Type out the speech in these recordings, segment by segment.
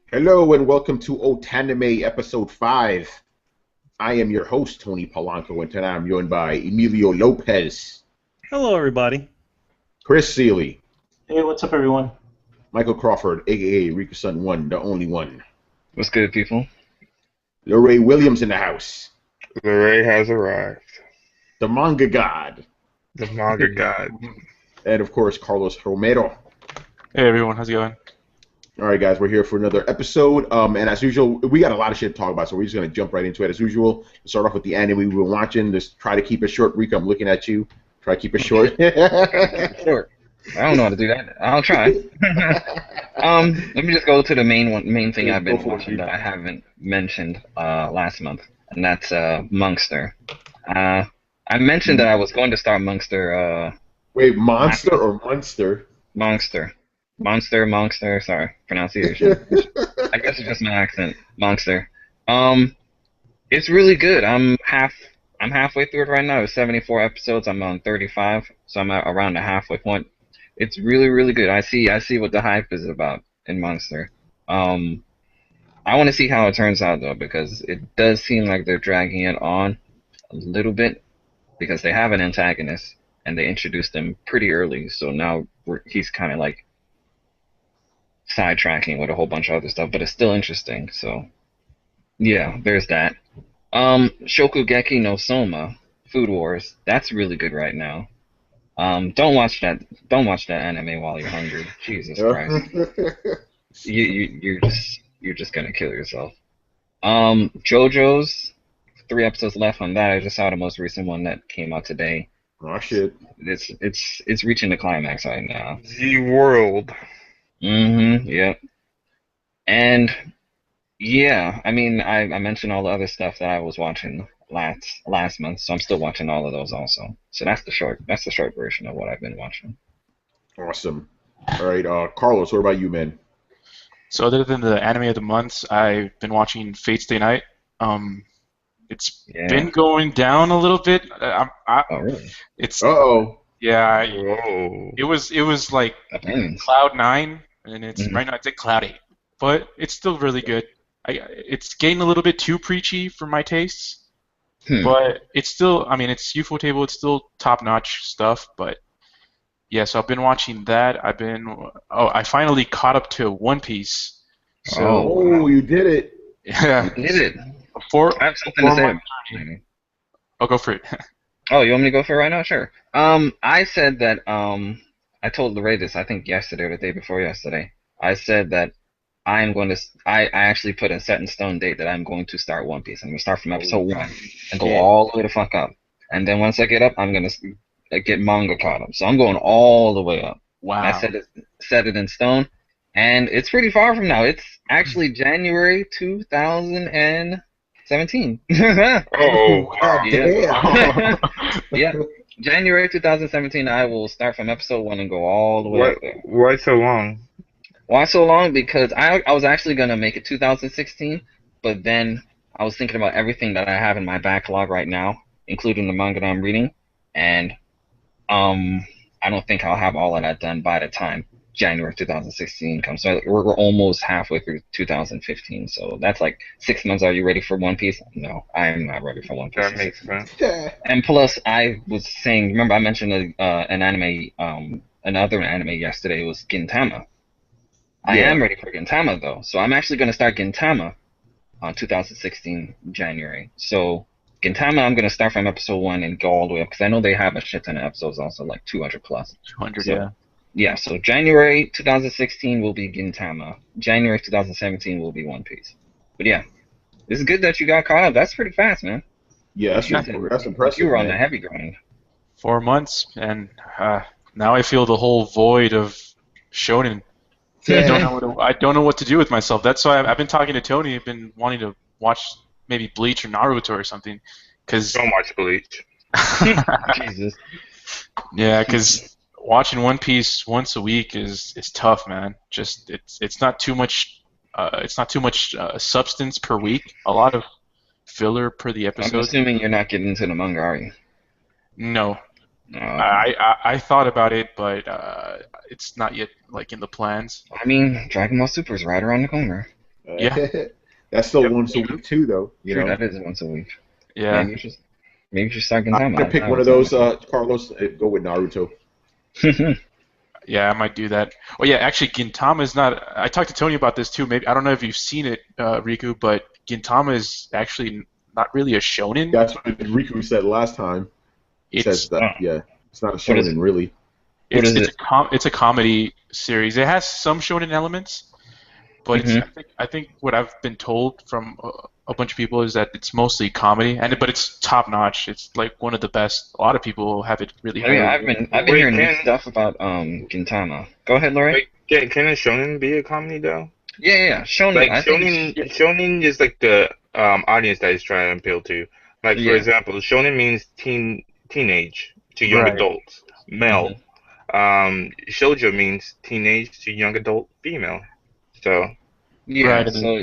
Hello and welcome to Otanime episode 5. I am your host, Tony Polanco, and tonight I'm joined by Emilio Lopez, Hello, everybody. Chris Seeley, Hey, what's up, everyone? Michael Crawford, aka Rikusan One, the only one, What's good, people? LeRay Williams in the house, LeRay has arrived. the manga god, The manga god. and of course Carlos Romero. Hey everyone, how's it going? All right, guys, we're here for another episode. And as usual, we got a lot of shit to talk about, so we're just going to jump right into it. As usual, start off with the anime we've been watching. Just try to keep it short. Rico, I'm looking at you. Try to keep it short. Sure. I don't know how to do that. I'll try. Let me just go to the main thing I've been watching that I haven't mentioned last month, and that's Monkster. I mentioned that I was going to start Monkster. Wait, Monster or Munster? Monster. Sorry, pronunciation. I guess it's just my accent. Monster. It's really good. I'm halfway through it right now. It's 74 episodes. I'm on 35, so I'm at around the halfway point. It's really, really good. I see what the hype is about in Monster. I want to see how it turns out though, because it does seem like they're dragging it on a little bit, because they have an antagonist and they introduced him pretty early. So now he's kind of like sidetracking with a whole bunch of other stuff, but it's still interesting. So yeah, there's that. Shokugeki no Soma, Food Wars. That's really good right now. Don't watch that anime while you're hungry. Jesus Christ. You're just gonna kill yourself. JoJo's 3 episodes left on that. I just saw the most recent one that came out today. Oh shit! It's reaching the climax right now. The world. Yep. And yeah, I mean, I mentioned all the other stuff that I was watching last month, so I'm still watching all of those also. So that's the short version of what I've been watching. Awesome. All right, Carlos, what about you, man? So other than the anime of the months, I've been watching Fate Stay Night. It's been going down a little bit. Oh really? It's Uh-oh. yeah. Whoa. It was like Depends. Cloud 9, and it's right now it's at Cloud 8, but it's still really good. It's getting a little bit too preachy for my tastes, but it's still. I mean, it's UFO Table. It's still top-notch stuff, but. Yeah, so I've been watching that. I finally caught up to One Piece. So, you did it. yeah. You did it. I have something to say. I'll go for it. Oh, you want me to go for it right now? Sure. I said that I told LeRay this, I think yesterday or the day before yesterday. I said that I actually put a set in stone date that I'm going to start One Piece. I'm going to start from episode 1 and go all the way the fuck up. And then once I get up, I'm going to get manga caught up. So I'm going all the way up. Wow. I set it in stone, and it's pretty far from now. It's actually January 2017. Oh, wow. Yeah. Yeah. January 2017, I will start from episode 1 and go all the way up there. Why so long? Why so long? Because I was actually going to make it 2016, but then I was thinking about everything that I have in my backlog right now, including the manga that I'm reading, and I don't think I'll have all of that done by the time January 2016 comes. So we're almost halfway through 2015. So that's like 6 months. Are you ready for One Piece? No, I am not ready for One Piece. That makes sense. And plus, I was saying, remember I mentioned an anime, another anime yesterday. It was Gintama. I am ready for Gintama though. So I'm actually going to start Gintama on 2016 January. So Gintama, I'm going to start from episode 1 and go all the way up, because I know they have a shit ton of episodes also, like 200 plus. 200, so, yeah. Yeah, so January 2016 will be Gintama. January 2017 will be One Piece. But yeah, it's good that you got caught up. That's pretty fast, man. Yeah, that's impressive. You were on man. the heavy grind. 4 months, and now I feel the whole void of shonen. I don't know what to do with myself. That's why I've been talking to Tony. I've been wanting to watch maybe Bleach or Naruto or something. Don't watch Bleach. Jesus. Yeah, because watching One Piece once a week is tough, man. Just it's not too much. It's not too much substance per week. A lot of filler per the episode. I'm assuming you're not getting into the manga, are you? No. No. I thought about it, but it's not yet like in the plans. I mean, Dragon Ball Super is right around the corner. Yeah. That's still once a week too, though. You True, know. that is once a week. Yeah. Maybe you should start I'm Gintama. gonna pick one of those, Carlos. Go with Naruto. Yeah, I might do that. Oh yeah, actually, Gintama is not. I talked to Tony about this too. Maybe I don't know if you've seen it, Riku, but Gintama is actually not really a shonen. That's what Riku said last time. He says that it's not a shonen really. It's a comedy series. It has some shonen elements, but I think what I've been told from a bunch of people is that it's mostly comedy, but it's top notch. It's like one of the best. A lot of people have it really. I've been hearing new stuff about Gintama. Go ahead, LeRay. Can a shonen be a comedy though? Yeah, shonen. Like shonen is like the audience that is trying to appeal to. Like for example, shonen means teenage to young adults, male. Shoujo means teenage to young adult, female. So. Yeah, so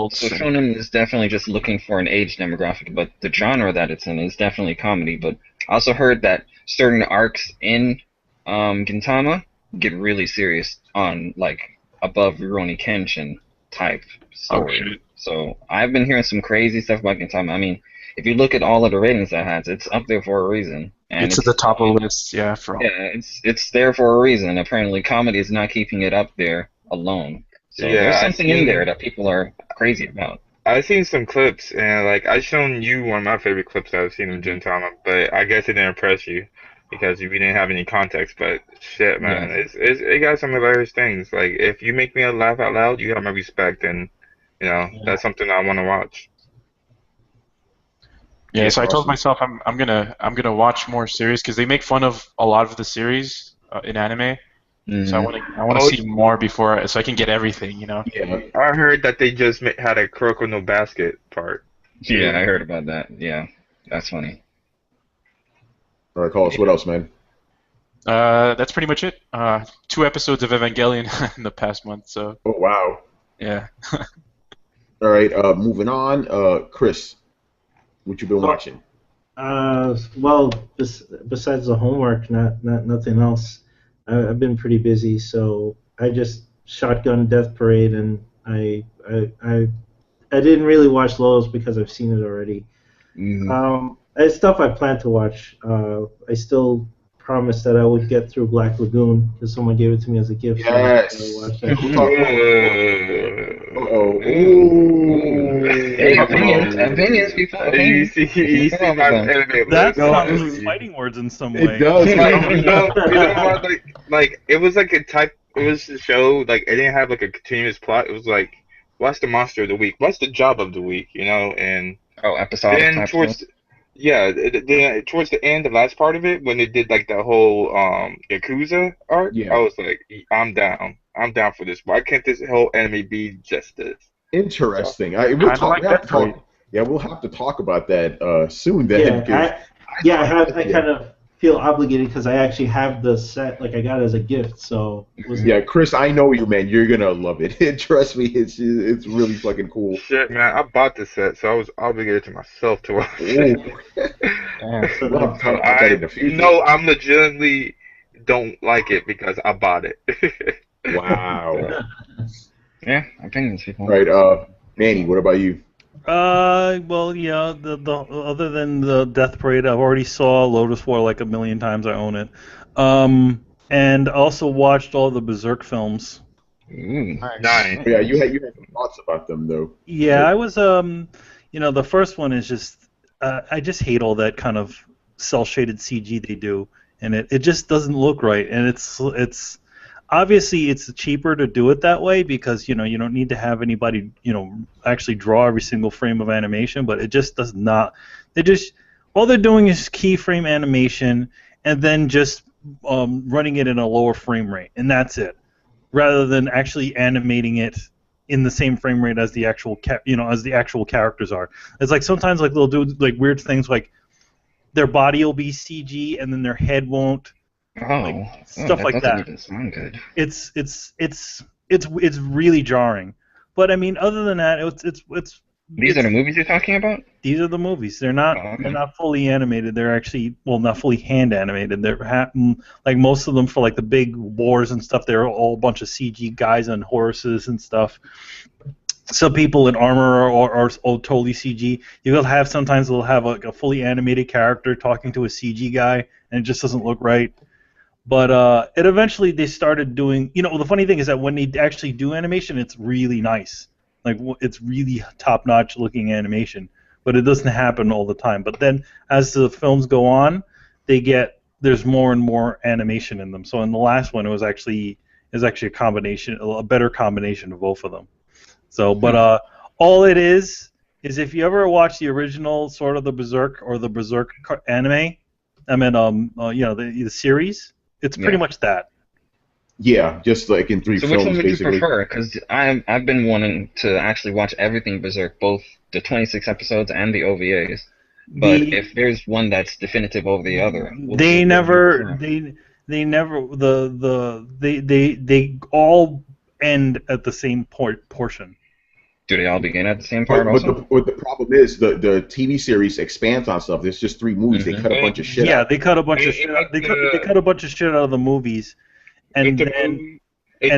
shonen is definitely just looking for an age demographic, but the genre that it's in is definitely comedy. But I also heard that certain arcs in Gintama get really serious on like above Rurouni Kenshin type story. So I've been hearing some crazy stuff about Gintama. I mean, if you look at all of the ratings that it has, it's up there for a reason. And it's at the top of the list, yeah. It's there for a reason. Apparently, comedy is not keeping it up there alone. So there's something in there that people are crazy about. I've seen some clips, and like I've shown you one of my favorite clips that I've seen of Gintama, but I guess it didn't impress you because you didn't have any context. But shit, man, it got some hilarious things. Like if you make me laugh out loud, you have my respect, and you know that's something I want to watch. Yeah, so I told myself I'm gonna watch more series because they make fun of a lot of the series in anime. So I want to see more so I can get everything, you know. Yeah, I heard that they just had a Kuroko no Basket part. Yeah, I heard about that. Yeah, that's funny. All right, Carlos, what else, man? That's pretty much it. 2 episodes of Evangelion in the past month. So. Oh wow. Yeah. All right, moving on. Chris, what you been watching? Well, besides the homework, nothing else. I've been pretty busy, so I just shotgun Death Parade, and I didn't really watch Lodoss because I've seen it already. It's stuff I plan to watch. I still promised that I would get through Black Lagoon because someone gave it to me as a gift. Yes. So I watched that. Hey, opinions, people. Opinions. That sounds fighting words in some way. It does. Like it was like it was a show, like it didn't have like a continuous plot. It was like, what's the monster of the week? What's the job of the week? You know, and episodic then type towards the end, the last part of it, when they did like the whole Yakuza arc, I was like, I'm down for this. Why can't this whole anime be just this? Interesting. We'll have to talk about that soon. Then, I kind of feel obligated because I actually have the set. Like I got it as a gift, so. Chris, I know you, man. You're gonna love it. Trust me, it's really fucking cool. Shit, man, I bought the set, so I was obligated to myself to watch it. I'm legitimately don't like it because I bought it. Wow. Yeah, opinions, people. Right, Manny, what about you? Well, yeah, the other than the Death Parade, I've already saw Lodoss War like a million times. I own it. And also watched all the Berserk films. Nice. Yeah, you had some thoughts about them though. Yeah, I was the first one is just I just hate all that kind of cel shaded CG they do, and it just doesn't look right, and it's obviously it's cheaper to do it that way because you don't need to have anybody actually draw every single frame of animation, but it just does not. All they're doing is keyframe animation and then just running it in a lower frame rate, and that's it, rather than actually animating it in the same frame rate as the actual as the actual characters are. It's like sometimes like they'll do like weird things like their body will be CG and then their head won't. Stuff like that. Even sound good. It's really jarring. But I mean, other than that, it's. These are the movies you're talking about? These are the movies. They're not fully animated. They're actually not fully hand animated. They're like most of them for like the big wars and stuff. They're all a bunch of CG guys on horses and stuff. some people in armor are totally CG. You'll have sometimes they'll have like a fully animated character talking to a CG guy, and it just doesn't look right. But it eventually they started doing. The funny thing is that when they actually do animation, it's really nice. Like it's really top-notch looking animation. But it doesn't happen all the time. But then as the films go on, there's more and more animation in them. So in the last one, it was actually a better combination of both of them. So, but all it is if you ever watch the original sort of the Berserk or the Berserk anime, the series, it's pretty much that. Yeah, just like in 3 so films, which one would basically. you prefer? Because I've been wanting to actually watch everything Berserk, both the 26 episodes and the OVAs. But if there's one that's definitive over the other, they all end at the same portion. Do they all begin at the same part also? But the problem is the TV series expands on stuff. There's just 3 movies. They cut a bunch of shit out. Yeah, they cut a bunch of shit out. They cut a bunch of shit out of the movies. And the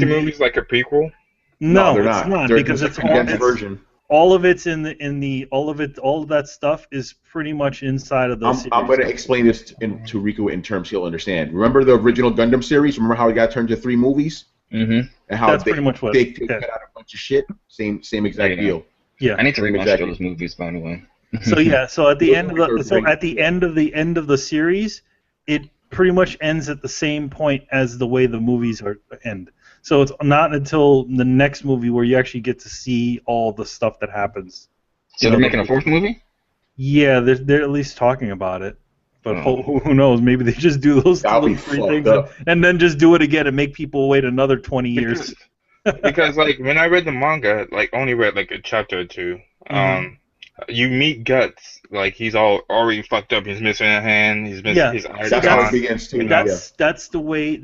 movies like a prequel? No, they're not. They're because it's a condensed version. All of it's all of that stuff is pretty much inside of the series. I'm going to explain this to Riku in terms he'll understand. Remember the original Gundam series? Remember how it got turned to 3 movies? Mm-hmm. And how that's pretty much what they cut out a bunch of shit? Same exact deal. Yeah. I need to rewatch those movies, by the way. So at the end of the series, it pretty much ends at the same point as the way the movies end. So it's not until the next movie where you actually get to see all the stuff that happens. So they're making a 4th movie? Yeah, they're at least talking about it. But who knows? Maybe they just do those 3 things and then just do it again and make people wait another 20 years. Because like when I read the manga, like only read like a chapter or 2. You meet Guts, like he's already fucked up. He's missing a hand. He's missing his eye. That's how it begins too. That's the way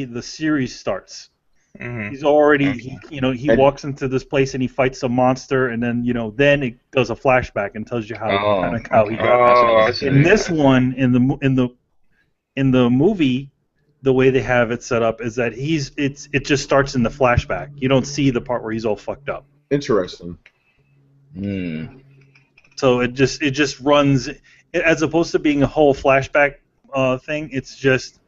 the series starts. Mm-hmm. He's already he walks into this place and he fights a monster, and then then it does a flashback and tells you how he got that. In this one, in the movie, the way they have it set up is that it just starts in the flashback. You don't see the part where he's all fucked up. Interesting. So it just runs, as opposed to being a whole flashback thing. It's just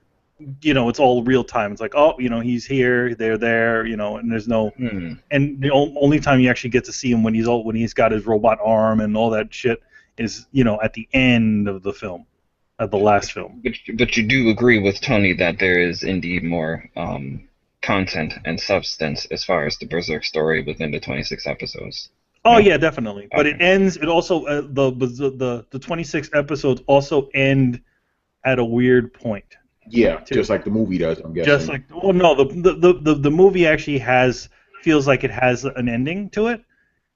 it's all real time. It's like he's here, they're there, and there's no and the only time you actually get to see him when he's got his robot arm and all that shit is at the end of the film, at the last film. But you do agree with Tony that there is indeed more content and substance as far as the Berserk story within the 26 episodes. Oh yeah, definitely. But it ends. It also the 26 episodes also end at a weird point. Yeah, just like the movie does. I'm guessing. Just like the movie actually feels like it has an ending to it.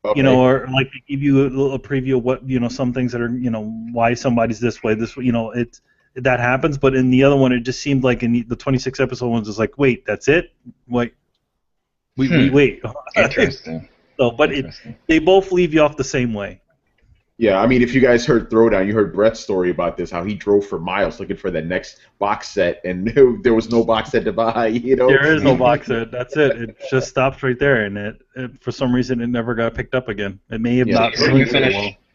Okay. Or like they give you a preview of what some things that are why somebody's this way. That happens. But in the other one, it just seemed like in the 26 episode ones, it's like wait, that's it. Wait, we wait. Interesting. So, but they both leave you off the same way. Yeah, I mean, if you guys heard Throwdown, you heard Brett's story about this, how he drove for miles looking for the next box set, and there was no box set to buy, There is no box set. That's it. It just stops right there, and it for some reason, it never got picked up again. It may have not. So you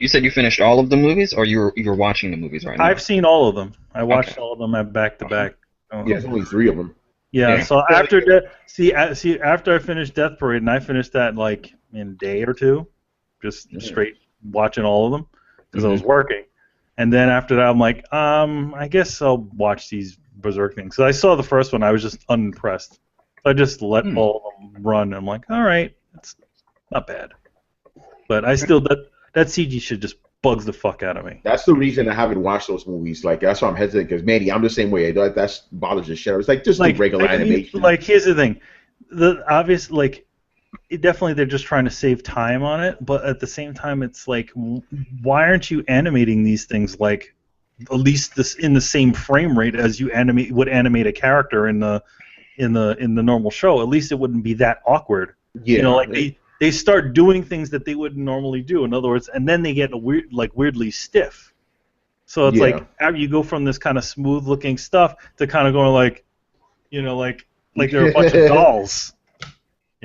said you finished all of the movies, or you're watching the movies right now? I've seen all of them. I watched all of them at back to back. Yeah, there's only 3 of them. Yeah, so after that, after I finished Death Parade, and I finished that like in a day or 2, just straight watching all of them because I was working, and then after that I'm like, I guess I'll watch these Berserk things. So I saw the first one, I was just unimpressed. So I just let all of them run. I'm like, all right, it's not bad, but I still that CG shit just bugs the fuck out of me. That's the reason I haven't watched those movies. Like that's why I'm hesitant because Manny, I'm the same way. That bothers the shit. I was like, just like regular animation. Like here's the thing, the obvious definitely they're just trying to save time on it, but at the same time it's like, why aren't you animating these things like at least in the same frame rate as you would animate a character in the normal show? At least it wouldn't be that awkward. Yeah. They start doing things that they wouldn't normally do. In other words, and then they get weirdly stiff. So it's like after you go from this kind of smooth looking stuff to kind of going like they're a bunch of dolls.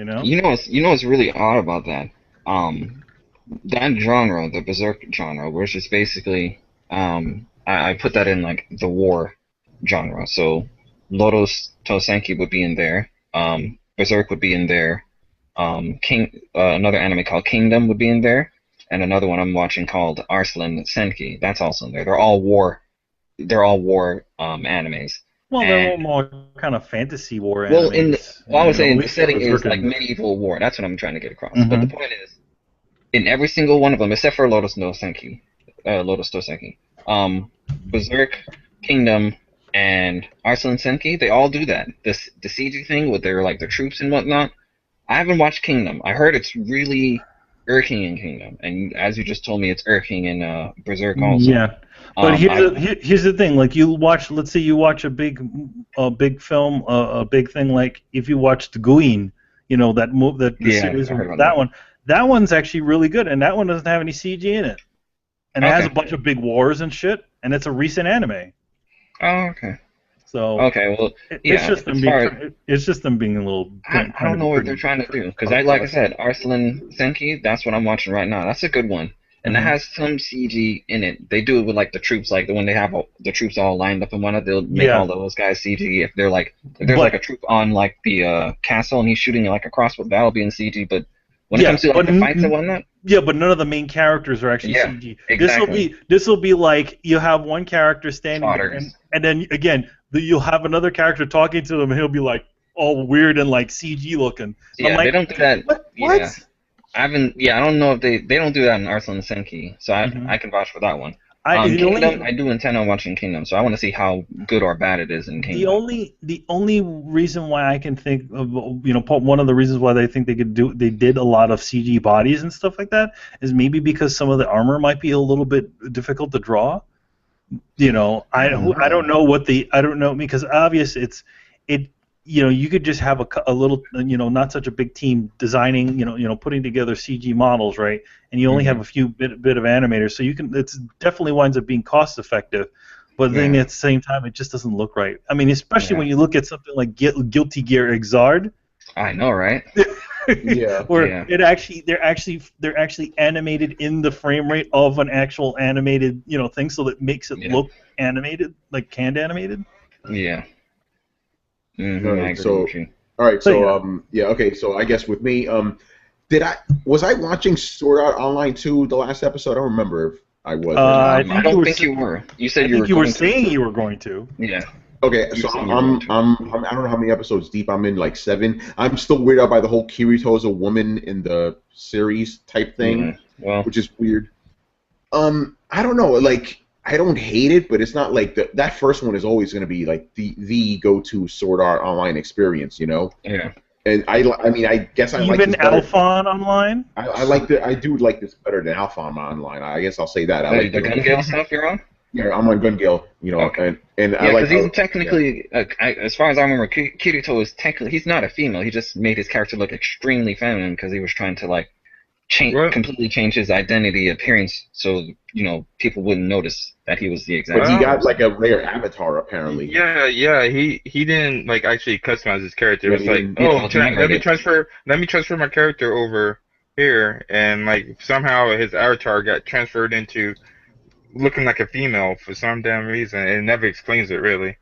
You know? You know what's really odd about that? That genre, the Berserk genre, which is basically, I put that in like the war genre. So Lodoss Tosenki would be in there. Berserk would be in there. Another anime called Kingdom would be in there, and another one I'm watching called Arslan Senki. That's also in there. They're all war. They're all war animes. Well, they're all more kind of fantasy war Well, animes. I was saying At the least setting is Berserk like and- medieval war. That's what I'm trying to get across. Mhm. But the point is, in every single one of them, except for Lodoss Tosenki, Berserk, Kingdom, and Arslan Senki, they all do that. The CG thing with their troops and whatnot. I haven't watched Kingdom. I heard it's really irking in Kingdom, and as you just told me, it's irking in Berserk also. Yeah, but here's the thing. Like let's say you watch a big film, a big thing. Like if you watched Guin, the series, that one's actually really good, and that one doesn't have any CG in it, and it has a bunch of big wars and shit, and it's a recent anime. Oh, okay. So okay, well, it's just them being a little. I don't know what they're trying to do because like I said, Arslan Senki, that's what I'm watching right now. That's a good one, and it has some CG in it. They do it with like the troops, like when they have the troops all lined up in one, they'll make all those guys CG. If there's like a troop on like the castle and he's shooting like a crossbow, that'll be in CG. But when it comes to like the fights and whatnot. Yeah, but none of the main characters are actually CG. Exactly. This will be like you have one character standing there, and then again you'll have another character talking to them, and he'll be like all weird and like CG looking. Yeah, they don't do that. What? Yeah. I don't know if they don't do that in Arslan Senki, so I can vouch for that one. Kingdom, I do intend on watching Kingdom, so I want to see how good or bad it is in Kingdom. The only reason why I can think of, one of the reasons why they think they did a lot of CG bodies and stuff like that is maybe because some of the armor might be a little bit difficult to draw. I don't know because obvious you could just have a little not such a big team designing putting together CG models, right, and you only have a few bit of animators, so it's definitely winds up being cost effective, but then at the same time it just doesn't look right. I mean, especially when you look at something like Guilty Gear Exard. I know, right? Where they're actually animated in the frame rate of an actual animated thing, so that makes it look animated, like canned animated. Yeah. Okay, so I guess with me, was I watching Sword Art Online 2 the last episode? I don't remember if I was. I don't think you were. You said you were saying you were going to. Yeah. Okay, so I don't know how many episodes deep I'm in, like 7. I'm still weirded out by the whole Kirito's a woman in the series type thing, which is weird. I don't know, like. I don't hate it, but it's not like that first one is always going to be like the go-to Sword Art Online experience, Yeah. And I guess I like even this better. Alphon Online. I do like this better than Alphon Online. I guess I'll say that. I like the Gun Gale stuff you're on. Yeah, I'm on Gun Gale. Okay. and I like. Because he's technically, as far as I remember, Kirito is technically he's not a female. He just made his character look extremely feminine because he was trying to completely change his identity appearance so people wouldn't notice that he was the exact. But he got like a rare avatar apparently. Yeah. He didn't actually customize his character. It was let me transfer my character over here, and somehow his avatar got transferred into looking like a female for some damn reason. It never explains it really.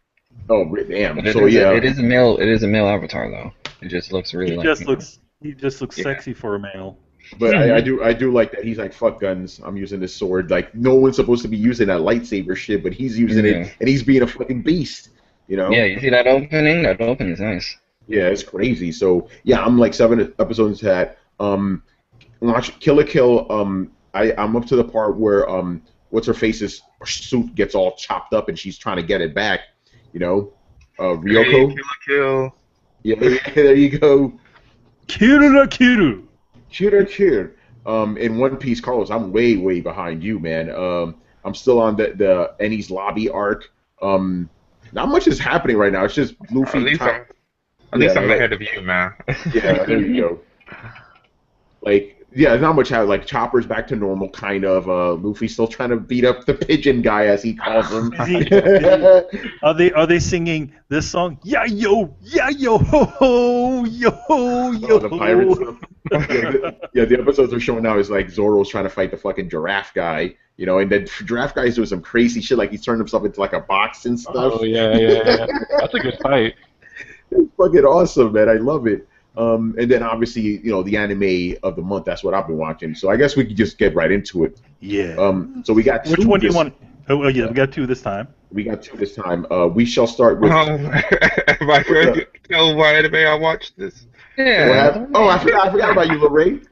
Oh damn! It is a male. It is a male avatar though. It just looks really. He just looks sexy for a male. But I do like that he's like, fuck guns, I'm using this sword. Like, no one's supposed to be using that lightsaber shit, but he's using it, and he's being a fucking beast, Yeah, you see that opening? That opening is nice. Yeah, it's crazy. So, yeah, I'm like 7 episodes into that. Watch Kill la Kill, I'm up to the part where, what's-her-face's suit gets all chopped up, and she's trying to get it back, Ryoko. Hey, Kill la Kill. Yeah, there you go. Kiru. Cheer. In One Piece, Carlos, I'm way behind you, man. I'm still on the Eni's lobby arc. Not much is happening right now. It's just Luffy. At least I'm ahead of you, man. Yeah, there you go. Like Yeah, not much how like Chopper's back to normal, kind of. Luffy's still trying to beat up the pigeon guy, as he calls him. Are they singing this song? Yeah yo, ho ho, yo yo. Oh, the pirate stuff. Yeah, the episodes are showing now is like Zoro's trying to fight the fucking giraffe guy, you know, and then giraffe guy's doing some crazy shit, like he's turned himself into like a box and stuff. Oh yeah. That's a good fight. It's fucking awesome, man. I love it. And then obviously, you know, the anime of the month. That's what I've been watching. So I guess we could just get right into it. Yeah. So we got two. Which one do you want? Oh yeah, we got two this time. We got two this time. We shall start with. Am I going to tell what anime I watched this? Yeah. Oh, I forgot about you, LeRay.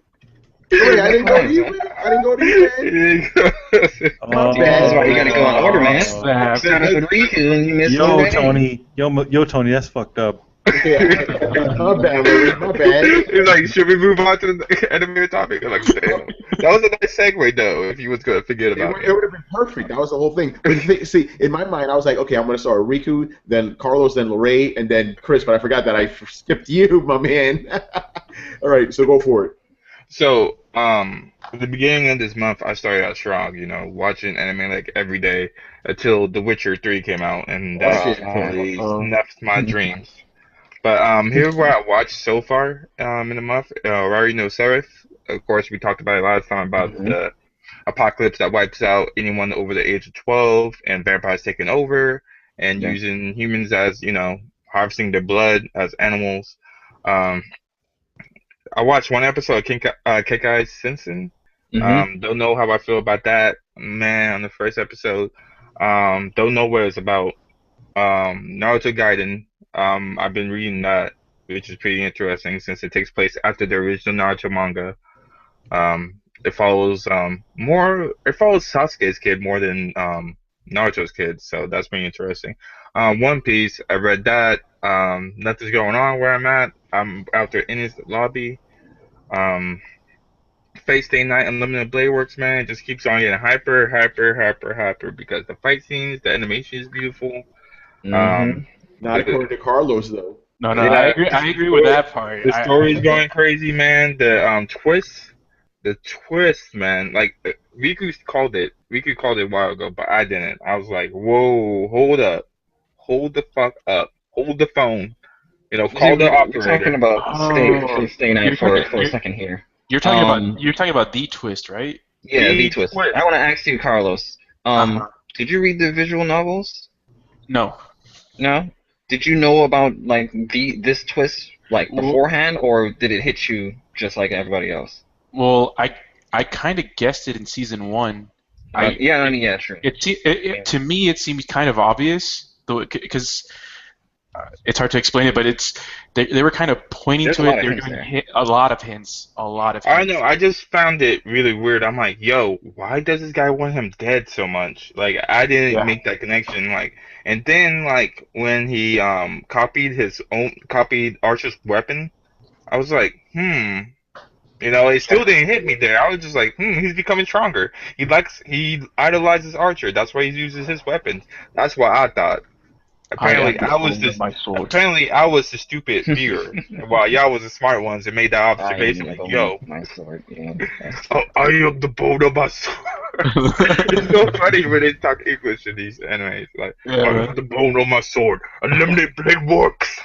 LeRay, I didn't go to you, man. I didn't go to you, man. That's why you gotta go in order, man. Snap. Started with Riku and you missed Yo, Tony. Yo, Tony, that's fucked up. Okay, my bad, LeRay. My bad. It's like, should we move on to the anime topic? I'm like, damn. That was a nice segue, though, if you was going to forget about it. It would have been perfect. That was the whole thing. But see, in my mind, I was like, okay, I'm going to start with Riku, then Carlos, then LeRay, and then Chris, but I forgot that I skipped you, my man. All right, so go for it. So, at the beginning of this month, I started out strong, you know, watching anime like every day until The Witcher 3 came out, and that snuffed my dreams. But here's what I watched so far in the month. Rari no Seraph. Of course, we talked about it last time about the apocalypse that wipes out anyone over the age of 12 and vampires taking over and using humans as, you know, harvesting their blood as animals. I watched one episode of Kekai Sensen. Don't know how I feel about that. Man, on the first episode. Don't know what it's about. Naruto Gaiden. I've been reading that, which is pretty interesting since it takes place after the original Naruto manga. It follows Sasuke's kid more than Naruto's kid, so that's pretty interesting. One Piece, I read that. Nothing's going on where I'm at. I'm out there in his lobby. Fate Stay Night Unlimited Blade Works, man, it just keeps on getting hyper because the fight scenes, the animation is beautiful. Not according to Carlos, though. No, I agree with that part. The story's going crazy, man. The twist, man. Like Riku called it a while ago, but I didn't. I was like, whoa, hold up, hold the fuck up, hold the phone. You know, call the operator. We're talking about Stay Night for a second here. You're talking about the twist, right? Yeah, the twist. I want to ask you, Carlos. Did you read the visual novels? No. No? Did you know about like this twist like beforehand, or did it hit you just like everybody else? Well, I kind of guessed it in season 1. True. To me, it seems kind of obvious, though, because it's hard to explain it. But they were kind of pointing to it. They were doing a lot of hints. I know. I just found it really weird. I'm like, yo, why does this guy want him dead so much? Like, I didn't make that connection. Like, and then like when he copied Archer's weapon, I was like, You know, it still didn't hit me there. I was just like, he's becoming stronger. He idolizes Archer. That's why he uses his weapons. That's what I thought. Apparently, I was the stupid viewer, while y'all was the smart ones that made that observation. Like, yo, my sword. Yeah, I am the bone of my sword. It's so funny when they talk English in these animes. Like, I am the bone of my sword. Unlimited blade works.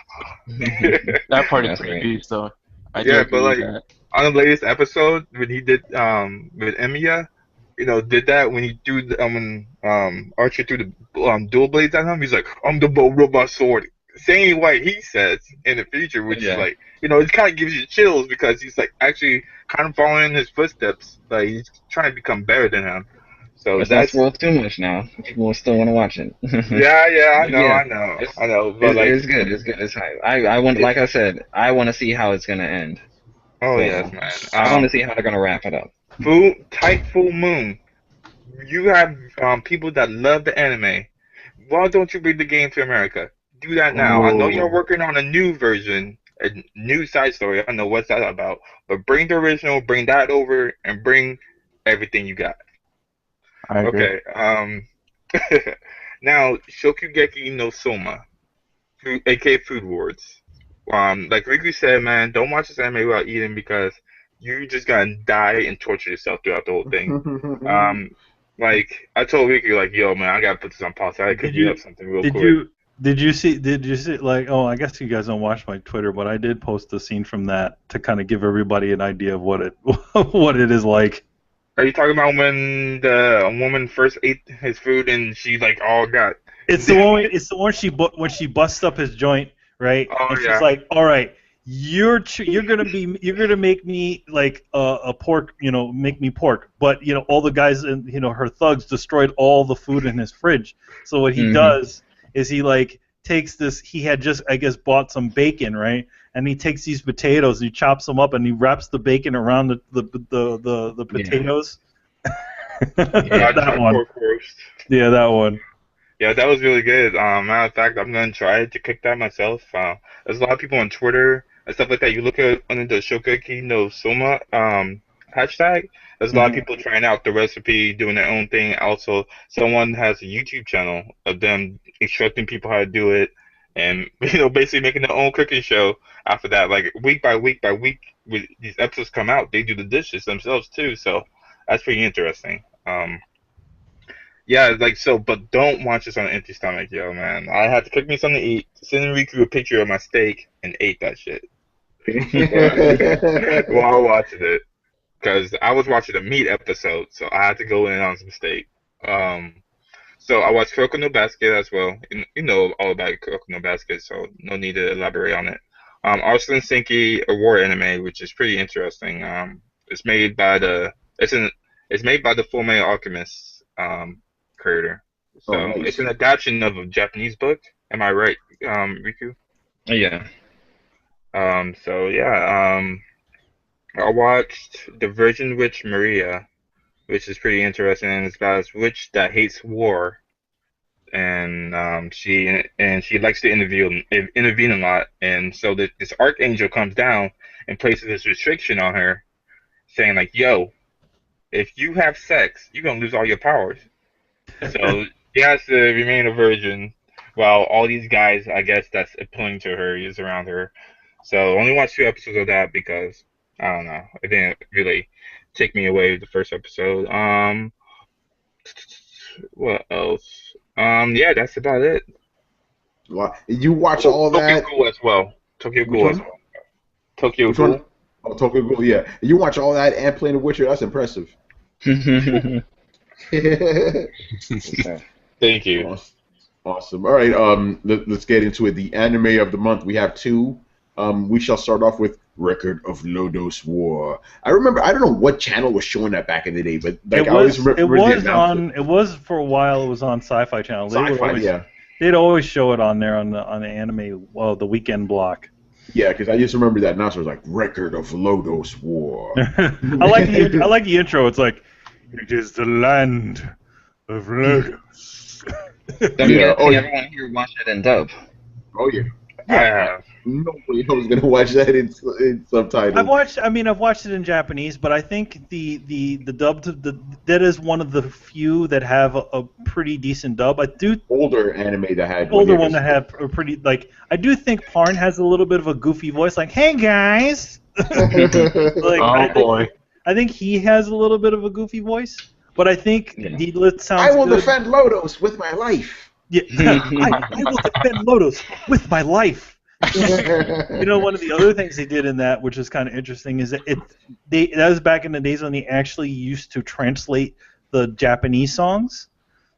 That part is pretty beast, though. But like on the latest episode when he did with Emilio, you know, did that when he threw Archer threw the dual blades at him. He's like, I'm the bone of my sword. Same way he says in the future, which is like, you know, it kind of gives you chills because he's like actually kind of following in his footsteps. Like he's trying to become better than him. So but that's worth too much now. People still want to watch it. I know. But it's good. It's hype. I want, like I said, I want to see how it's gonna end. Oh yes, man. I want to see how they're gonna wrap it up. Full moon. You have people that love the anime. Why don't you bring the game to America? Do that now. I know you're working on a new version, a new side story. I don't know what's that about, but bring the original, bring that over, and bring everything you got. I agree. Okay. Now, Shokugeki no Soma, aka Food Wars. Like Riku said, man, don't watch this anime without eating because you just gotta die and torture yourself throughout the whole thing. Like I told Ricky, like, yo, man, I gotta put this on pause. I gotta cook you up something real quick. Did you see like, oh, I guess you guys don't watch my Twitter, but I did post a scene from that to kind of give everybody an idea of what it is like. Are you talking about when the woman first ate his food and she like all got? It's the one when she busts up his joint, right? Oh, and she's yeah. like, all right, you're gonna make me like a pork, make me pork, but all the guys and her thugs destroyed all the food in his fridge. So what he does is he like takes this. He had just, I guess, bought some bacon, right? And he takes these potatoes and he chops them up and he wraps the bacon around the potatoes. That one. Yeah, that one. Yeah, that was really good. Matter of fact, I'm gonna try to cook that myself. There's a lot of people on Twitter and stuff like that. You look at under the Shokeki no Soma hashtag. There's a lot of people trying out the recipe, doing their own thing. Also, someone has a YouTube channel of them instructing people how to do it, and basically making their own cooking show. After that, like week by week by week, when these episodes come out, they do the dishes themselves too. So that's pretty interesting. Yeah, like so, but don't watch this on an empty stomach, yo, man. I had to cook me something to eat, send Riku a picture of my steak, and ate that shit while watching it. Because I was watching a meat episode, so I had to go in on some steak. So I watched Kuroko no Basket as well. You know all about Kuroko no Basket, so no need to elaborate on it. Arslan Senki, a war anime, which is pretty interesting. It's made by the Full Metal Alchemist creator. So nice. It's an adaptation of a Japanese book. Am I right, Riku? Yeah. So yeah. I watched The Virgin Witch Maria, which is pretty interesting. It's about a witch that hates war, and she likes to intervene a lot. And so this archangel comes down and places this restriction on her, saying like, "Yo, if you have sex, you're gonna lose all your powers." So she has to remain a virgin, while all these guys, I guess, that's appealing to her is around her. So only watched 2 episodes of that because I don't know. It didn't really take me away the first episode. What else? Yeah, that's about it. Wow. You watch all that? Tokyo Ghoul as well. Tokyo Ghoul as well. Tokyo Ghoul. Oh, Tokyo Ghoul, yeah. You watch all that and playing The Witcher? That's impressive. Thank you. Awesome. All right, let's get into it. The anime of the month. We have 2. We shall start off with Record of Lodoss War. I don't know what channel was showing that back in the day, but like I always remember it was for a while. It was on Sci-Fi Channel. They'd always show it on there on the anime, the weekend block. Yeah, because I just remember that announcer was like Record of Lodoss War. I like the intro. It's like, it is the land of Lodoss. Everyone here watch it in dub. Oh yeah. Nobody was gonna watch that in subtitles. I've watched it in Japanese, but I think the dub that is one of the few that have a pretty decent dub. Older anime that had a pretty I do think Parn has a little bit of a goofy voice, like, "Hey guys." Boy. I think he has a little bit of a goofy voice, but I think Deedlit sounds. I will defend Lodoss with my life. Yeah, I will defend Lodoss with my life. One of the other things they did in that, which is kind of interesting, is that that was back in the days when they actually used to translate the Japanese songs.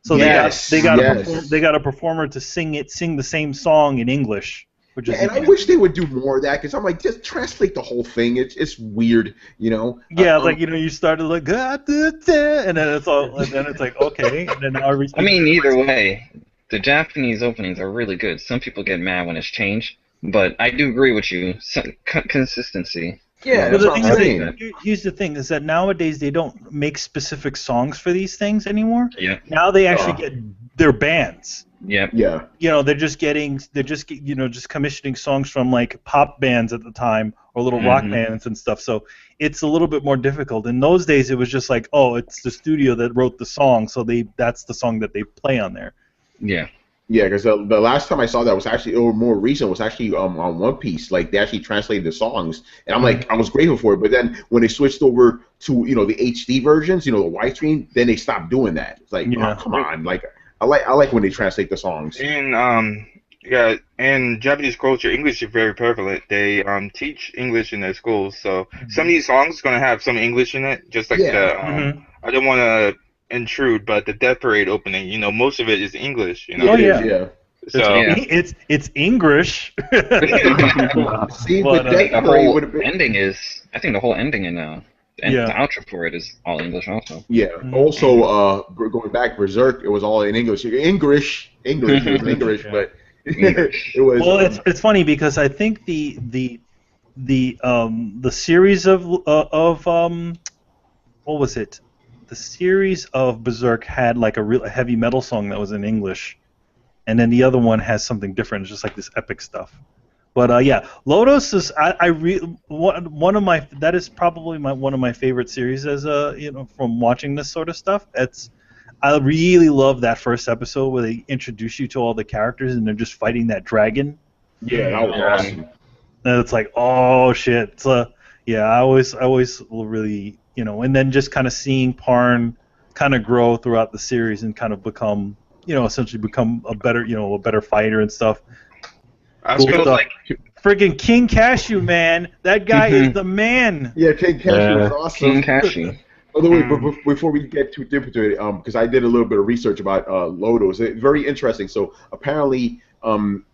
So they got a performer to sing the same song in English. Which is I wish they would do more of that, because I'm like, just translate the whole thing. It's weird, Yeah, you started like, and then it's all, and then it's like, okay, and then either way, the Japanese openings are really good. Some people get mad when it's changed, but I do agree with you. Consistency. Yeah, that's what I'm saying. Here's the thing: is that nowadays they don't make specific songs for these things anymore. Yeah. Now they actually get their bands. Yeah. Yeah. They're just commissioning songs from like pop bands at the time or little rock bands and stuff. So it's a little bit more difficult. In those days, it was just like, oh, it's the studio that wrote the song, so that's the song that they play on there. Yeah. Yeah, because the last time I saw that was actually, or more recent, was actually on One Piece. Like they actually translated the songs, and I'm like, I was grateful for it. But then when they switched over to the HD versions, the widescreen, then they stopped doing that. It's like, oh, come on, like I like when they translate the songs. And yeah, in Japanese culture, English is very prevalent. They teach English in their schools, so some of these songs gonna have some English in it. Just like the I don't want to intrude, but the Death Parade opening, most of it is English. Oh yeah. So it's English. See, but the whole ending is. I think the whole ending in the outro for it is all English also. Yeah. Also, going back, Berserk, it was all in English. English, it was English, but it was. Well, it's funny because I think the series of what was it? The series of Berserk had like a real heavy metal song that was in English, and then the other one has something different. It's just like this epic stuff. But yeah, Lodoss is one of my, that is probably one of my favorite series as from watching this sort of stuff. I really love that first episode where they introduce you to all the characters and they're just fighting that dragon. Yeah, that was awesome. And it's like, oh shit. So yeah, I always really, and then just kind of seeing Parn kind of grow throughout the series and kind of become, essentially become a better fighter and stuff. I feel like friggin' King Cashew, man. That guy is the man. Yeah, King Cashew is awesome. King Cashew. By the way, before we get too deep into it, because I did a little bit of research about Lodoss, it's very interesting. So apparently,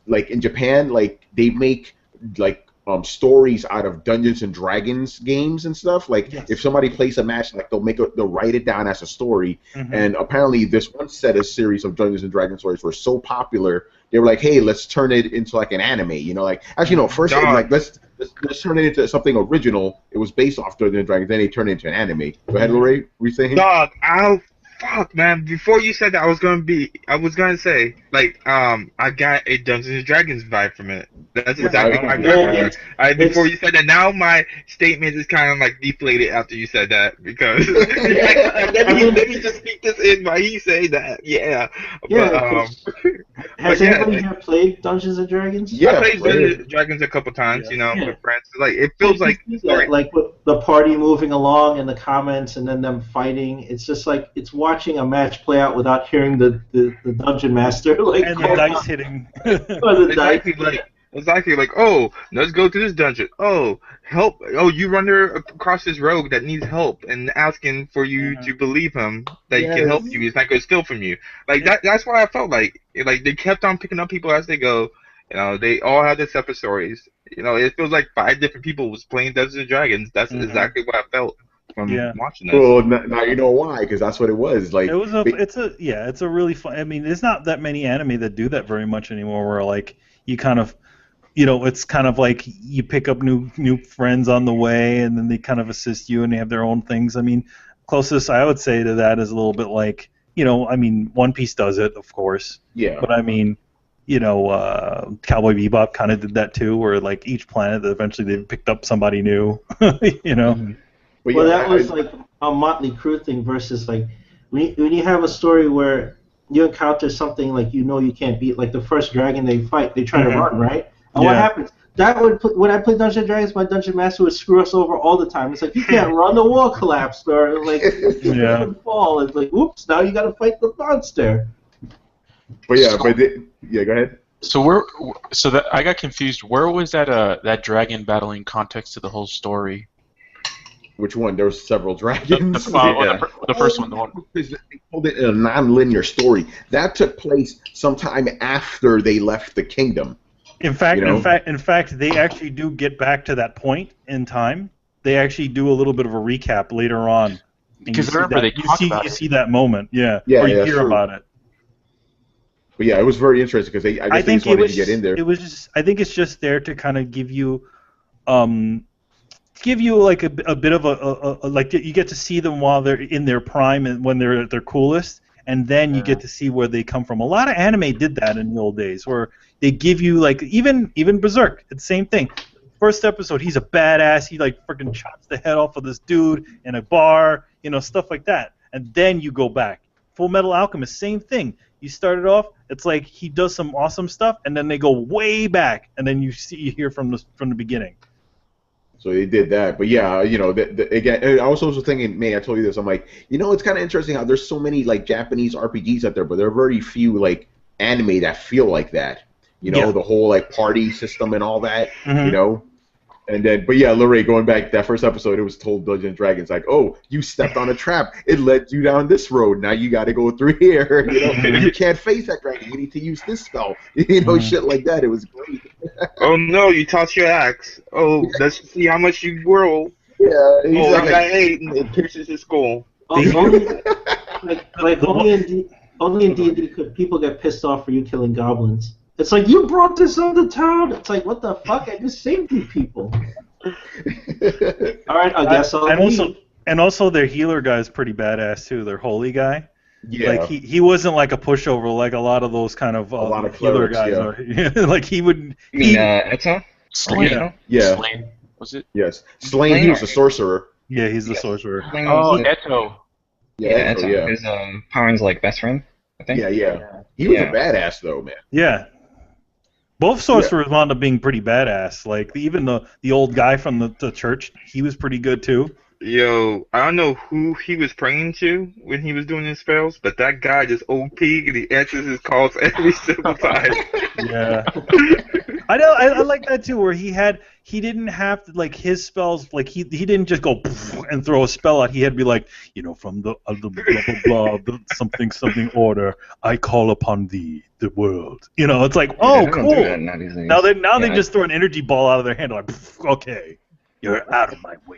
like in Japan, like they make like stories out of Dungeons and Dragons games and stuff. Like if somebody plays a match, like they'll write it down as a story. And apparently, this one series of Dungeons and Dragons stories were so popular, they were like, hey, let's turn it into like an anime. Like actually, no, first like let's turn it into something original. It was based off Dungeons and Dragons, then they turned it into an anime. Go ahead, LeRay. Were you saying? Dog, fuck, man. Before you said that, I was gonna say, like, I got a Dungeons and Dragons vibe from it. That's exactly what I got. Before you said that, now my statement is kind of like deflated after you said that because let me just speak this in while you say that. Yeah. Has anybody here played Dungeons and Dragons? Yeah, I played Dungeons and Dragons a couple times. With friends. Like it feels like like with the party moving along and the comments and then them fighting. It's just like it's watching a match play out without hearing the dungeon master like and the dice hitting. Exactly like, oh, let's go to this dungeon. Oh, help! Oh, you run across this rogue that needs help and asking for you to believe him that he can help you. He's not going to steal from you. Like that's why I felt like they kept on picking up people as they go. They all had their separate stories. It feels like 5 different people was playing Dungeons and Dragons. That's exactly what I felt from watching this. Well, now you know why, because that's what it was. Like it's a really fun. I mean, there's not that many anime that do that very much anymore. Where like you kind of, it's kind of like you pick up new friends on the way, and then they kind of assist you, and they have their own things. I mean, closest I would say to that is a little bit like, I mean, One Piece does it, of course. Yeah. But I mean, Cowboy Bebop kind of did that too, where like each planet, eventually they picked up somebody new. But well, that was like a Motley Crue thing versus like when you have a story where you encounter something like you can't beat, like the first dragon they fight, they try to run, right? And what happens? When I play Dungeons and Dragons, my dungeon master would screw us over all the time. It's like you can't run, the wall collapsed, or like you fall. It's like, oops, now you got to fight the monster. But go ahead. So I got confused. Where was that dragon battling context to the whole story? Which one? There was several dragons. The first one. The one. They told it in a non-linear story. That took place sometime after they left the kingdom. In fact, they actually do get back to that point in time. They actually do a little bit of a recap later on. Because I remember you see that moment, or you hear about it. But yeah, it was very interesting because I think they just wanted to get in there. It was just, I think it's just there to kind of give you like a bit of a like you get to see them while they're in their prime and when they're at their coolest, and then you get to see where they come from. A lot of anime did that in the old days, where they give you like even Berserk, it's the same thing. First episode, he's a badass. He like freaking chops the head off of this dude in a bar, stuff like that. And then you go back. Full Metal Alchemist, same thing. You start it off, it's like he does some awesome stuff, and then they go way back, and then you hear from the beginning. So they did that, but yeah, you know, again, I was also thinking, May, I told you this, I'm like, you know, it's kind of interesting how there's so many like Japanese RPGs out there, but there are very few like anime that feel like that. You know, the whole like party system and all that. You know. And then, but yeah, LeRay, going back that first episode, it was told Dungeons and Dragons like, oh, you stepped on a trap. It led you down this road. Now you got to go through here. You know, you can't face that dragon. You need to use this spell. You know, shit like that. It was great. Oh no, you tossed your axe. Oh, let's see how much you roll. Yeah. Oh, I got 8, and it pierces his skull. Only in D&D could people get pissed off for you killing goblins. It's like, you brought this on the town. It's like, what the fuck? I just saved you people. All right, I guess I'll leave. And also their healer guy is pretty badass too. Their holy guy. Yeah. Like he wasn't like a pushover like a lot of those kind of, healer guys are. Like he would. You mean Eto? Slain. Yeah. Slain. Was it? Yes. Slain. He was a sorcerer. Yeah, he's the sorcerer. Oh, Eto. Yeah, Eto. Yeah. His Paran's like best friend, I think. Yeah. He was a badass though, man. Yeah. Both sorcerers wound up being pretty badass. Like even the old guy from the church, he was pretty good too. Yo, I don't know who he was praying to when he was doing his spells, but that guy just OP and he answers his calls every single time. Yeah. I know. I like that too, where he didn't have to, like, his spells, like he didn't just go and throw a spell out. He had to be like, you know, from the blah blah blah, the something order, I call upon thee, the world. You know, it's like, oh, cool. Now they just throw an energy ball out of their hand, like, okay, you're out of my way.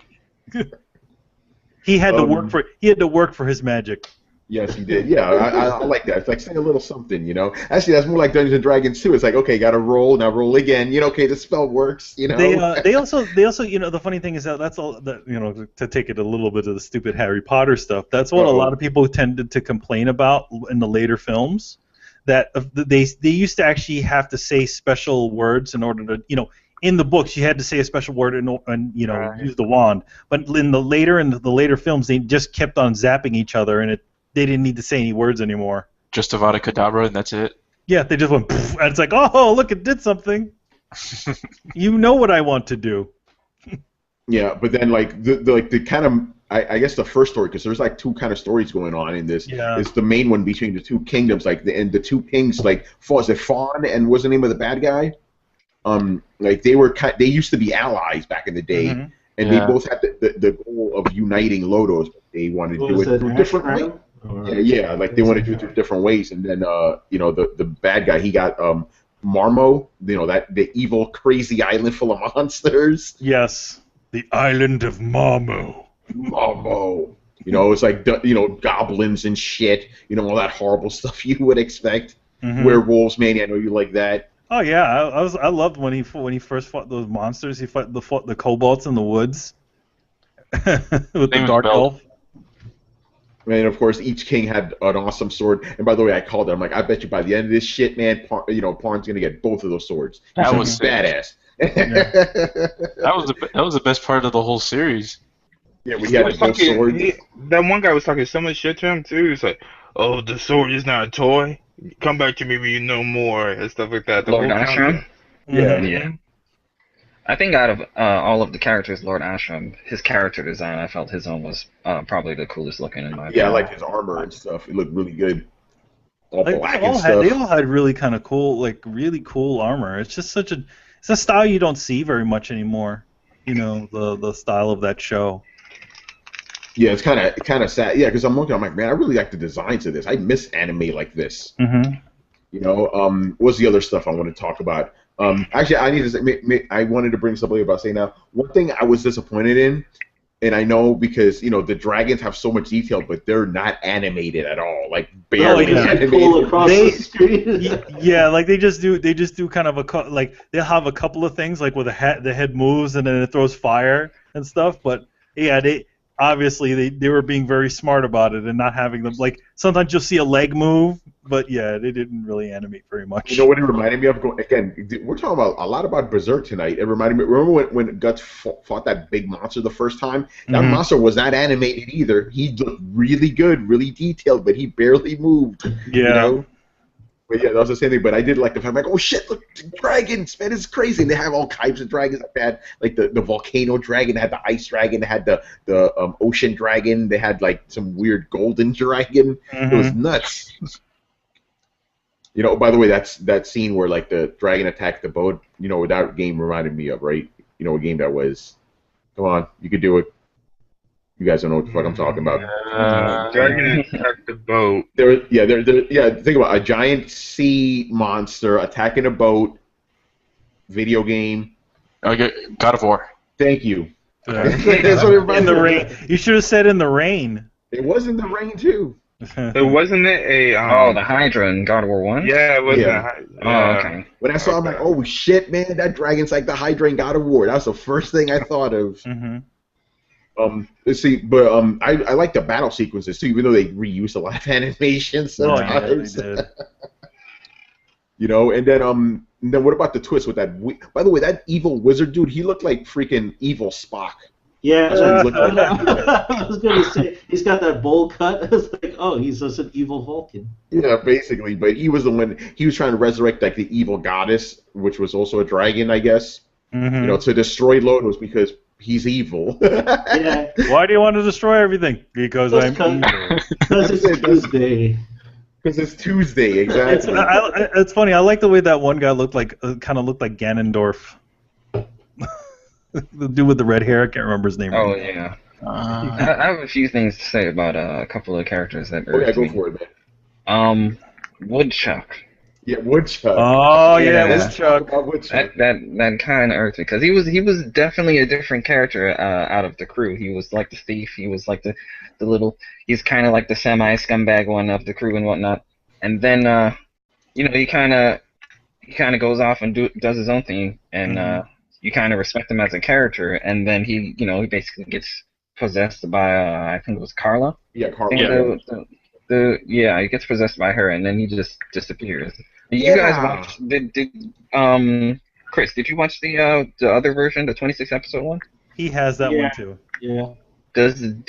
He had to work for his magic. Yes, he did. Yeah, I like that. It's like saying a little something, you know. Actually, that's more like Dungeons and Dragons too. It's like, okay, got to roll, now roll again. You know, okay, the spell works. You know. They also, you know, the funny thing is that's all that, you know, to take it a little bit of the stupid Harry Potter stuff. That's what a lot of people tended to complain about in the later films. That they used to actually have to say special words in order to, you know. In the books, you had to say a special word and you know, use the wand. But in the later films, they just kept on zapping each other, and they didn't need to say any words anymore. Just Avada Kedavra, and that's it. Yeah, they just went, and it's like, oh, look, it did something. You know what I want to do. Yeah, but then like the kind of I guess the first story, because there's like two kind of stories going on in this. Yeah. It's the main one between the two kingdoms, like the two kings, like was it Fawn and what's the name of the bad guy? Like they used to be allies back in the day, and they both had the goal of uniting Lodoss, but they wanted to do it through different ways. Yeah, like they wanted to do it through different ways, and then you know, the bad guy, he got Marmo, you know, that the evil crazy island full of monsters. Yes, the island of Marmo. Marmo. You know, it's like, you know, goblins and shit. You know, all that horrible stuff you would expect. Werewolves, man. I know you like that. Oh yeah, I loved when he first fought those monsters. He fought the kobolds in the woods with the dark elf. And of course, each king had an awesome sword. And by the way, I called it. I'm like, I bet you by the end of this shit, man, you know, Parn's gonna get both of those swords. That was badass. That was the best part of the whole series. Yeah, we had both swords. That one guy was talking so much shit to him too. He's like, "Oh, the sword is not a toy. Come back to me when you know more," and stuff like that. Lord Ashram? Yeah. I think out of all of the characters, Lord Ashram, his character design, I felt his own was probably the coolest looking in my opinion. Yeah, I like his armor and stuff. It looked really good. All like, black and stuff. They all had really kind of cool, like really cool armor. It's just it's a style you don't see very much anymore. You know, the style of that show. Yeah, it's kind of sad. Yeah, because I'm like, man, I really like the designs of this. I miss anime like this. You know, what's the other stuff I want to talk about? Actually, I need to say, I wanted to bring something about saying now. One thing I was disappointed in, and I know because, you know, the dragons have so much detail, but they're not animated at all. Like barely animated. Pull across the screen. Yeah, like they just do kind of they'll have a couple of things like where the head moves and then it throws fire and stuff. But yeah, obviously they were being very smart about it and not having them, like, sometimes you'll see a leg move, but yeah, they didn't really animate very much. You know what it reminded me of? Again, we're talking about a lot about Berserk tonight. It reminded me, remember when Guts fought that big monster the first time? That monster was not animated either. He looked really good, really detailed, but he barely moved. Yeah. You know? But yeah, that was the same thing. But I did like the fact, like, oh shit, look, dragons, man, it's crazy. And they have all types of dragons. They had like the volcano dragon, they had the ice dragon, they had the ocean dragon, they had like some weird golden dragon. It was nuts. You know, by the way, that's that scene where like the dragon attacked the boat. You know what that game reminded me of, right? You know what game that was? Come on, you could do it. You guys don't know what the fuck I'm talking about. Dragon attacked the boat. Think about it, a giant sea monster attacking a boat. Video game. Okay, God of War. Thank you. That's what it in the rain. You should have said in the rain. It was in the rain too. It wasn't it a the Hydra in God of War 1? Yeah, it wasn't. Yeah. Oh, okay. When I saw, I'm like, oh shit, man, that dragon's like the Hydra in God of War. That was the first thing I thought of. Let's see, but I like the battle sequences too, even though they reuse a lot of animations sometimes. Oh, yeah, they did. You know, and then what about the twist with that? By the way, that evil wizard dude, he looked like freaking evil Spock. Yeah, That's what he looked like. I was going to say, he's got that bowl cut. I was like, oh, he's just an evil Vulcan. Yeah, basically, but he was the one, he was trying to resurrect like the evil goddess, which was also a dragon, I guess. You know, to destroy Lodoss because he's evil. Yeah. Why do you want to destroy everything? Because I'm evil. Because it's Tuesday. Because it's Tuesday, exactly. It's funny. I like the way that one guy looked like, kind of looked like Ganondorf. The dude with the red hair. I can't remember his name. Oh yeah. I have a few things to say about a couple of characters that go for it, man. Woodchuck. Yeah, Woodchuck. Oh yeah, Woodchuck. That kind of irked me because he was definitely a different character out of the crew. He was like the thief. He was like the little. He's kind of like the semi scumbag one of the crew and whatnot. And then you know, he kind of goes off and does his own thing, and you kind of respect him as a character. And then he basically gets possessed by I think it was Carla. Yeah, Carla. Yeah. He gets possessed by her, and then he just disappears. You guys watch? Chris, did you watch the other version, the 26 episode one? He has that one too. Yeah. Do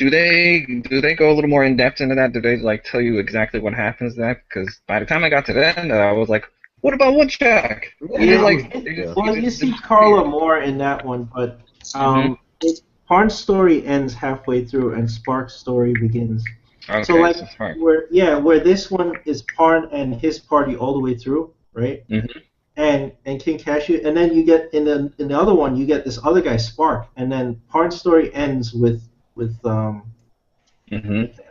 they go a little more in depth into that? Do they like tell you exactly what happens to that? Because by the time I got to the end, I was like, what about Woodchuck? Yeah, you see Carla more in that one, but Parn's story ends halfway through and Spark's story begins. Okay, so like where this one is Parn and his party all the way through, right? And King Cashew, and then you get in the other one you get this other guy Spark, and then Parn's story ends with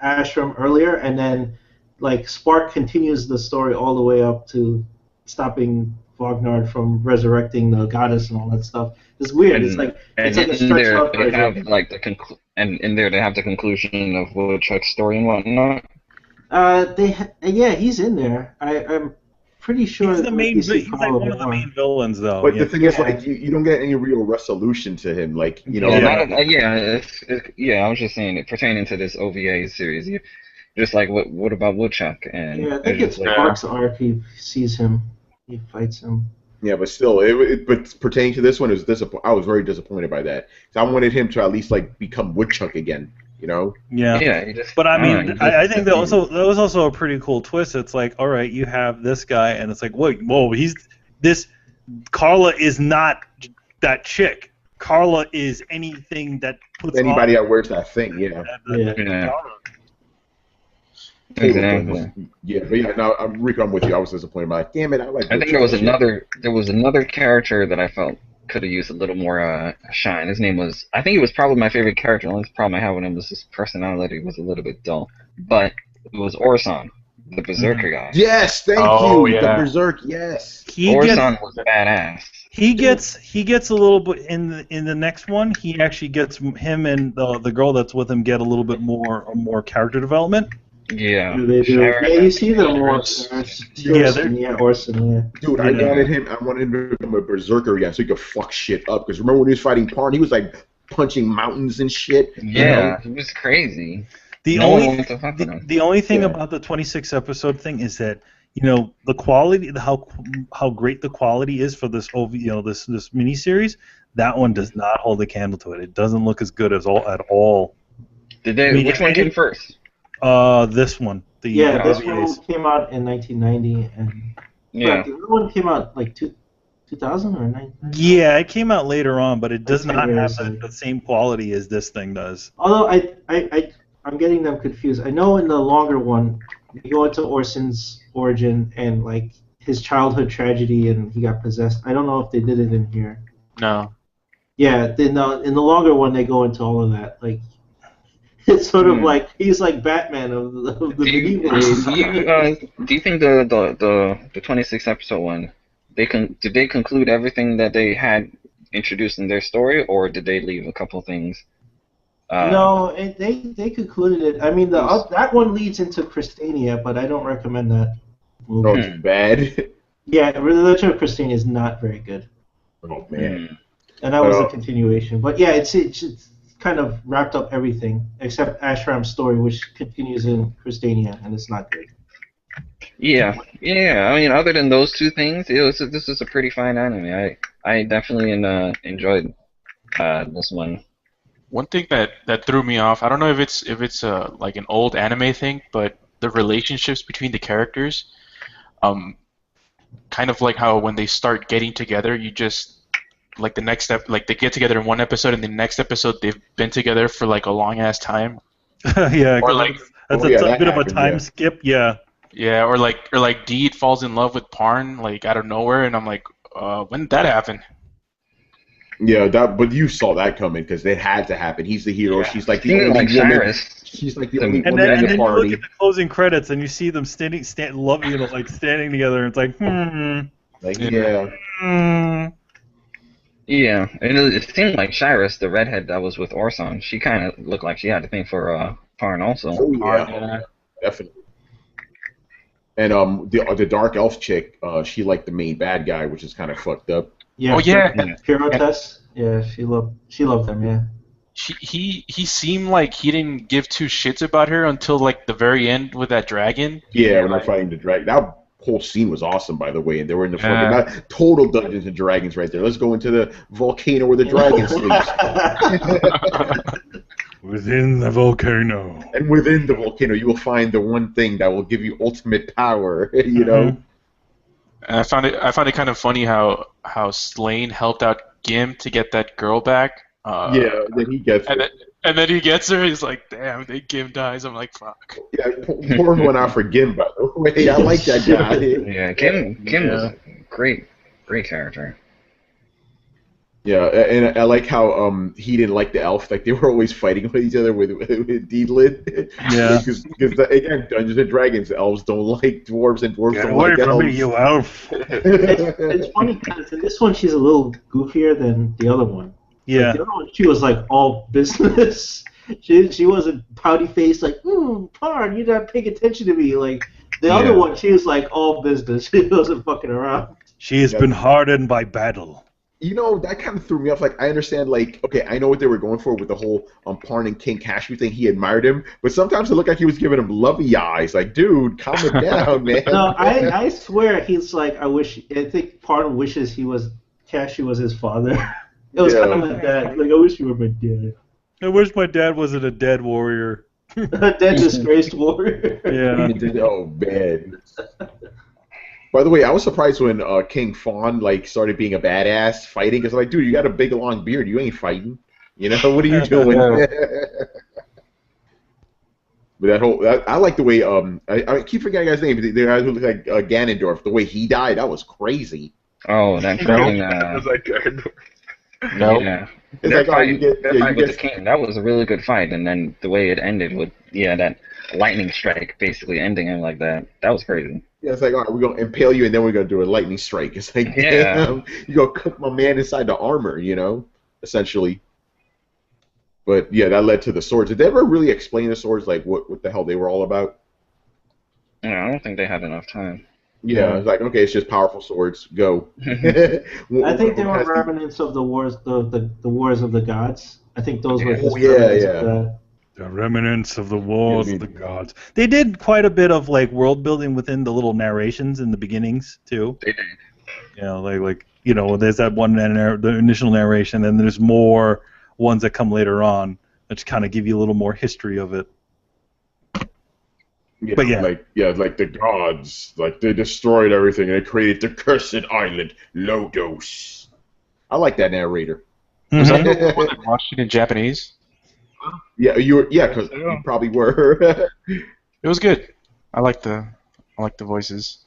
Ashram earlier, and then like Spark continues the story all the way up to stopping Vognard from resurrecting the goddess and all that stuff. It's weird. It's like a stretched out version. And in there they have the conclusion of Woodchuck's story and whatnot. He's in there. I'm pretty sure he's the main. He's like one of the main villains, though. But the thing is, like, you don't get any real resolution to him, like you know. I was just saying it pertaining to this OVA series. Just like what about Woodchuck? And I think it's Spark's arc. He sees him. He fights him. Yeah, but still, but pertaining to this one, I was very disappointed by that. I wanted him to at least like become Woodchuck again, you know? Yeah. But I mean, I think that was also a pretty cool twist. It's like, all right, you have this guy, and it's like, whoa, Carla is not that chick. Carla is anything that puts anybody that wears that thing, yeah. Exactly. No, Rico, I'm with you. I was disappointed. I'm like, damn it, I think there was another character that I felt could have used a little more shine. His name was, I think he was probably my favorite character. The only problem I had with him was his personality was a little bit dull. But it was Orson, the Berserker guy. Yes, thank you. Yeah. The Berserk, yes. Orson was badass. He gets a little bit in the next one. He actually gets him and the girl that's with him get a little bit more character development. Yeah. They do. Yeah, you see them more. Orson, yeah. Dude, I wanted him to become a berserker again so he could fuck shit up. Because remember when he was fighting Parn, he was like punching mountains and shit. Yeah, he was crazy. The only thing about the 26 episode thing is that the quality, how great the quality is for this this miniseries. That one does not hold a candle to it. It doesn't look as good at all. Which one came first? This one. This one came out in 1990, and the other one came out like 2000 or 1990. Yeah, it came out later on, but it does not have the same quality as this thing does. Although I'm getting them confused. I know in the longer one, they go into Orson's origin and like his childhood tragedy, and he got possessed. I don't know if they did it in here. No. Yeah, in the longer one, they go into all of that. Like, it's sort of like he's like Batman of the medieval age. Do you think the 26 episode one, did they conclude everything that they had introduced in their story, or did they leave a couple things? No, they concluded it. I mean, that one leads into Christania, but I don't recommend that movie. Oh, it's bad. Yeah, Religion of Christania is not very good. Oh man. And that was a continuation. But yeah, it's kind of wrapped up everything except Ashram's story, which continues in Christania, and it's not good. Yeah. I mean, other than those two things, this is a pretty fine anime. I definitely enjoyed this one. One thing that threw me off, I don't know if it's like an old anime thing, but the relationships between the characters, kind of like how when they start getting together, you just like the next step, like they get together in one episode, and the next episode they've been together for like a long ass time. Yeah, or like that's a bit of a time skip. Yeah. Yeah, or like Deed falls in love with Parn like out of nowhere, and I'm like, when did that happen? Yeah, but you saw that coming because it had to happen. He's the hero. Yeah. She's like the only woman. She's like the only woman in the party. And then you look at the closing credits and you see them standing together. And it's like, Like, yeah. Yeah, and it seemed like Shyrus, the redhead that was with Orson, she kind of looked like she had a thing for Parn also. Oh, yeah. Definitely. And the dark elf chick, she liked the main bad guy, which is kind of fucked up. Yeah. Oh yeah. Pirotes. Yeah, she loved him. Yeah. He seemed like he didn't give two shits about her until like the very end with that dragon. Yeah, when they're fighting the dragon. That whole scene was awesome, by the way, and they were in the fucking total Dungeons and Dragons right there. Let's go into the volcano where the dragon sleeps. Within the volcano. And within the volcano, you will find the one thing that will give you ultimate power. You know. And I found it kind of funny how Slane helped out Gim to get that girl back. Yeah, then he gets her. And then he gets her. He's like, damn. Then Gim dies. I'm like, fuck. Yeah, pour one out for Gim, by the way. I like that guy. Yeah, Gim was a great character. Yeah, and I like how he didn't like the elf. Like they were always fighting with each other with Deedlin. Yeah. Because again, Dungeons and Dragons, elves don't like dwarves, and dwarves don't like elves. Get away from me, you elf! It's funny because in this one she's a little goofier than the other one. Yeah. Like, the other one she was like all business. She wasn't pouty faced like, Parn, you're not paying attention to me. Like the other one, she was like all business. She wasn't fucking around. She has been hardened by battle. You know, that kind of threw me off. Like, I understand, like, okay, I know what they were going for with the whole Parn and King Kashmir thing. He admired him, but sometimes it looked like he was giving him lovey eyes. Like, dude, calm it down, man. No, I swear he's like, I think Parn wishes Kashmir was his father. It was kind of like that. Like, I wish you were my dad. I wish my dad wasn't a dead warrior. A dead, disgraced warrior. Yeah. Oh, man. By the way, I was surprised when King Fawn started being a badass fighting. Cause I'm like, dude, you got a big long beard. You ain't fighting. You know, what are you doing? But I like the way I keep forgetting his name. The guy who looked like Ganondorf. The way he died, that was crazy. Oh, that freaking. That was like Ganondorf. No. Yeah. It's like, fight with the king. That was a really good fight, and then the way it ended with that lightning strike, basically ending him like that. That was crazy. Yeah, it's like, all right, we're going to impale you, and then we're going to do a lightning strike. It's like, damn, you're going to cook my man inside the armor, you know, essentially. But, yeah, that led to the swords. Did they ever really explain the swords, like, what the hell they were all about? Yeah, I don't think they had enough time. Yeah, it's like, okay, it's just powerful swords. Go. I think they were remnants of the wars, the wars of the gods. I think those were just the remnants of the wars of the gods. They did quite a bit of world building within the little narrations in the beginnings too. They did. You know, like there's that one the initial narration, and there's more ones that come later on that just kind of give you a little more history of it. Yeah, But yeah. like the gods, like they destroyed everything and they created the cursed island, Lodoss. I like that narrator. Was I the only one that watched it in Japanese? Yeah, because you probably were. It was good. I like the voices.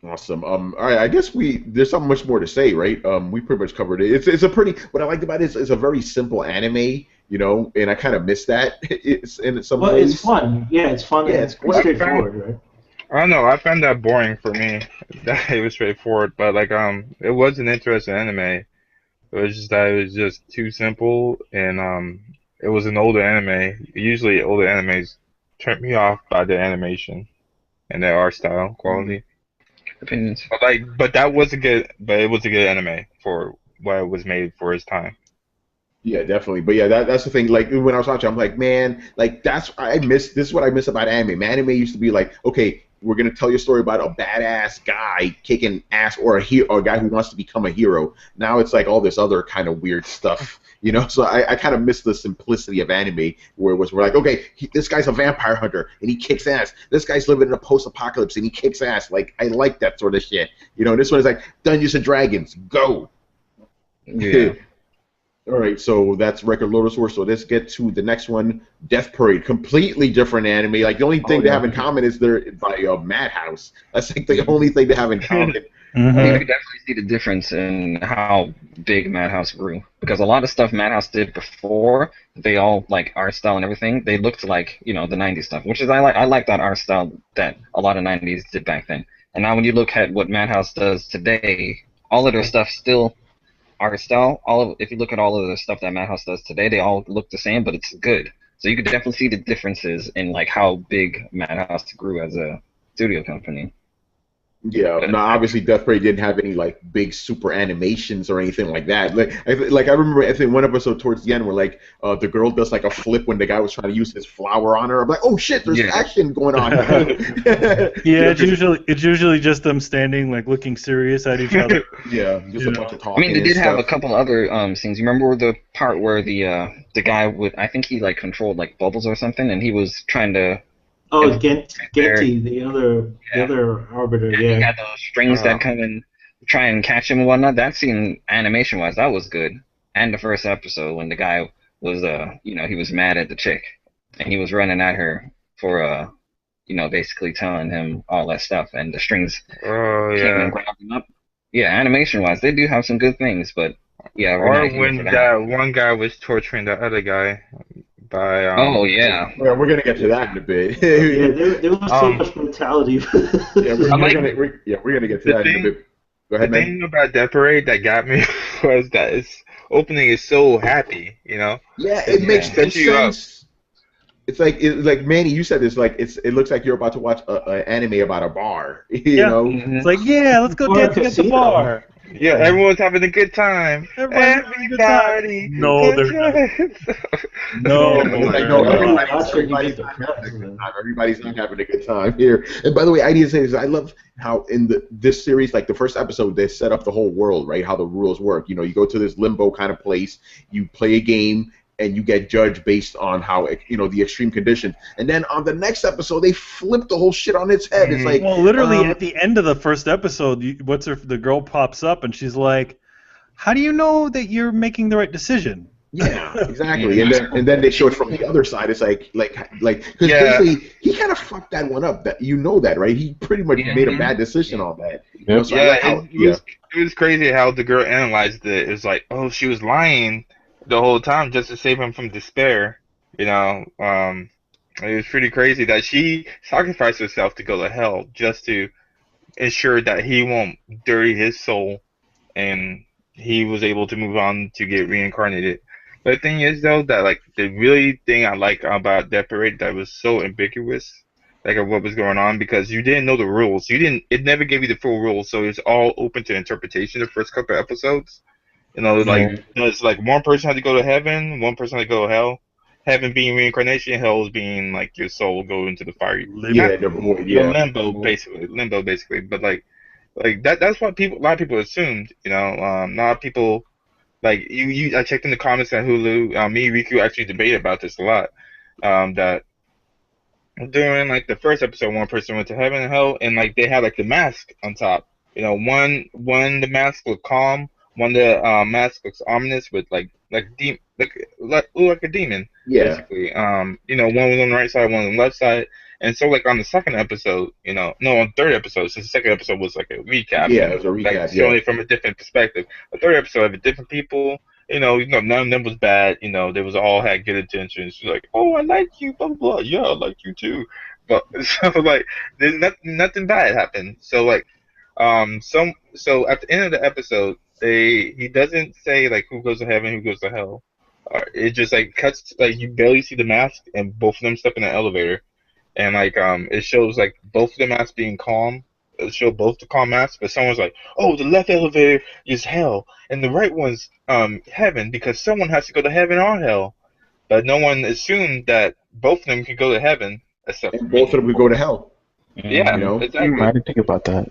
Awesome. All right. I guess there's not much more to say, right? We pretty much covered it. It's a pretty. What I liked about it is it's a very simple anime, and I kind of miss that. It's in some ways. It's fun. Yeah, it's fun. Yeah, it's quite straightforward, right? I don't know. I found that boring for me. That it was straightforward, but it was an interesting anime. It was just that it was just too simple, and it was an older anime. Usually, older animes turn me off by the animation and their art style quality. Opinions. But that was a good. But it was a good anime for what it was made for its time. Yeah, definitely. But yeah, that's the thing. Like when I was watching, I'm like, man, like this is what I miss about anime. Anime used to be like, okay, we're gonna tell you a story about a badass guy kicking ass or a guy who wants to become a hero. Now it's like all this other kind of weird stuff, So I kind of miss the simplicity of anime, where we're like, okay, this guy's a vampire hunter and he kicks ass. This guy's living in a post-apocalypse and he kicks ass. Like I like that sort of shit. This one is like Dungeons and Dragons, go. Yeah. All right, so that's Record of Lodoss War. So let's get to the next one, Death Parade. Completely different anime. Like the only thing they have in common is they're by Madhouse. That's like the only thing they have in common. You could definitely see the difference in how big Madhouse grew, because a lot of stuff Madhouse did before, they all like art style and everything. They looked like the '90s stuff, which is I like that art style that a lot of '90s did back then. And now when you look at what Madhouse does today, all of their stuff still art style. If you look at all of the stuff that Madhouse does today, they all look the same, but it's good. So you could definitely see the differences in like how big Madhouse grew as a studio company. Yeah, now obviously Death Parade didn't have any like big super animations or anything like that. I remember I think one episode towards the end where like the girl does like a flip when the guy was trying to use his flower on her. I'm like, oh shit, there's action going on. Yeah, it's usually just them standing like looking serious at each other. Yeah, just a bunch of talking. I mean, they did have a couple other scenes. You remember the part where the guy I think he like controlled like bubbles or something, and he was trying to. Oh, Genti, the other arbiter. Yeah, he had those strings that come and try and catch him and whatnot. That scene, animation-wise, that was good. And the first episode when the guy was, he was mad at the chick, and he was running at her for, basically telling him all that stuff, and the strings came and grabbed him up. Yeah, animation-wise, they do have some good things, but yeah. Or when that one guy was torturing the other guy. Yeah, we're gonna get to that in a bit. There was so much brutality. We're gonna get to that in a bit. Go ahead, man. The thing about Death Parade that got me was that its opening is so happy, Yeah, it makes sense. It's like Manny, you said this. Like it looks like you're about to watch an anime about a bar. You know, it's like let's go dancing at the bar. Yeah, everyone's having a good time. Everybody. No, they're not. Everybody's not having a good time here. And by the way, I need to say this. I love how in this series, like the first episode, they set up the whole world, right? How the rules work. You go to this limbo kind of place. You play a game. And you get judged based on how the extreme conditions. And then on the next episode, they flip the whole shit on its head. It's like literally at the end of the first episode, the girl pops up and she's like, "How do you know that you're making the right decision?" Yeah, exactly. And then they show it from the other side. It's like because basically he kind of fucked that one up. That that, right? He pretty much made a bad decision on that. It was crazy how the girl analyzed it. It was like, oh, she was lying the whole time just to save him from despair. It was pretty crazy that she sacrificed herself to go to hell just to ensure that he won't dirty his soul, and he was able to move on to get reincarnated. But the thing is, though, that like the really thing I like about Death Parade that was so ambiguous, like of what was going on, because you didn't know the rules. It never gave you the full rules, so it's all open to interpretation. The first couple of episodes. It's like one person had to go to heaven, one person had to go to hell. Heaven being reincarnation, hell is being like your soul go into the fire. Limbo basically. But like that's what a lot of people assumed. A lot of people like I checked in the comments at Hulu. Me and Riku actually debated about this a lot. That during like the first episode, one person went to heaven and hell, and like they had like the mask on top. You know, one the mask looked calm, one the mask looks ominous with like a demon, Yeah. basically. You know, one was on the right side, one on the left side, and so like on the second episode, you know, no, on the third episode, since the second episode was like a recap, Yeah, and it was a recap. like showing it from a different perspective. The third episode had different people. You know, none of them was bad. You know, they was all had good intentions. Like, oh, I like you, blah blah blah. Yeah, I like you too. But so like, there's nothing bad happened. So like, so at the end of the episode, he doesn't say like who goes to heaven, who goes to hell. It just like cuts like you barely see the mask, and both of them step in the elevator, and like it shows like both of the masks being calm. It showed both the calm masks, but someone's like, oh, the left elevator is hell, and the right one's heaven because someone has to go to heaven or hell. But no one assumed that both of them could go to heaven except and both of them would go to hell. Yeah, you know? exactly. I didn't think about that.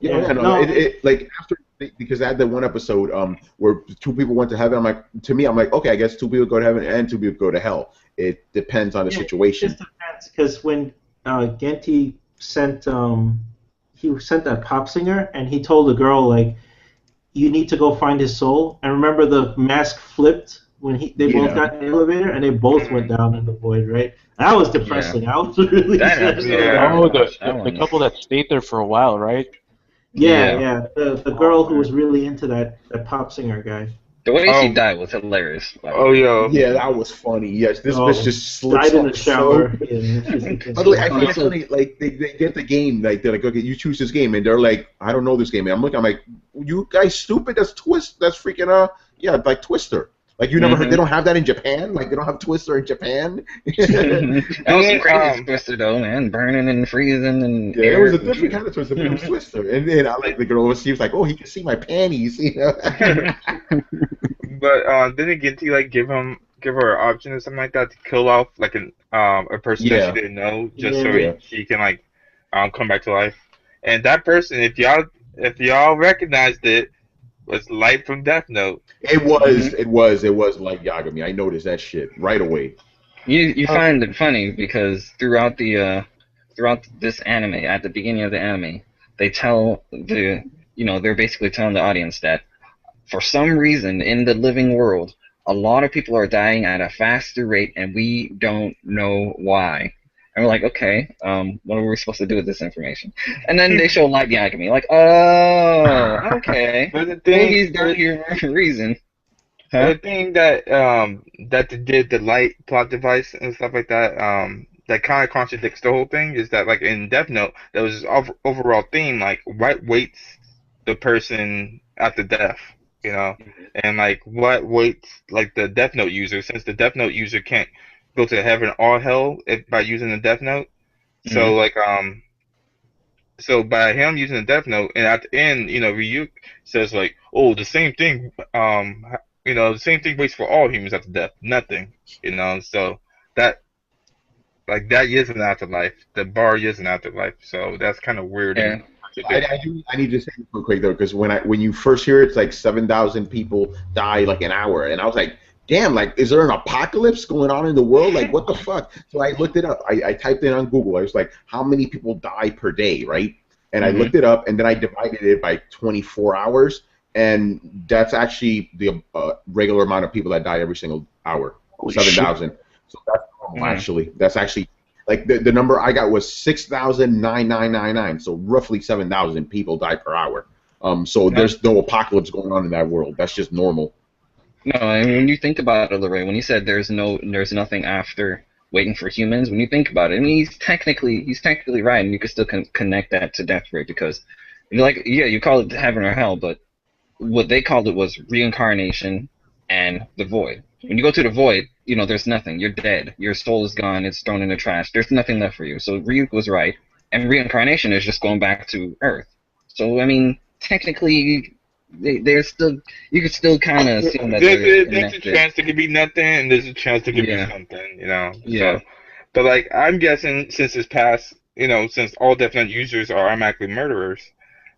Yeah, no. It like after because I had that one episode where two people went to heaven. I'm like, to me, I'm like, okay, I guess two people go to heaven and two people go to hell. It depends on the situation. It just depends because when Genty sent he sent that pop singer and he told the girl like, you need to go find his soul. And remember the mask flipped when they both got in the elevator and they both went down in the void, right? That was depressing. I was really sad. Oh, the couple that stayed there for a while, right? Yeah. The girl who was really into that pop singer guy. The way she died was hilarious. Oh, yeah, that was funny. Yes, this bitch just slips died in the shower. By the way, I find it funny. Like they get the game. Like they're like, okay, you choose this game, and they're like, I don't know this game. And I'm like, you guys stupid. That's That's freaking like Twister. Like you never heard? They don't have that in Japan. Like they don't have Twister in Japan. That was some crazy Twister though, man. Burning and freezing and air. It was a different kind of Twister, but it was Twister. And then I like the girl. She was like, oh, he can see my panties. You know. But didn't Ginty like give her an option or something like that to kill off like a person that she didn't know just so she can like come back to life? And that person, if y'all recognized it, was Light from Death Note. It was like Yagami. I noticed that shit right away. You find it funny because throughout this anime, at the beginning of the anime, they tell they're basically telling the audience that for some reason in the living world, a lot of people are dying at a faster rate, and we don't know why. And we're like, okay, what are we supposed to do with this information? And then they show Light Yagami, like, oh, okay. But the thing, he's down here for a reason. Huh? The thing that they did the light plot device and stuff like that, that kind of contradicts the whole thing is that like in Death Note, there was this overall theme like what waits the person after death, you know, and like what waits like the Death Note user, since the Death Note user can't go to heaven or hell by using the Death Note. So like so by him using the Death Note, and at the end, you know, Ryuk says like, oh, the same thing, you know, the same thing waits for all humans after death. Nothing, you know. So that is an afterlife. The bar is an afterlife. So that's kind of weird. Yeah. I need to say this real quick though, because when you first hear it, it's like 7,000 people die like an hour, and I was like, damn, like, is there an apocalypse going on in the world? Like, what the fuck? So I looked it up. I typed it on Google. I was like, how many people die per day, right? And I looked it up, and then I divided it by 24 hours, and that's actually the regular amount of people that die every single hour, 7,000. So that's normal, actually. That's actually, like, the number I got was 6,999. So roughly 7,000 people die per hour. So there's no apocalypse going on in that world. That's just normal. No, I mean, when you think about it, LeRay, when you said there's nothing after waiting for humans, when you think about it, I mean, he's technically right, and you can still connect that to death rate because, like, yeah, you call it heaven or hell, but what they called it was reincarnation and the void. When you go to the void, you know, there's nothing. You're dead. Your soul is gone. It's thrown in the trash. There's nothing left for you. So Ryuk was right, and reincarnation is just going back to Earth. So I mean, technically, there's still, you could still kind of assume that there's a chance there could be nothing, and there's a chance there could be something, you know. Yeah. So, but like, I'm guessing since it's past, you know, since all Death Note users are automatically murderers,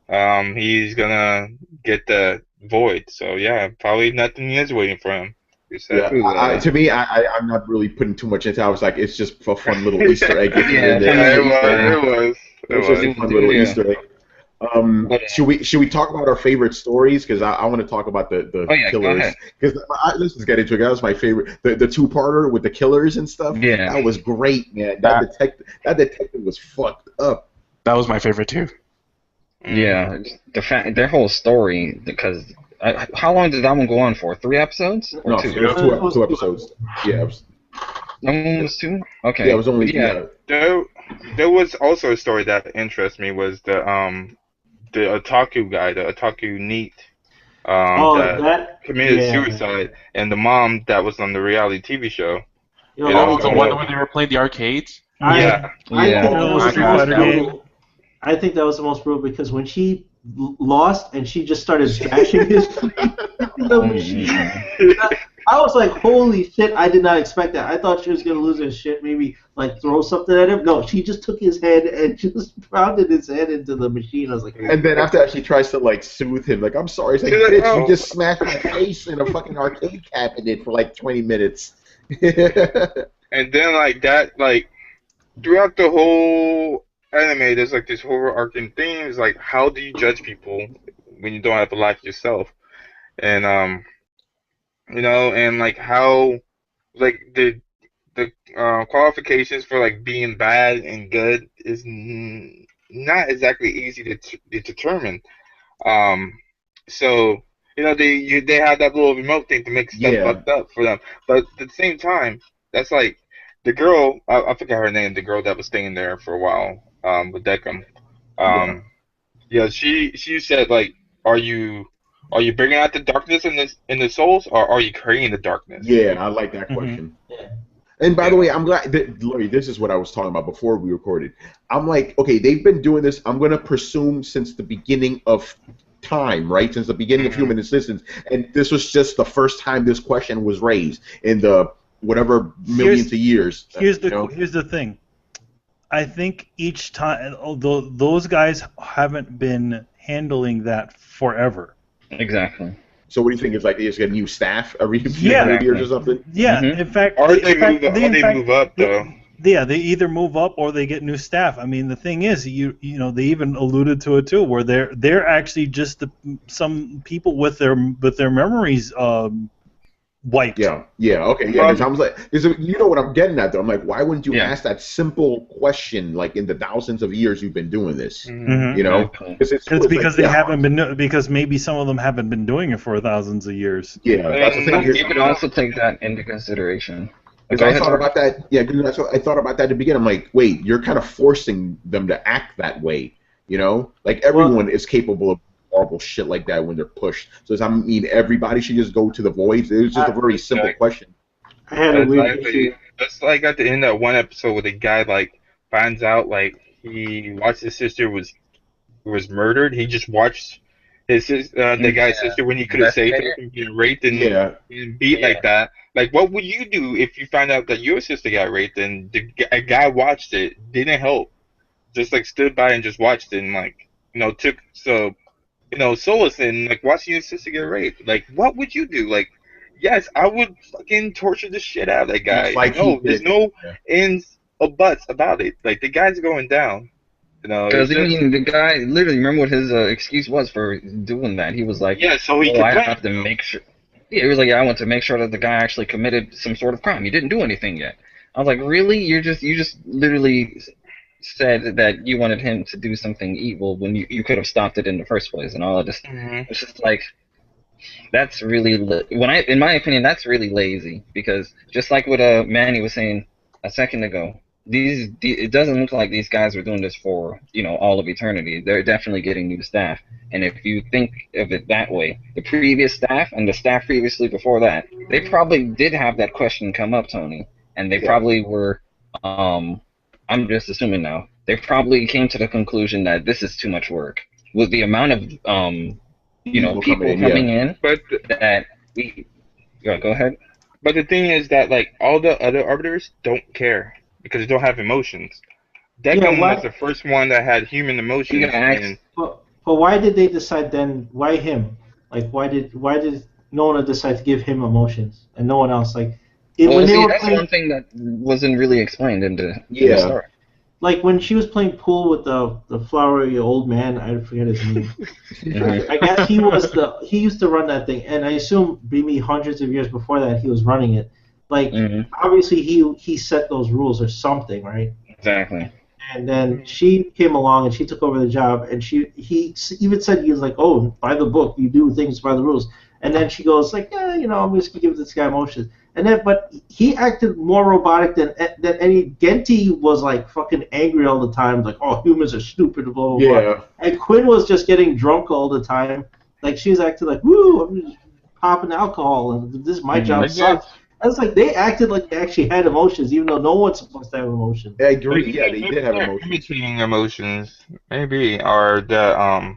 he's gonna get the void. So yeah, probably nothing is waiting for him. To me, I'm not really putting too much into it. I was like, it's just a fun little Easter egg. It was. It was just a fun little Easter egg. Should we talk about our favorite stories? Because I want to talk about the killers. Because let's just get into it. That was my favorite. The two-parter with the killers and stuff. Yeah, that was great, man. That detective was fucked up. That was my favorite too. Yeah, their whole story. Because how long did that one go on for? 3 episodes? Or no, 2? It was 2 episodes. Yeah. It was 2. Okay. Yeah, it was only. Yeah. There was also a story that interests me was the otaku guy, the otaku NEET, that committed suicide, and the mom that was on the reality TV show. The one where they were playing the arcades? I think that was the most brutal because when she lost and she just started bashing his the machine. I was like, holy shit, I did not expect that. I thought she was going to lose her shit, maybe like throw something at him. No, she just took his head and just pounded his head into the machine. I was like, and then after that, she tries to like soothe him, like, I'm sorry. It's like, bitch, you just smashed my face in a fucking arcade cabinet for like 20 minutes. And then like that, like throughout the whole anime, there's like this overarching theme. Is like, how do you judge people when you don't have a life yourself? And you know, and like how, like the qualifications for like being bad and good is not exactly easy to determine. So you know they have that little remote thing to make stuff fucked up for them, but at the same time, that's like the girl. I forgot her name. The girl that was staying there for a while with Deckham. She said like, are you bringing out the darkness in the souls, or are you creating the darkness? Yeah, I like that question. And by the way, I'm glad that, LeRay, this is what I was talking about before we recorded. I'm like, okay, they've been doing this, I'm going to presume, since the beginning of time, right? Since the beginning of human existence. And this was just the first time this question was raised in the whatever millions of years. Here's the thing. I think each time, although those guys haven't been handling that forever. Exactly. So what do you think? Is like they just get new staff every few years or something? Yeah, in fact, or they move up though. Yeah, they either move up or they get new staff. I mean, the thing is, you know, they even alluded to it too, where they're actually just some people with their memories wiped. Yeah, okay, yeah. I was like, you know what I'm getting at though. I'm like, why wouldn't you ask that simple question like in the thousands of years you've been doing this? You know, it's because they haven't been, because maybe some of them haven't been doing it for thousands of years. Yeah, that's the thing. You could also take that into consideration. Because I thought about that. Yeah, I thought about that at the beginning. I'm like, wait, you're kind of forcing them to act that way. You know, like everyone is capable of horrible shit like that when they're pushed. So does that mean everybody should just go to the voids? It was just a very simple question. I had a weird issue. That's like at the end of one episode where the guy like finds out like he watched his sister was murdered. He just watched his the guy's sister when he could have saved her from being raped and beat like that. Like, what would you do if you found out that your sister got raped and a guy watched it, didn't help, just like stood by and just watched it and like, you know, took solace in like watching your sister get raped? Like, what would you do? Like, yes, I would fucking torture the shit out of that guy. Like, no, there's no ins or buts about it. Like, the guy's going down. You know, because the guy literally, remember what his excuse was for doing that? He was like, so he I have to make sure. Yeah, he was like, I want to make sure that the guy actually committed some sort of crime. He didn't do anything yet. I was like, really? You just literally said that you wanted him to do something evil when you could have stopped it in the first place and all of this. It's just like, that's really in my opinion, that's really lazy, because just like what Manny was saying a second ago, it doesn't look like these guys are doing this for, you know, all of eternity. They're definitely getting new staff. And if you think of it that way, the previous staff and the staff previously before that, they probably did have that question come up, Tony. And they probably were, I'm just assuming now, they probably came to the conclusion that this is too much work. With the amount of, people coming in, but that we... Go ahead. But the thing is that, like, all the other arbiters don't care, because they don't have emotions. Deckham was the first one that had human emotions. But why did they decide then? Why him? Like, why did Nona decided to give him emotions and no one else. Like, that's one thing that wasn't really explained in the story. Like when she was playing pool with the flowery old man, I forget his name. I guess he used to run that thing, and I assume maybe hundreds of years before that he was running it. Like obviously he set those rules or something, right? Exactly. And then she came along and she took over the job, and he even said, he was like, "Oh, by the book, you do things by the rules." And then she goes like, "Yeah, I'm just gonna give this guy emotions." And then, but he acted more robotic than any. Genti was like fucking angry all the time, like, "Oh, humans are stupid," blah blah blah. And Quinn was just getting drunk all the time. Like she was acting like, "Woo, I'm just popping alcohol, and this is my job sucks." I was like, they acted like they actually had emotions, even though no one's supposed to have emotions. I agree. Yeah, they did have emotions. Imitating emotions, maybe, or the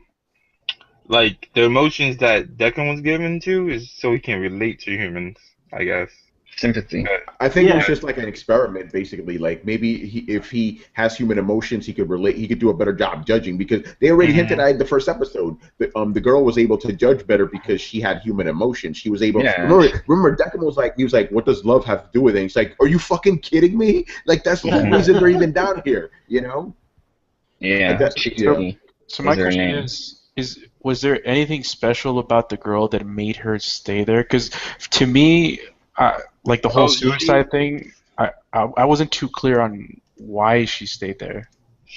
like the emotions that Declan was given to is so he can relate to humans, I guess. Sympathy. I think it was just like an experiment, basically. Like maybe if he has human emotions, he could relate. He could do a better job judging, because they already hinted at the first episode that the girl was able to judge better because she had human emotions. She was able. Remember, Declan was like, "What does love have to do with it?" And he's like, "Are you fucking kidding me? Like that's the whole reason they're even down here, Yeah. Like so my question is was there anything special about the girl that made her stay there? Because to me, like the whole suicide thing, I wasn't too clear on why she stayed there.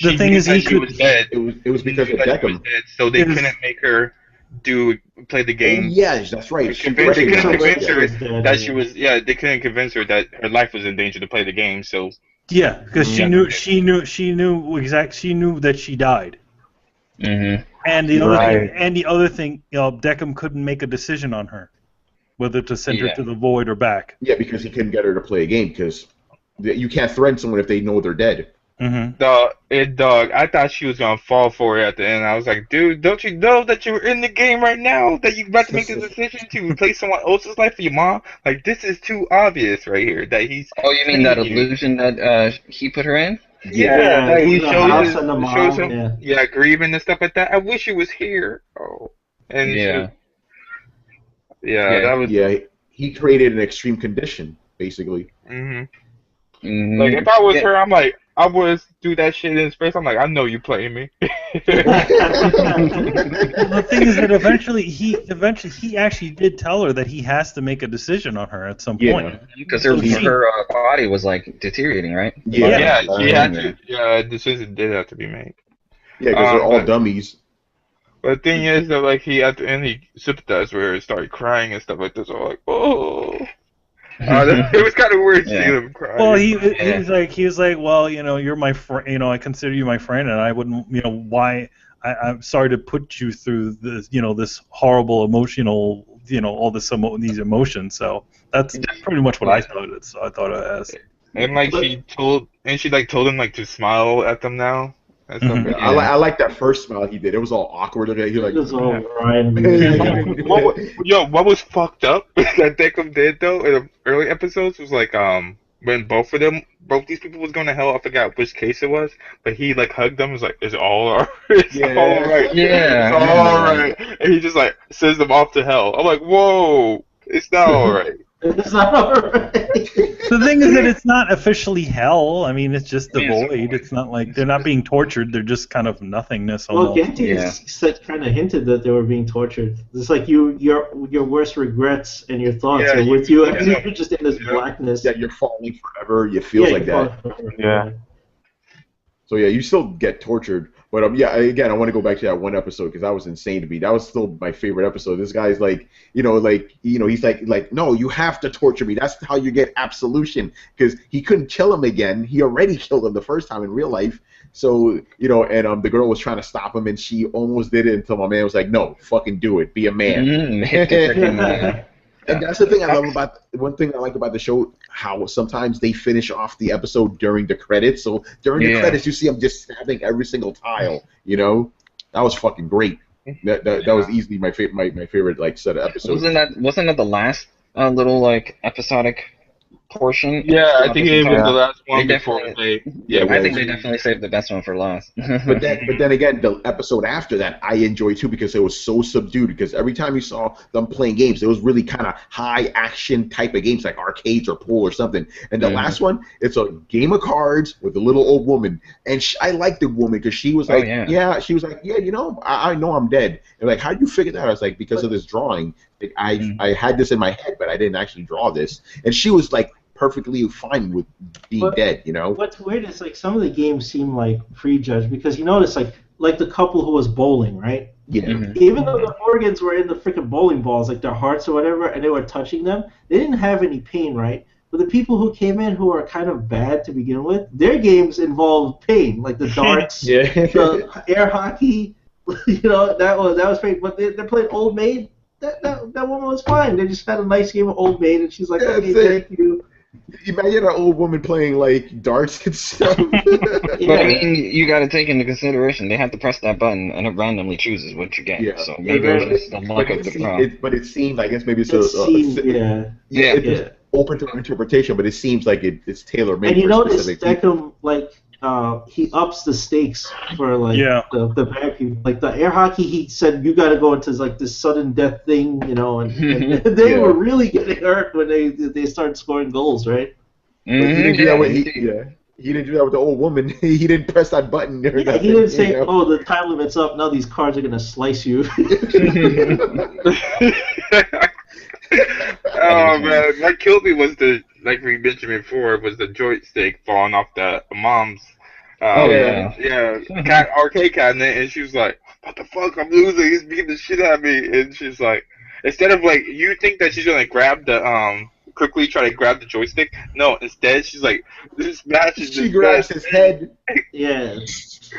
The thing is, she was dead. It was because of Declan. So they couldn't make her play the game. Yes, that's right. They couldn't convince her that she was. Yeah, they couldn't convince her that her life was in danger to play the game. So yeah, because she knew that she died. Mm-hmm. And the other thing, Declan couldn't make a decision on her, whether to send her to the void or back. Yeah, because he couldn't get her to play a game, because you can't threaten someone if they know they're dead. Mm-hmm. Dog, I thought she was gonna fall for it at the end. I was like, dude, don't you know that you're in the game right now? That you're about to make the decision to replace someone else's life for your mom? Like, this is too obvious right here. That he's. Oh, you mean that illusion that he put her in? Yeah, he shows him, grieving and stuff like that. I wish he was here. Oh, and that was. Yeah, he created an extreme condition, basically. Like if I was her, I'm like, I would do that shit in space. I'm like, I know you playing me. The thing is that eventually he actually did tell her that he has to make a decision on her at some point. Because her body was like deteriorating, right? She had to. Yeah, a decision did have to be made. Yeah, because they're all dummies. But the thing is that like he at the end he sympathized with her and started crying and stuff like this. So I'm like, oh. It was kind of weird seeing him cry. Well, he was like, well, you're my friend. I consider you my friend, and I wouldn't, why? I'm sorry to put you through this, this horrible emotional, all these emotions. So that's pretty much what I thought it. So I thought it as. And like she told him like to smile at them now. I like that first smile he did. It was all awkward. He like. It was all Ryan. What was fucked up that Declan did though in the early episodes was like when both these people was going to hell. I forgot which case it was, but he like hugged them. Was like, "It's all alright. It's all right. Yeah, it's all right." And he just like sends them off to hell. I'm like, "Whoa, it's not all right." It's not alright. The thing is that it's not officially hell. I mean, it's just the void. It's not like they're not being tortured. They're just kind of nothingness. Well, Genti kind of hinted that they were being tortured. It's like your worst regrets and your thoughts are with you, and you're just in this blackness. Yeah, you're falling forever. You feel like that. Yeah. So yeah, you still get tortured. But again, I want to go back to that one episode because that was insane to me. That was still my favorite episode. This guy's like, he's like, no, you have to torture me. That's how you get absolution. Because he couldn't kill him again. He already killed him the first time in real life. So, and the girl was trying to stop him, and she almost did it until my man was like, no, fucking do it. Be a man. And that's the thing I love about one thing I like about the show, how sometimes they finish off the episode during the credits. So during the credits, you see them just stabbing every single tile. That was fucking great. That was easily my favorite like set of episodes. Wasn't that the last little like episodic portion. Yeah, I think it was the last one they before definitely. they. I think they definitely saved the best one for last. but then again, the episode after that I enjoyed too because it was so subdued. Because every time you saw them playing games, it was really kind of high action type of games like arcades or pool or something. And the last one, it's a game of cards with a little old woman, and I liked the woman because she was like, she was like, you know, I know I'm dead. And like, how do you figure that out? I was like, because of this drawing. Like, I had this in my head, but I didn't actually draw this. And she was like perfectly fine with being dead, you know. What's weird is like some of the games seem like prejudged because you notice like the couple who was bowling, right? Yeah. Even though the organs were in the freaking bowling balls, like their hearts or whatever, and they were touching them, they didn't have any pain, right? But the people who came in who are kind of bad to begin with, their games involved pain, like the darts, the air hockey. You know, that was great. But they're playing Old Maid. That woman was fine. They just had a nice game of Old Maid, and she's like, okay, thank you. Imagine an old woman playing like darts and stuff. But I mean, you got to take into consideration they have to press that button and it randomly chooses what you get. Yeah. So maybe it's the luck of the draw. But it seems, I guess maybe it's it's open to interpretation, but it seems like it's tailor made. And you notice Beckham he ups the stakes for like the bad people. Like the air hockey, he said you got to go into like this sudden death thing, you know, and they were really getting hurt when they started scoring goals, right? He didn't do that with he didn't do that with the old woman. He didn't press that button. He didn't say, "Oh, the time limit's up. Now these cards are gonna slice you." Oh man, what killed me was like we mentioned before, was the joystick falling off the mom's arcade cabinet, and she was like, "What the fuck? I'm losing. He's beating the shit out of me." And she's like, instead of like, you think that she's gonna grab the quickly try to grab the joystick. No, instead she's like, this matches. She grabs his head. Yeah.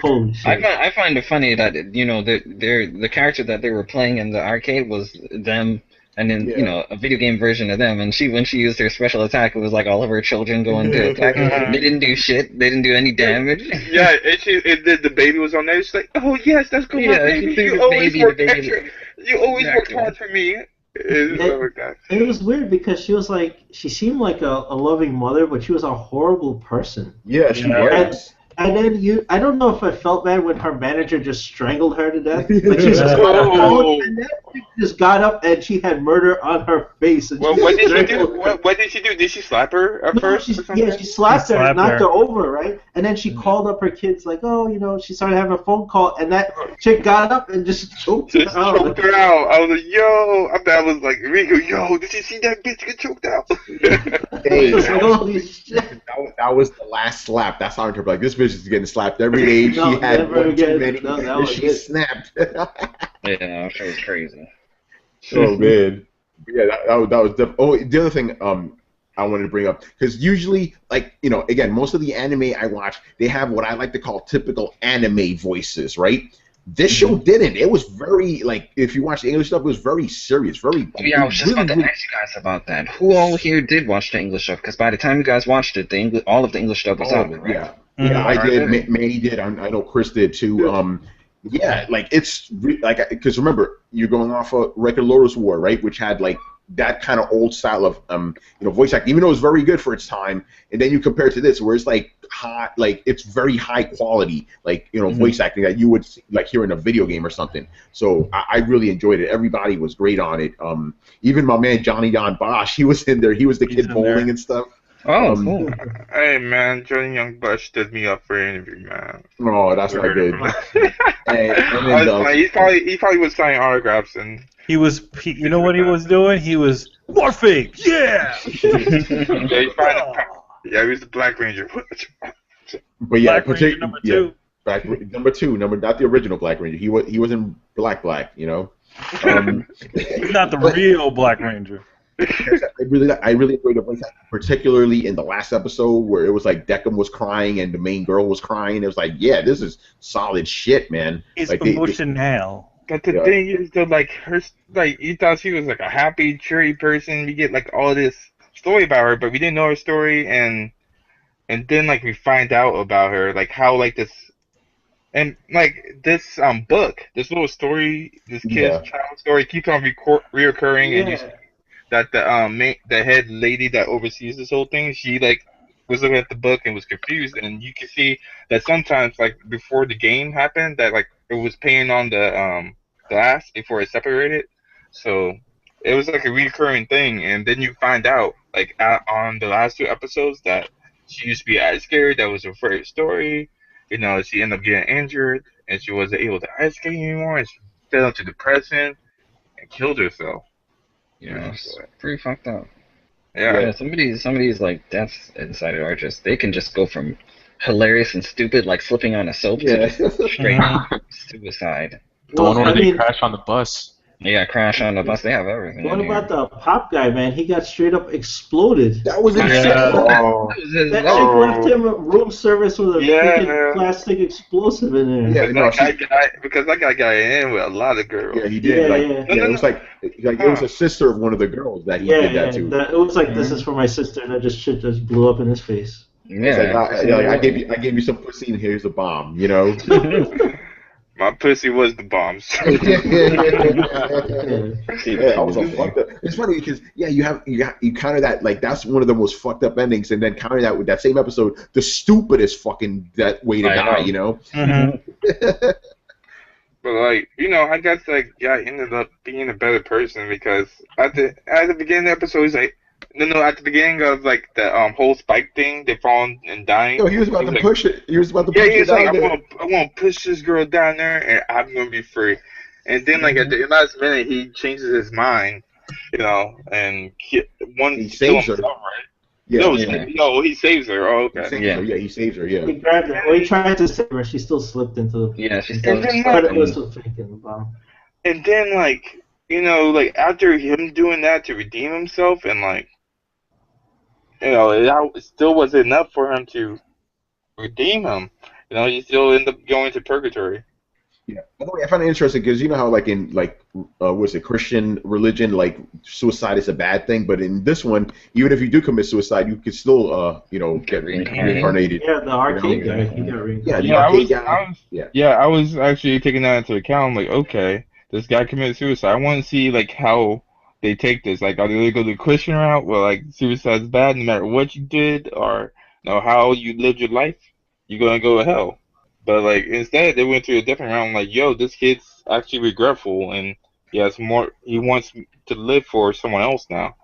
Holy shit. I find it funny that the character that they were playing in the arcade was them. And then, you know, a video game version of them. And when she used her special attack, it was like all of her children going to attack. They didn't do shit. They didn't do any damage. Yeah, and the baby was on there. She's like, oh, yes, that's cool. Yeah, baby. You always worked extra. You always worked hard for me. It was weird because she was like, she seemed like a loving mother, but she was a horrible person. Yeah, she was. And then I don't know if I felt bad when her manager just strangled her to death. Like she was just on her phone, and then she just got up and she had murder on her face. And what did she do? What did she do? Did she slap her at first? She slapped her and knocked her over, right? And then she called up her kids, like, oh, you know, she started having a phone call, and that chick got up and just choked her out. Choked her out. I was like, yo. I was like, Rico, yo, did you see that bitch get choked out? Hey, holy shit. That was the last slap. That's how I interpret. Like, this bitch is getting slapped every day. She had one too many. And she snapped. Yeah, she was crazy. Oh man, yeah, that was the other thing I wanted to bring up, because usually, like, you know, again, most of the anime I watch, they have what I like to call typical anime voices, right? This show didn't. It was very, like, if you watch the English stuff, it was very serious, very. Yeah, I was just about to ask you guys about that. Who all here did watch the English stuff? Because by the time you guys watched it, all of the English stuff was out. Right? Yeah, yeah, I did. Manny did. I know Chris did too. Yeah, like it's like, because remember, you're going off of Record of Lodoss War, right? Which had like that kind of old style of you know, voice acting, even though it was very good for its time. And then you compare it to this, where it's like high, like it's very high quality, like, you know, voice acting that you would see, like, hear in a video game or something. So I really enjoyed it. Everybody was great on it. Even my man Johnny Don Bosch, he was in there. He was the kid bowling and stuff. Oh, cool. Hey, man, Johnny Young Bush stood me up for an interview, man. Oh, that's not good. He probably was signing autographs, and you know what he was doing? He was morphing. Yeah. He was the Black Ranger. But yeah, Black Ranger number two. Number two, not the original Black Ranger. He was in Black, you know. He's not the real Black Ranger. I really enjoyed the voice acting, particularly in the last episode where it was like Deckham was crying and the main girl was crying. It was like, yeah, this is solid shit, man. It's like, emotional. But the thing is, though, like, her, like, you thought she was like a happy, cheery person. We get like all this story about her, but we didn't know her story, and then like we find out about her, like how like this. And like this book, this little story, this kid's child story keeps on reoccurring, and that the head lady that oversees this whole thing, she like was looking at the book and was confused, and you can see that sometimes like before the game happened, that like it was painting on the glass before it separated, so it was like a recurring thing, and then you find out like on the last 2 episodes that she used to be ice skater. That was her first story. You know, she ended up getting injured, and she wasn't able to ice skate anymore, and she fell into depression and killed herself. You know, It's pretty fucked up. yeah. Yeah, some of these like deaths inside it are just they can just go from hilarious and stupid, like slipping on a soap, to just straight suicide. The one where they crash on the bus. Yeah, crash on the bus. They have everything. What about the pop guy, man? He got straight up exploded. That was insane. That chick left him room service with a freaking plastic explosive in there. Yeah, because that guy got in with a lot of girls. Yeah, he did. It was like it was a sister of one of the girls that he did that to. It was like, this is for my sister, and that shit just blew up in his face. Yeah, I gave you some pussy, and here's a bomb. You know. My pussy was the bombs. It's funny because you counter that, like, that's one of the most fucked up endings, and then counter that with that same episode, the stupidest fucking way to die, you know. But like, you know, I guess like I ended up being a better person because at the beginning of the episode, he's like, no, at the beginning of like the whole spike thing, they falling and dying. No, he was about to push it. He was about to push it. Yeah, he's like, I want to push this girl down there, and I'm gonna be free. And then like at the last minute, he changes his mind, you know, and he saves her. Himself, right? No, he saves her. Oh, okay. He saves her. Yeah. He grabbed her. Well, he tried to save her. She still slipped into the. Yeah, she still. And then like, you know, like after him doing that to redeem himself, and like, you know, it still wasn't enough for him to redeem him. You know, he still ended up going to purgatory. Yeah. By the way, I find it interesting because you know how like in what's it, Christian religion, like suicide is a bad thing, but in this one, even if you do commit suicide, you could still get reincarnated. Yeah, the arcade guy, he got reincarnated. I was actually taking that into account. I'm like, okay, this guy committed suicide. I want to see like how they take this. Like, are they going to go the Christian route where like suicide's bad no matter what you did, or how you lived your life, you're going to go to hell? But like instead, they went to a different route. Like, yo, this kid's actually regretful, and he wants to live for someone else now.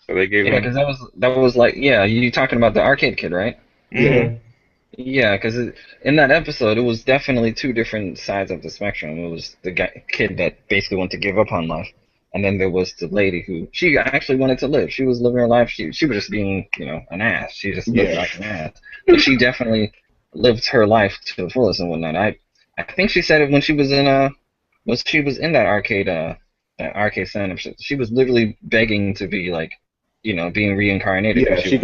So they gave him. Yeah, because that was like, you talking about the arcade kid, right? Mm-hmm. Yeah, because in that episode, it was definitely two different sides of the spectrum. It was the kid that basically wanted to give up on life, and then there was the lady who she actually wanted to live. She was living her life. She was just being, an ass. She just lived like an ass. But she definitely lived her life to the fullest and whatnot. I think she said it when she was in that arcade stand-up shit. She was literally begging to be like, being reincarnated. Yeah, she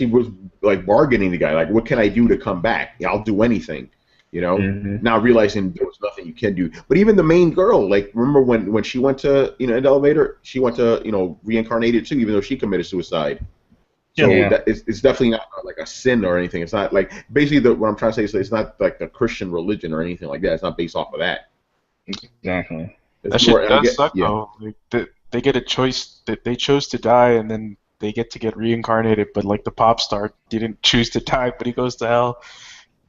was like bargaining the guy, like, what can I do to come back? Yeah, I'll do anything, Now realizing there was nothing you can do. But even the main girl, like, remember when she went to, in the elevator, she went to, reincarnated too, even though she committed suicide. So it's definitely not like a sin or anything. It's not like, basically what I'm trying to say is it's not like the Christian religion or anything like that. It's not based off of that. Exactly. That shit does suck though. They get a choice that they chose to die, and then they get to get reincarnated. But like the pop star didn't choose to die, but he goes to hell.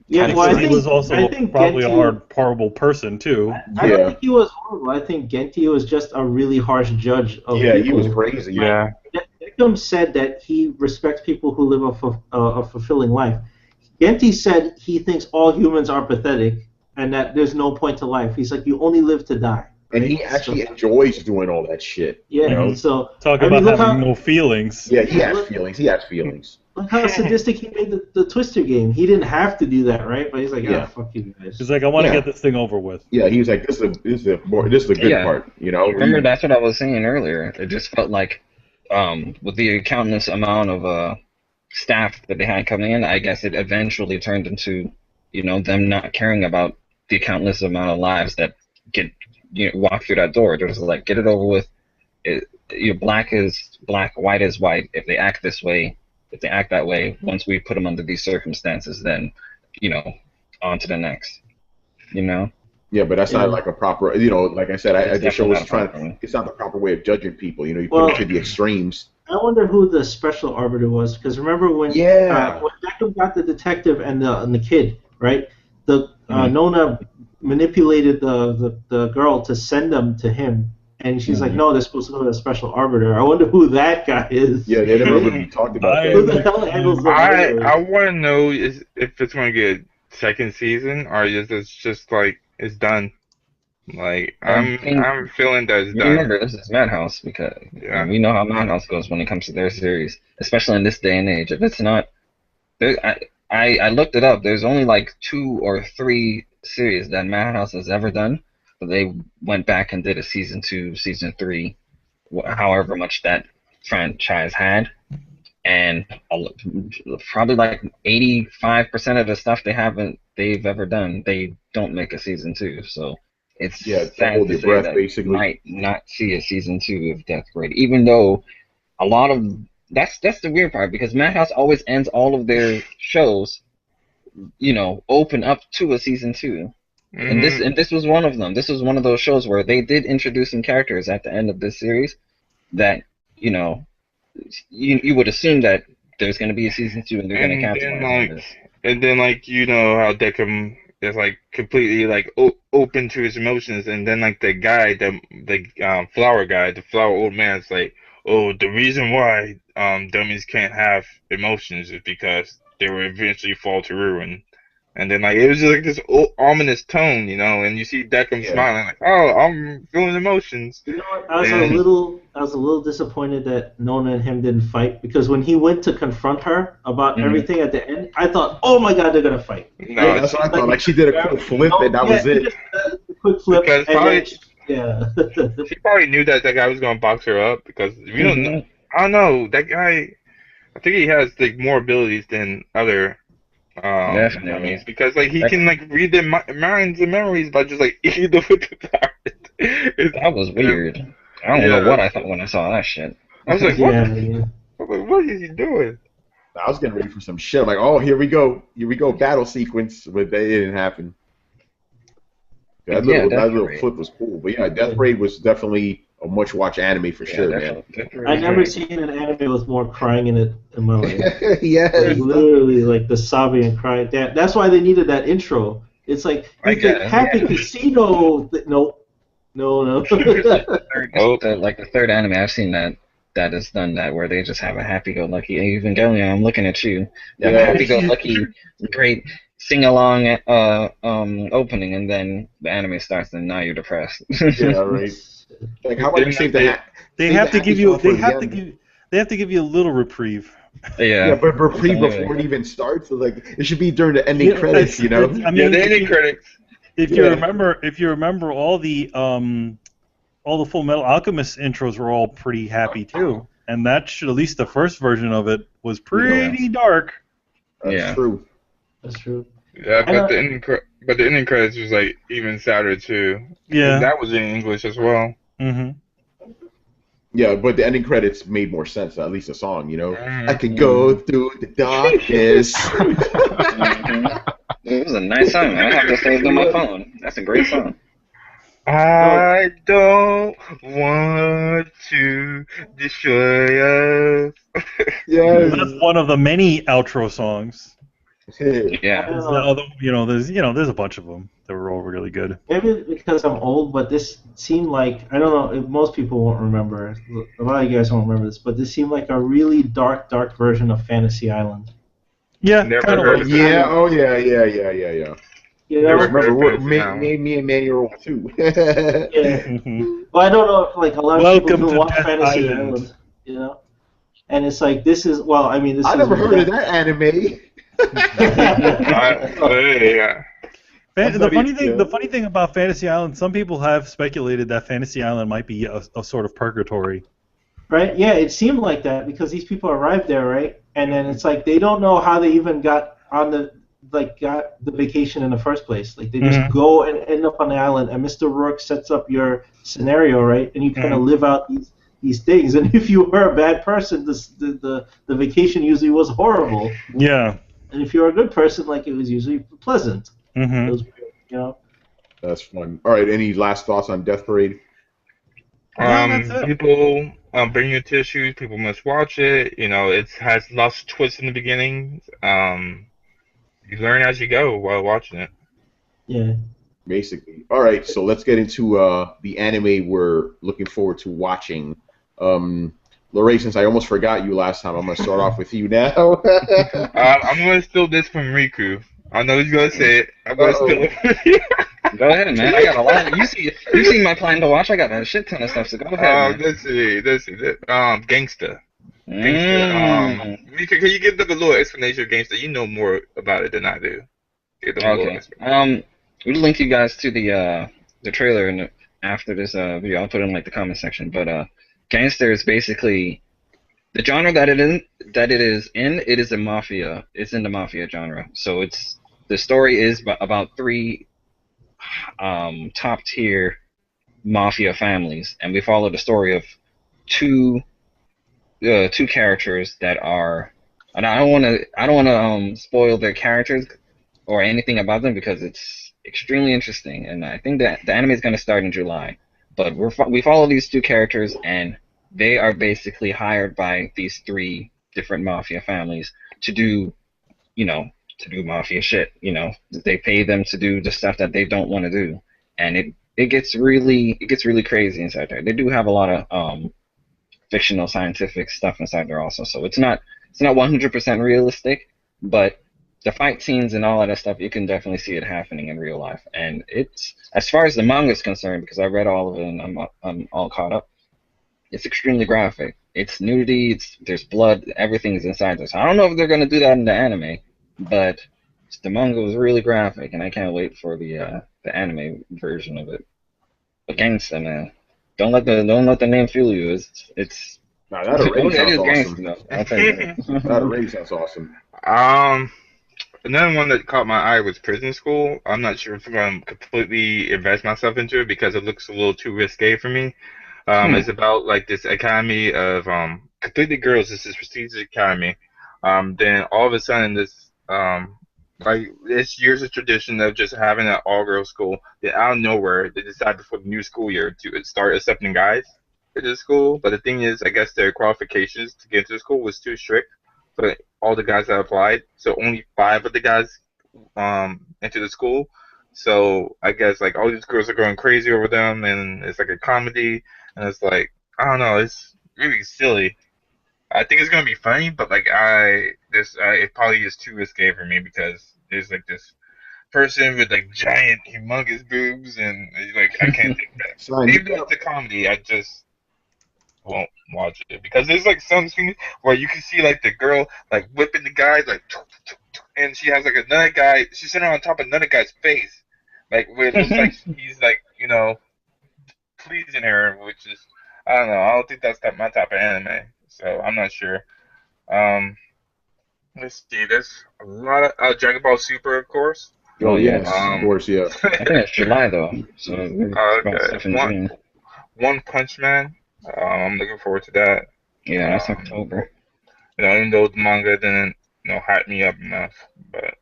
Yeah, well, he was also probably a horrible person too. I don't think he was horrible. I think Genti was just a really harsh judge of people. He was crazy. Yeah. Beckham said that he respects people who live a fulfilling life. Genti said he thinks all humans are pathetic and that there's no point to life. He's like, you only live to die. And he actually enjoys doing all that shit. Yeah, so... Talk about having no feelings. Yeah, he has feelings. He has feelings. Look how sadistic he made the Twister game. He didn't have to do that, right? But he's like, fuck you guys. He's like, I want to get this thing over with. Yeah, he was like, this is the good part, Remember, that's what I was saying earlier. It just felt like, with the countless amount of staff that they had coming in, I guess it eventually turned into, them not caring about the countless amount of lives that get walk through that door. They're just like, get it over with. Black is black, white is white. If they act this way, if they act that way, once we put them under these circumstances, then, on to the next. Yeah, but that's not like a proper, like I said, the show was it's not the proper way of judging people, you put them to the extremes. I wonder who the special arbiter was, because remember when Baccano got the detective and the kid, right? Nona manipulated the girl to send them to him, and she's like, no, they're supposed to go to a special arbiter. I wonder who that guy is. Yeah, they never really talked about that. Who the hell handles the I want to know if it's going to get a second season, or is it's just like it's done. Like I'm feeling that it's done. Remember, this is Madhouse because we know how Madhouse goes when it comes to their series, especially in this day and age. If it's not, I looked it up. There's only like 2 or 3 series that Madhouse has ever done, but they went back and did a season 2, season 3, however much that franchise had, and probably like 85% of the stuff they've ever done, they don't make a season 2. So. It's sad to say that basically. Might not see a season 2 of Death Parade, even though a lot of that's the weird part, because Madhouse always ends all of their shows, open up to a season 2, and this was one of them. This was one of those shows where they did introduce some characters at the end of this series that you would assume that there's going to be a season 2 and they're going to capitalize on this. And then how Deckham is completely open to his emotions, and then the guy, the flower guy, the flower old man is like, oh, the reason why dummies can't have emotions is because they will eventually fall to ruin. And then it was just this ominous tone, and you see Deckham smiling oh, I'm feeling emotions. You know what? I was a little disappointed that Nona and him didn't fight, because when he went to confront her about everything at the end, I thought, oh my God, they're gonna fight. No, that's what I thought. She did a quick flip and that was it. A quick flip. Because she probably knew that guy was gonna box her up, because we don't know. I don't know, that guy. I think he has more abilities than other. Definitely. Because he can read their minds and memories by just eating them with the powers. That was weird. I don't know what I thought when I saw that shit. I was like, what? What is he doing? I was getting ready for some shit. I'm like, oh, here we go, battle sequence, but it didn't happen. That little flip was cool, but Death Parade was definitely a much-watched anime for sure, man. I've never seen an anime with more crying in it in my life. Yes. Literally, the sobbing and crying. That's why they needed that intro. It's Happy Casino. No. The third anime I've seen that has done that, where they just have a happy-go-lucky Evangelion. I'm looking at you. They have a happy-go-lucky, great sing-along opening, and then the anime starts, and now you're depressed. Yeah, right. How about you save the They have to give you a little reprieve. Yeah, but reprieve before it even starts. It should be during the ending credits, the ending credits. If you remember, all the Full Metal Alchemist intros were all pretty happy too, and that should, at least the first version of it was pretty dark. That's true. That's true. Yeah, but the ending credits was even sadder too. Yeah, that was in English as well. Mm-hmm. Yeah, but the ending credits made more sense. At least the song, I can go through the darkness. It was a nice song. I have to save it on my phone. That's a great song. I don't want to destroy us. Yes. That's one of the many outro songs. Yeah. There's a bunch of them that were all really good. Maybe because I'm old, but this seemed like, I don't know, most people won't remember. A lot of you guys won't remember this, but this seemed like a really dark version of Fantasy Island. Yeah, kind of. Yeah. Oh yeah. Yeah, remember, me and Manuel too. Yeah. Well, I don't know if a lot of people who watch Fantasy Island, and it's this is this. I never heard of that anime. The funny thing about Fantasy Island, some people have speculated that Fantasy Island might be a sort of purgatory. Right? Yeah, it seemed like that because these people arrived there, right? And then it's they don't know how they even got on got the vacation in the first place. They just go and end up on the island, and Mr. Rourke sets up your scenario, right? And you kind of live out these things. And if you were a bad person, the vacation usually was horrible. Yeah. And if you're a good person, it was usually pleasant. Mm-hmm. It was weird, That's fun. All right, any last thoughts on Death Parade? That's it. People bring your tissues. People must watch it. You know, it has lots of twists in the beginning. You learn as you go while watching it. Yeah. Basically. All right, so let's get into the anime we're looking forward to watching. LeRay, since I almost forgot you last time, I'm going to start off with you now. I'm going to steal this from Riku. I know he's going to say it. I'm going to steal it. Go ahead, man. I got a lot. You see my plan to watch. I got a shit ton of stuff. So go ahead. Man. Let's see. Gangsta. Riku, can you give them a little explanation of Gangsta? You know more about it than I do. Okay. We'll link you guys to the trailer after this video. I'll put it in like the comment section. But Gangster is basically the genre that it is in. It is a mafia. It's in the mafia genre. So the story is about three top tier mafia families, and we follow the story of two characters that are. And I don't want to spoil their characters or anything about them because it's extremely interesting, and I think that the anime is going to start in July. But we follow these two characters, and they are basically hired by these three different mafia families to do mafia shit. You know, they pay them to do the stuff that they don't want to do, and it gets really crazy inside there. They do have a lot of fictional scientific stuff inside there also, so it's not 100% realistic, but the fight scenes and all of that stuff, you can definitely see it happening in real life. And it's, as far as the manga is concerned, because I read all of it and I'm all caught up, it's extremely graphic. It's nudity, there's blood, everything is inside there. So I don't know if they're going to do that in the anime, but the manga was really graphic, and I can't wait for the anime version of it. But Gangsta, man, don't let the name fool you. It's nah, that already sounds awesome. I'll tell you that. That already sounds awesome. Another one that caught my eye was Prison School. I'm not sure if I'm going to completely invest myself into it because it looks a little too risque for me. It's about like this academy of completely girls. This is prestigious academy. Then all of a sudden, this this year's a tradition of just having an all-girls school. Then out of nowhere, they decided for the new school year to start accepting guys into the school. But the thing is, I guess their qualifications to get into the school was too strict for all the guys that applied. So only 5 of the guys entered the school. So I guess like all these girls are going crazy over them, and it's like a comedy, and it's like, I don't know, it's really silly. I think it's gonna be funny, but like it probably is too risque for me because there's like this person with like giant, humongous boobs, and like I can't think that. Even though it's a comedy, I just won't watch it because there's like some scenes where you can see like the girl like whipping the guy like, and she has like another guy. She's sitting on top of another guy's face, like where it looks like he's like pleasing her, which is I don't know. I don't think that's my type of anime. So I'm not sure. Let's see. There's a lot of Dragon Ball Super, of course. Oh yes, of course, yeah. I think it's July though. So okay. One Punch Man. I'm looking forward to that. Yeah, that's October. Even though the manga didn't hype me up enough, but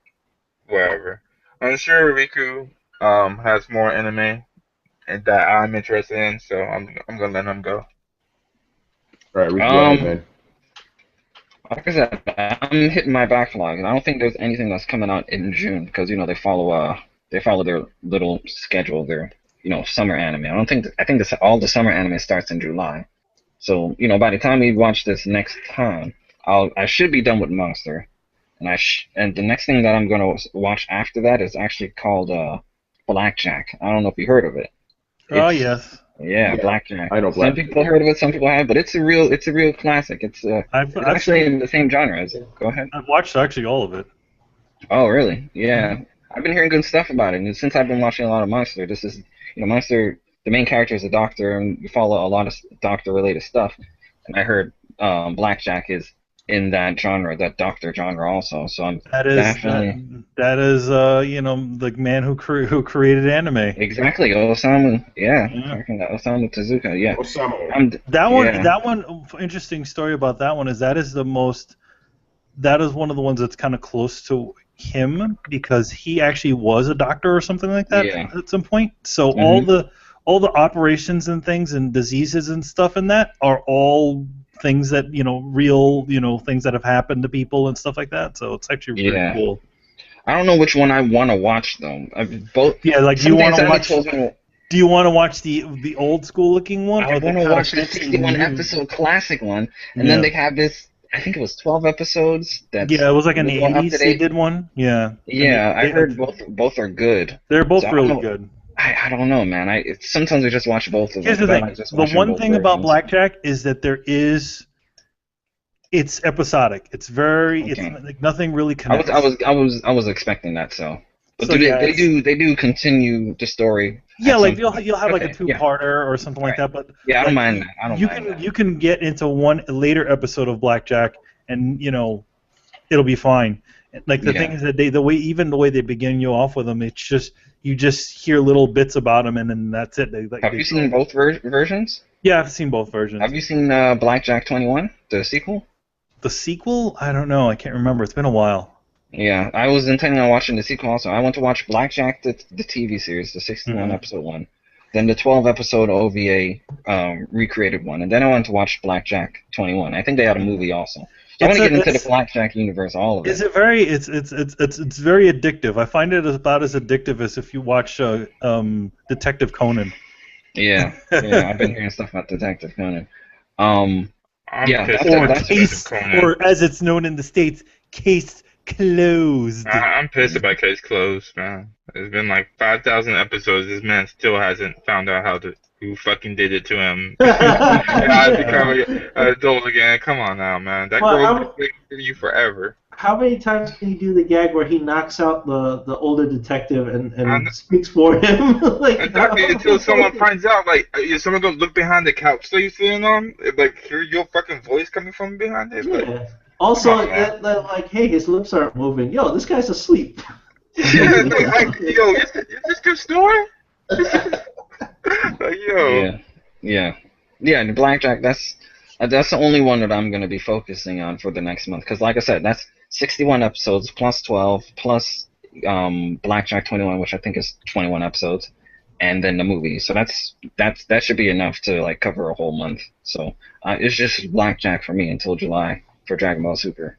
whatever. I'm sure Riku has more anime and that I'm interested in, so I'm gonna let him go. All right, Riku, go ahead, man. Like I said, I'm hitting my backlog, and I don't think there's anything that's coming out in June because they follow their little schedule, their summer anime. I think all the summer anime starts in July. So by the time we watch this next time, I should be done with Monster, and the next thing that I'm gonna watch after that is actually called Blackjack. I don't know if you heard of it. Oh yes. Yeah, Blackjack. I know Blackjack. Some people heard of it, some people haven't, but it's a real classic. It's actually in the same genre. Go ahead. I've watched actually all of it. Oh really? Yeah. I've been hearing good stuff about it, and since I've been watching a lot of Monster, this is Monster. The main character is a doctor, and you follow a lot of doctor-related stuff. And I heard Blackjack is in that genre, that doctor genre also. So I'm definitely that is the man who created anime. Exactly, Osamu. Yeah. Osamu Tezuka. Yeah. Osamu. That one. Interesting story about that one is that is one of the ones that's kind of close to him because he actually was a doctor or something like that at some point. So all the operations and things and diseases and stuff in that are all things that real things that have happened to people and stuff like that. So it's actually really cool. I don't know which one I want to watch though. Both. Yeah, like do you want to watch? Do you want to watch the old school looking one? I want to watch the 61 episode classic one, and then they have this. I think it was 12 episodes. It was like in the 80s they did one. Yeah. Yeah, I heard both are good. They're both really good. I don't know, man. Sometimes I just watch both of them. Here's the thing. The one thing about Blackjack is that it's episodic. It's very. It's like nothing really connects. I was expecting that. But so they do continue the story. Yeah, like you'll have like a two-parter or something like that. But I don't mind that. You can get into one later episode of Blackjack, and it'll be fine. Like the thing is that the way they begin you off with them, it's just you just hear little bits about them, and then that's it. Have you seen both versions? Yeah, I've seen both versions. Have you seen Blackjack 21, the sequel? The sequel? I don't know. I can't remember. It's been a while. Yeah, I was intending on watching the sequel also. I went to watch Blackjack, the TV series, the 61 episode one, then the 12 episode OVA recreated one, and then I went to watch Blackjack 21. I think they had a movie also. So I want to get into the Blackjack universe, all of it. It's very addictive. I find it about as addictive as if you watch Detective Conan. Yeah, I've been hearing stuff about Detective Conan. Or as it's known in the States, Case Closed. I'm pissed about Case Closed, man. It's been like 5,000 episodes. This man still hasn't found out who fucking did it to him. I become an adult again. Come on now, man. That girl will you forever. How many times can you do the gag where he knocks out the older detective and speaks for him? Exactly, until someone finds out, if someone don't look behind the couch that you're sitting on, hear your fucking voice coming from behind it. Yeah. Also, hey, his lips aren't moving. Yo, this guy's asleep. Yo, is this your story? Yeah. The Blackjack. That's the only one that I'm gonna be focusing on for the next month. Because, like I said, that's 61 episodes plus 12 plus Blackjack 21, which I think is 21 episodes, and then the movie. So that should be enough to cover a whole month. So it's just Blackjack for me until July for Dragon Ball Super.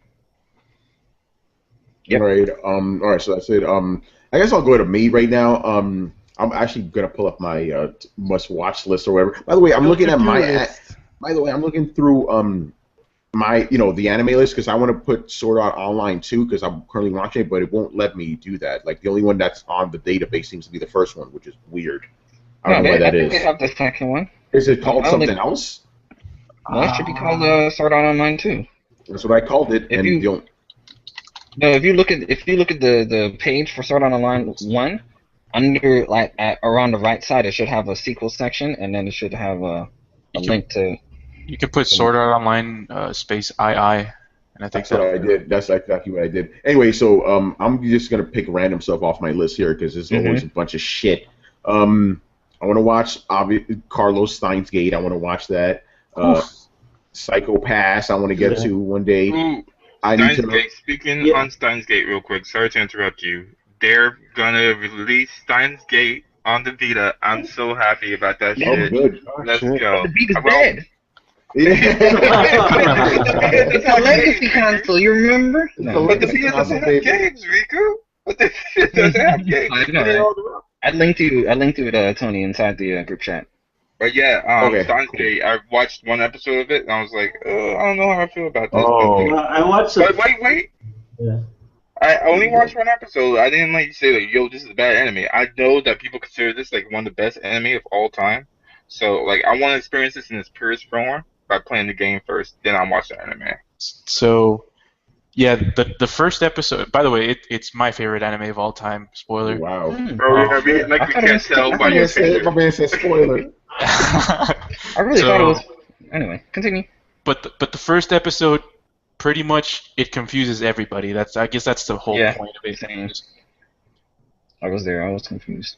Yep. All right. So that's it. I guess I'll go to me right now. I'm actually gonna pull up my must-watch list or whatever. By the way, I'm looking at I'm looking through my the anime list because I want to put Sword Art Online too because I'm currently watching it, but it won't let me do that. Like the only one that's on the database seems to be the first one, which is weird. I don't know why that is. They have the second one. Is it called something else? No, it should be called Sword Art Online too. That's what I called it. If you look at the page for Sword Art Online 1, under around the right side, it should have a sequel section, and then it should have a link to. You can put Sword Art Online space II, and I think that's what I did. That's exactly what I did. Anyway, so I'm just gonna pick random stuff off my list here because there's always a bunch of shit. I want to watch Carlos Steins Gate. I want to watch that. Psycho Pass. I want to get to one day. Ooh, speaking on Steins Gate real quick. Sorry to interrupt you. They're gonna release Steins Gate on the Vita. I'm so happy about that shit. Good. Let's go. The Vita's dead. It's a legacy console. You remember? No. But the Vita doesn't have games, Riku. But the Vita doesn't have games. I know. I linked you with Tony inside the group chat. But yeah, Steins Gate. I watched one episode of it, and I was like, I don't know how I feel about this. I watched it. Wait. Yeah. I only watched one episode. I didn't say yo, this is a bad anime. I know that people consider this one of the best anime of all time. So I want to experience this in its purest form by playing the game first. Then I'll watch the anime. So, yeah, the first episode. By the way, it's my favorite anime of all time. Spoiler. Wow. Bro, we can't tell by your picture. My man said spoiler. I really thought it was. Anyway, continue. But the first episode, pretty much, it confuses everybody. I guess that's the whole point of it. I was there. I was confused.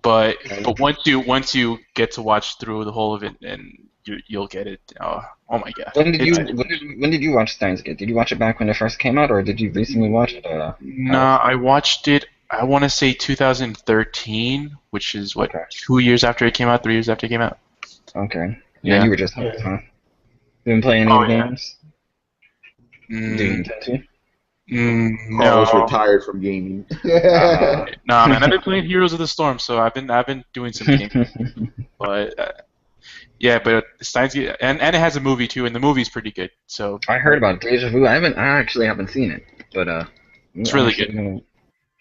But once you get to watch through the whole of it, and you'll get it. Oh my god! When did you watch Steins Gate? Did you watch it back when it first came out, or did you recently watch it? Nah, I watched it. I want to say 2013, which is what 2 years after it came out, 3 years after it came out. Okay. Yeah, you were just hooked, huh? You didn't play any games? Do you intend to? No. Carlos retired from gaming. Nah, man, I've been playing Heroes of the Storm, so I've been doing some gaming. But yeah, but Steins Gate, and it has a movie too, and the movie's pretty good. So I heard about Deja Vu. I actually haven't seen it, but it's really good.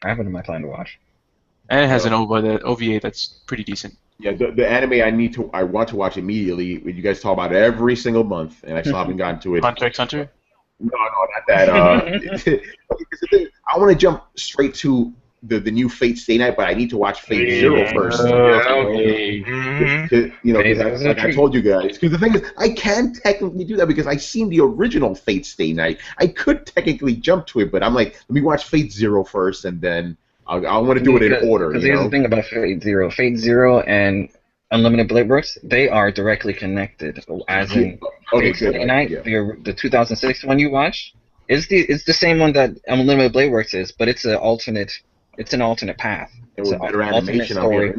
I have it in my plan to watch. And it has an OVA that's pretty decent. Yeah, the anime I want to watch immediately. You guys talk about it every single month, and I still haven't gotten to it. Hunter x Hunter? No, not that. I want to jump straight to the new Fate Stay Night, but I need to watch Fate Zero first. Okay. You know, like I told you guys. Because the thing is, I can technically do that because I've seen the original Fate Stay Night. I could technically jump to it, but I'm like, let me watch Fate Zero first, and then I want to do it in order. Because here's the thing about Fate Zero and Unlimited Blade Works, they are directly connected. As in, Fate Stay Night, the 2006 one you watched, it's the same one that Unlimited Blade Works is, but it's an alternate path. It's an better animation story.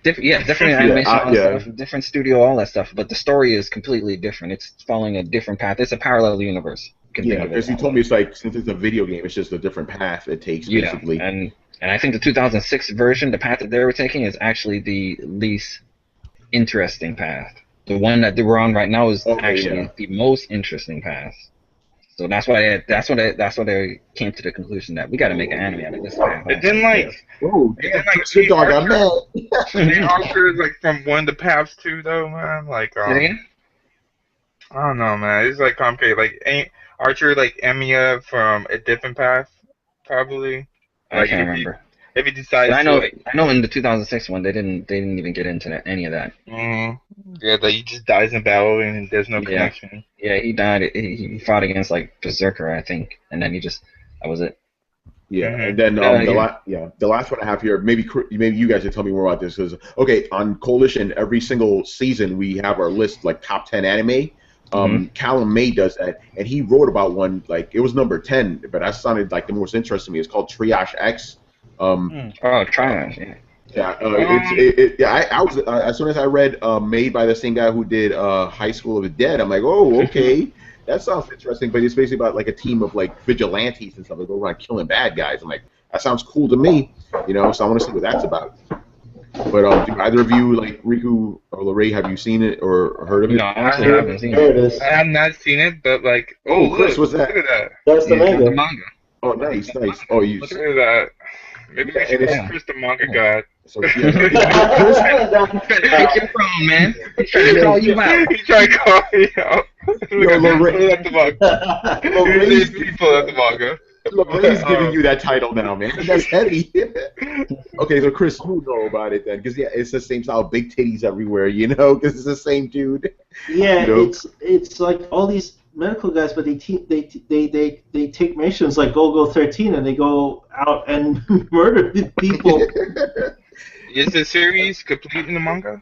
Different animation, stuff, different studio, all that stuff. But the story is completely different. It's following a different path. It's a parallel universe. Yeah, because he told me it's like since it's a video game, it's just a different path it takes basically. And I think the 2006 version, the path that they were taking, is actually the least interesting path. The one that we're on right now is the most interesting path. So that's why they came to the conclusion that we got to make an anime out of this. It didn't like. Good dog, I'm mad. Archer is like from one of the paths too, though, man. Like, I don't know, man. It's like complicated. Like, ain't Archer like Emilio from a different path? Probably. I can't remember. If he decides, I know in the 2006 one they didn't even get into any of that. Yeah, that he just dies in battle and there's no connection. Yeah, he died. He fought against like Berserker, I think, and then that was it. Yeah, and then the last one I have here, maybe you guys can tell me more about this because on Coalition every single season we have our list like top 10 anime. Callum May does that, and he wrote about one like it was number 10, but that sounded like the most interesting to me. It's called Triage X. Triage. I was as soon as I read made by the same guy who did High School of the Dead, I'm like, oh, okay, that sounds interesting. But it's basically about like a team of like vigilantes and stuff that go around killing bad guys. I'm like, that sounds cool to me, you know. So I want to see what that's about. But do either of you, like Riku or LeRay, have you seen it or heard of it? No, I actually haven't seen it. I have not seen it, but like, Chris, what's that? Look at that. That's the manga. Oh, nice. Oh, you. Look at that. Maybe we should ask Chris the manga god. So, Take your phone, man. He's trying to call you out. He's trying to call me out. LeRay at the manga. There's people at the manga. LeRay's giving you that title now, man. That's heavy. Okay, so Chris, who know about it then? Because it's the same style, big titties everywhere, you know. Because it's the same dude. Yeah, you know? It's like all these medical guys, but they take missions like Go 13, and they go out and murder people. Is the series complete in the manga?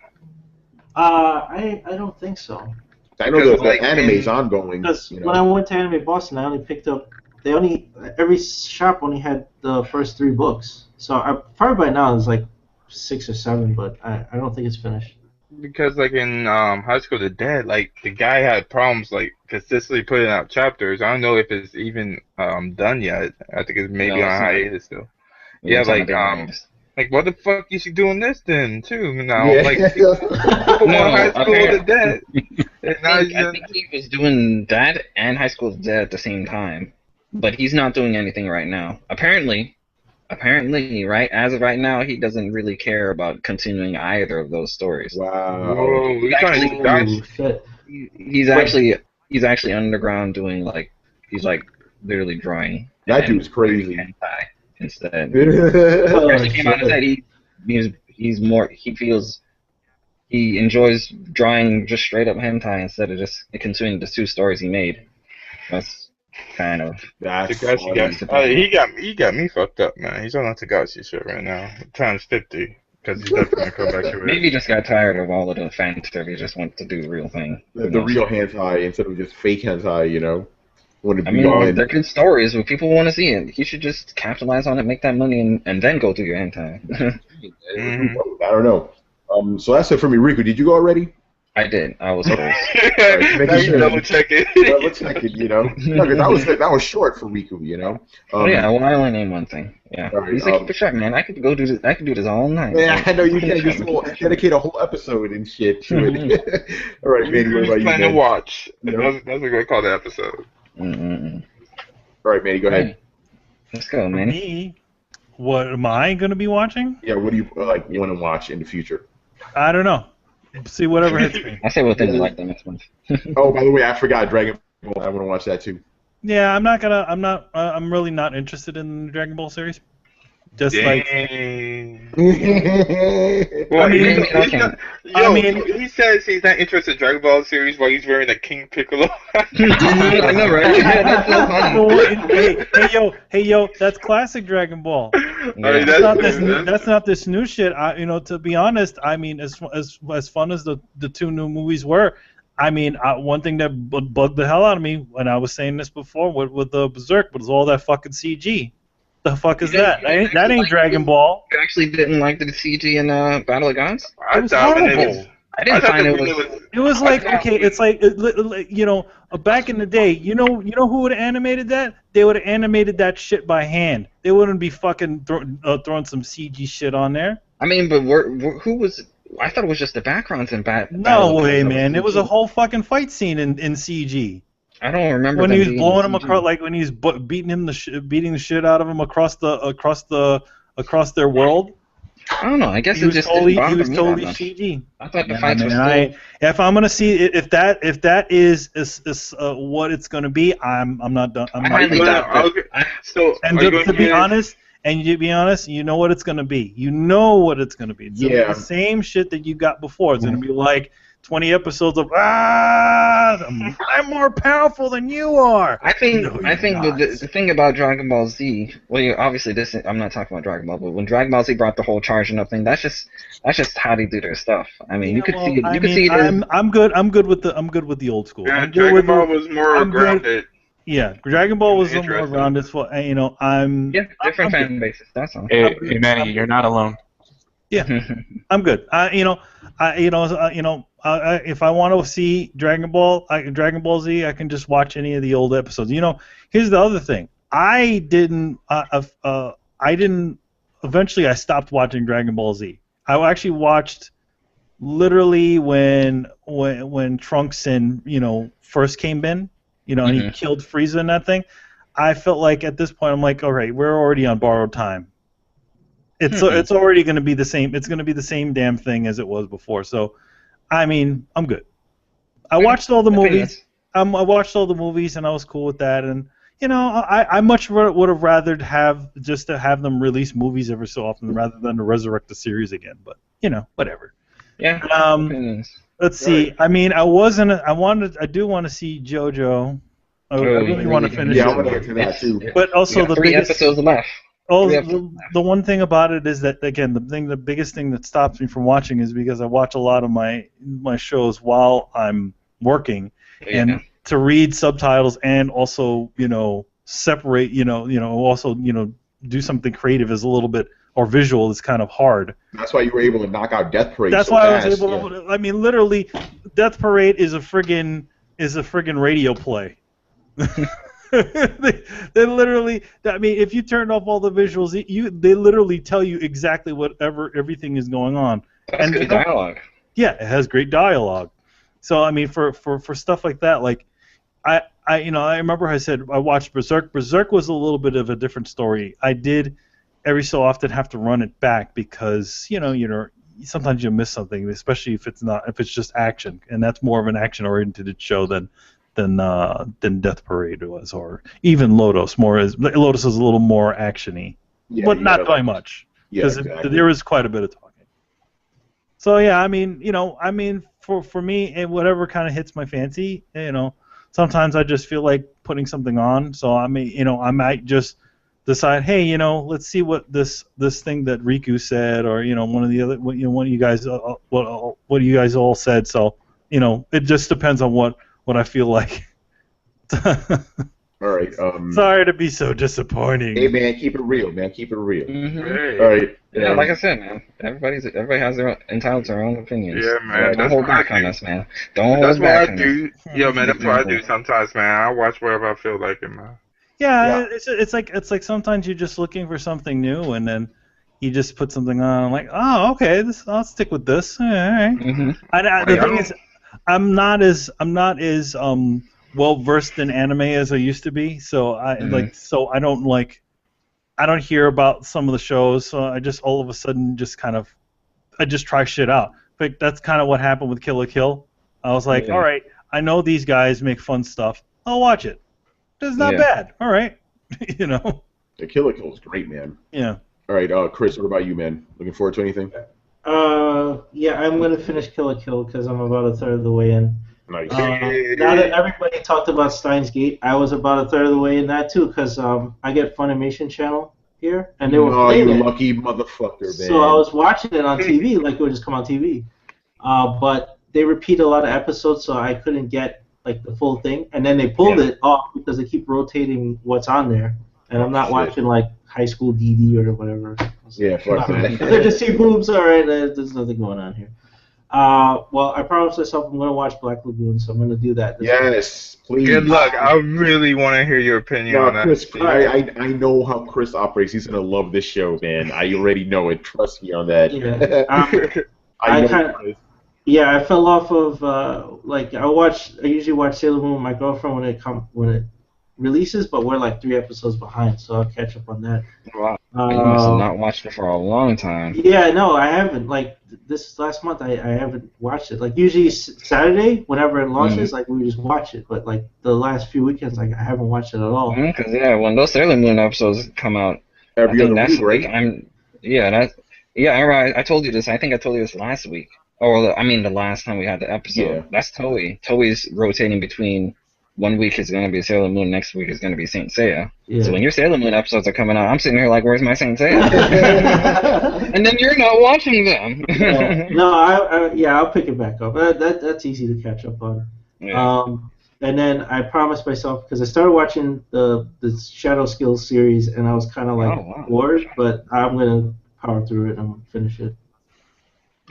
I don't think so. I know the anime's ongoing. Because when I went to Anime Boston, I only picked up. Every shop only had the first 3 books. So probably by now it's like 6 or 7, but I don't think it's finished. Because like in High School of the Dead, like the guy had problems like consistently putting out chapters. I don't know if it's even done yet. I think it's maybe on hiatus still. Yeah, like what the fuck is he doing this then too? Now like High School of the Dead. I think he was doing that and High School of the Dead at the same time. But he's not doing anything right now. Apparently, right, as of right now, he doesn't really care about continuing either of those stories. Wow. Whoa, he's actually underground doing he's literally drawing. That dude's crazy. Hentai instead. He came out and said he enjoys drawing just straight up hentai instead of just continuing the 2 stories he made. That's kind of. He got me fucked up, man. He's on that Tagashi shit right now. Times 50. Because he's definitely gonna come back to it. Maybe he just got tired of all of the fan stuff. He just wants to do the real thing. The real hentai instead of just fake hentai, you know. I mean, they're good stories, but people want to see it. You should just capitalize on it, make that money, and then go do your hentai. I don't know. So that's it for me. Riku, did you go already? I did. I was first. Now you double check it. Double check it, you know. No, because that was short for Riku, you know. Yeah, well, I only named one thing. Yeah. Right, He's like, for sure, man. I could go do this. I could do this all night. Yeah, I know you can. Just dedicate a whole episode and shit to it. All right, Manny. What about you? Plan to watch. Yeah. That's a good call the episode. All right, Manny. Go ahead. Let's go, Manny. Me? What am I going to be watching? Yeah. What do you want to watch in the future? I don't know. See whatever hits me. I say what things like the next month. Oh, by the way, I forgot Dragon Ball. I want to watch that too. Yeah, I'm really not interested in the Dragon Ball series. Just like. Well, he says he's not interested in Dragon Ball series while he's wearing a King Piccolo. I know, right? Yeah, that's so funny. Hey, yo, that's classic Dragon Ball. Yeah. That's not this new shit. To be honest, I mean, as fun as the two new movies were, I mean, one thing that bugged the hell out of me when I was saying this before with the Berserk was all that fucking CG. The fuck is that? That ain't Dragon Ball. You actually didn't like the CG in Battle of Gods? It was horrible. I didn't find it was. It was like, okay, it's like, back in the day, you know who would have animated that? They would have animated that shit by hand. They wouldn't be fucking throwing some CG shit on there. I mean, but who was? I thought it was just the backgrounds in Battle. No way, man! It was a whole fucking fight scene in CG. I don't remember when he was blowing him across, like when he's beating the shit out of him across their world. I don't know. I guess he was totally CG. I thought the fights were still. If I'm gonna see if that is what it's gonna be, I'm not done. I'm not done. To be honest, you know what it's gonna be. You know what it's gonna be. It's gonna be the same shit that you got before. It's gonna be like 20 episodes of I'm more powerful than you are. I think the thing about Dragon Ball Z, well, obviously I'm not talking about Dragon Ball, but when Dragon Ball Z brought the whole charging up thing, that's just how they do their stuff. I mean, you could see it. I'm good with the old school. Yeah, Dragon Ball was more grounded. Yeah, Dragon Ball was more grounded. Different fan bases. That's all. Hey, Manny, you're not alone. Yeah, I'm good. If I want to see Dragon Ball Z, I can just watch any of the old episodes. Here's the other thing. I didn't. Eventually, I stopped watching Dragon Ball Z. I actually watched literally when Trunks and first came in, and he killed Frieza and that thing. I felt like at this point I'm like, all right, we're already on borrowed time. It's already going to be the same. It's going to be the same damn thing as it was before. So, I mean, I'm good. I watched all the movies. I watched all the movies, and I was cool with that. And I much would have rather have them release movies every so often rather than to resurrect the series again. But whatever. Yeah. Let's see. I mean, I do want to see JoJo. I really want to finish it. Yeah, I want to get to that too. But also the 3 episodes left. Oh, the one thing about it is that, again, the biggest thing that stops me from watching is because I watch a lot of my shows while I'm working, and to read subtitles and also separate also do something creative is a little bit, or visual is kind of hard. That's why you were able to knock out Death Parade. That's why I was able to. I mean, literally, Death Parade is a friggin' radio play. they literally. I mean, if you turned off all the visuals, they literally tell you exactly everything is going on. That's good dialogue. Yeah, it has great dialogue. So I mean, for stuff like that, like I remember I said I watched Berserk. Berserk was a little bit of a different story. I did every so often have to run it back because sometimes you miss something, especially if it's just action, and that's more of an action-oriented show than Death Parade was, or even Lodoss. Lodoss is a little more actiony, but not by much, because there is quite a bit of talking. So yeah, I mean, for me, and whatever kind of hits my fancy, sometimes I just feel like putting something on. So I mean, I might just decide, hey, you know, let's see what this thing that Riku said, or you know, one of you guys, what you guys all said. So, you know, it just depends on what I feel like. All right. Sorry to be so disappointing. Hey man, keep it real, man. Keep it real. Hey. All right. Yeah, like I said, man, everybody has their own, entitled to their own opinions. Yeah, man. Don't hold back on us, man. Don't That's hold back what I on do. us. Yo, man, that's what I do sometimes, man. I watch whatever I feel like it, man. Yeah, it's like sometimes you're just looking for something new, and then you just put something on. I'm like, oh, okay, I'll stick with this. All right. The thing is, I'm not as well versed in anime as I used to be, so I don't hear about some of the shows, so I just all of a sudden I just try shit out. But that's kind of what happened with Kill la Kill. I was like, all right, I know these guys make fun stuff. I'll watch it. It's not bad. All right, you know. The Kill la Kill is great, man. Yeah. All right, Chris, what about you, man? Looking forward to anything? Yeah, I'm gonna finish Kill la Kill because I'm about a third of the way in. Nice. Now that everybody talked about Steins Gate, I was about a third of the way in that too, because I get Funimation channel here, and they were playing you it. lucky motherfucker, man. So I was watching it on TV, like it would just come on TV. But they repeat a lot of episodes, so I couldn't get like the full thing, and then they pulled it off because they keep rotating what's on there, and I'm not watching like High School DD or whatever. Yeah, fuck that. They just see boobs. All right, there's nothing going on here. Well, I promised myself I'm going to watch Black Lagoon, so I'm going to do that. Yes, please. Good luck. I really want to hear your opinion on that. Chris, I know how Chris operates. He's going to love this show, man. I already know it. Trust me on that. Yeah, I fell off of I usually watch Sailor Moon with my girlfriend when it releases, but we're like 3 episodes behind, so I'll catch up on that. Wow. You must have not watched it for a long time. Yeah, no, I haven't. Like this last month, I haven't watched it. Like usually Saturday, whenever it launches, like we just watch it. But like the last few weekends, like I haven't watched it at all. Because when those Sailor Moon episodes come out, every other week, right? I told you this. I think I told you this last week. Or I mean, the last time we had the episode. Yeah. That's Toei. Toei's rotating between. 1 week is going to be Sailor Moon, next week is going to be Saint Seiya. Yeah. So when your Sailor Moon episodes are coming out, I'm sitting here like, where's my Saint Seiya? And then you're not watching them. I'll pick it back up. That's easy to catch up on. Yeah. And then I promised myself, because I started watching the Shadow Skills series, and I was kind of like bored, but I'm going to power through it and finish it.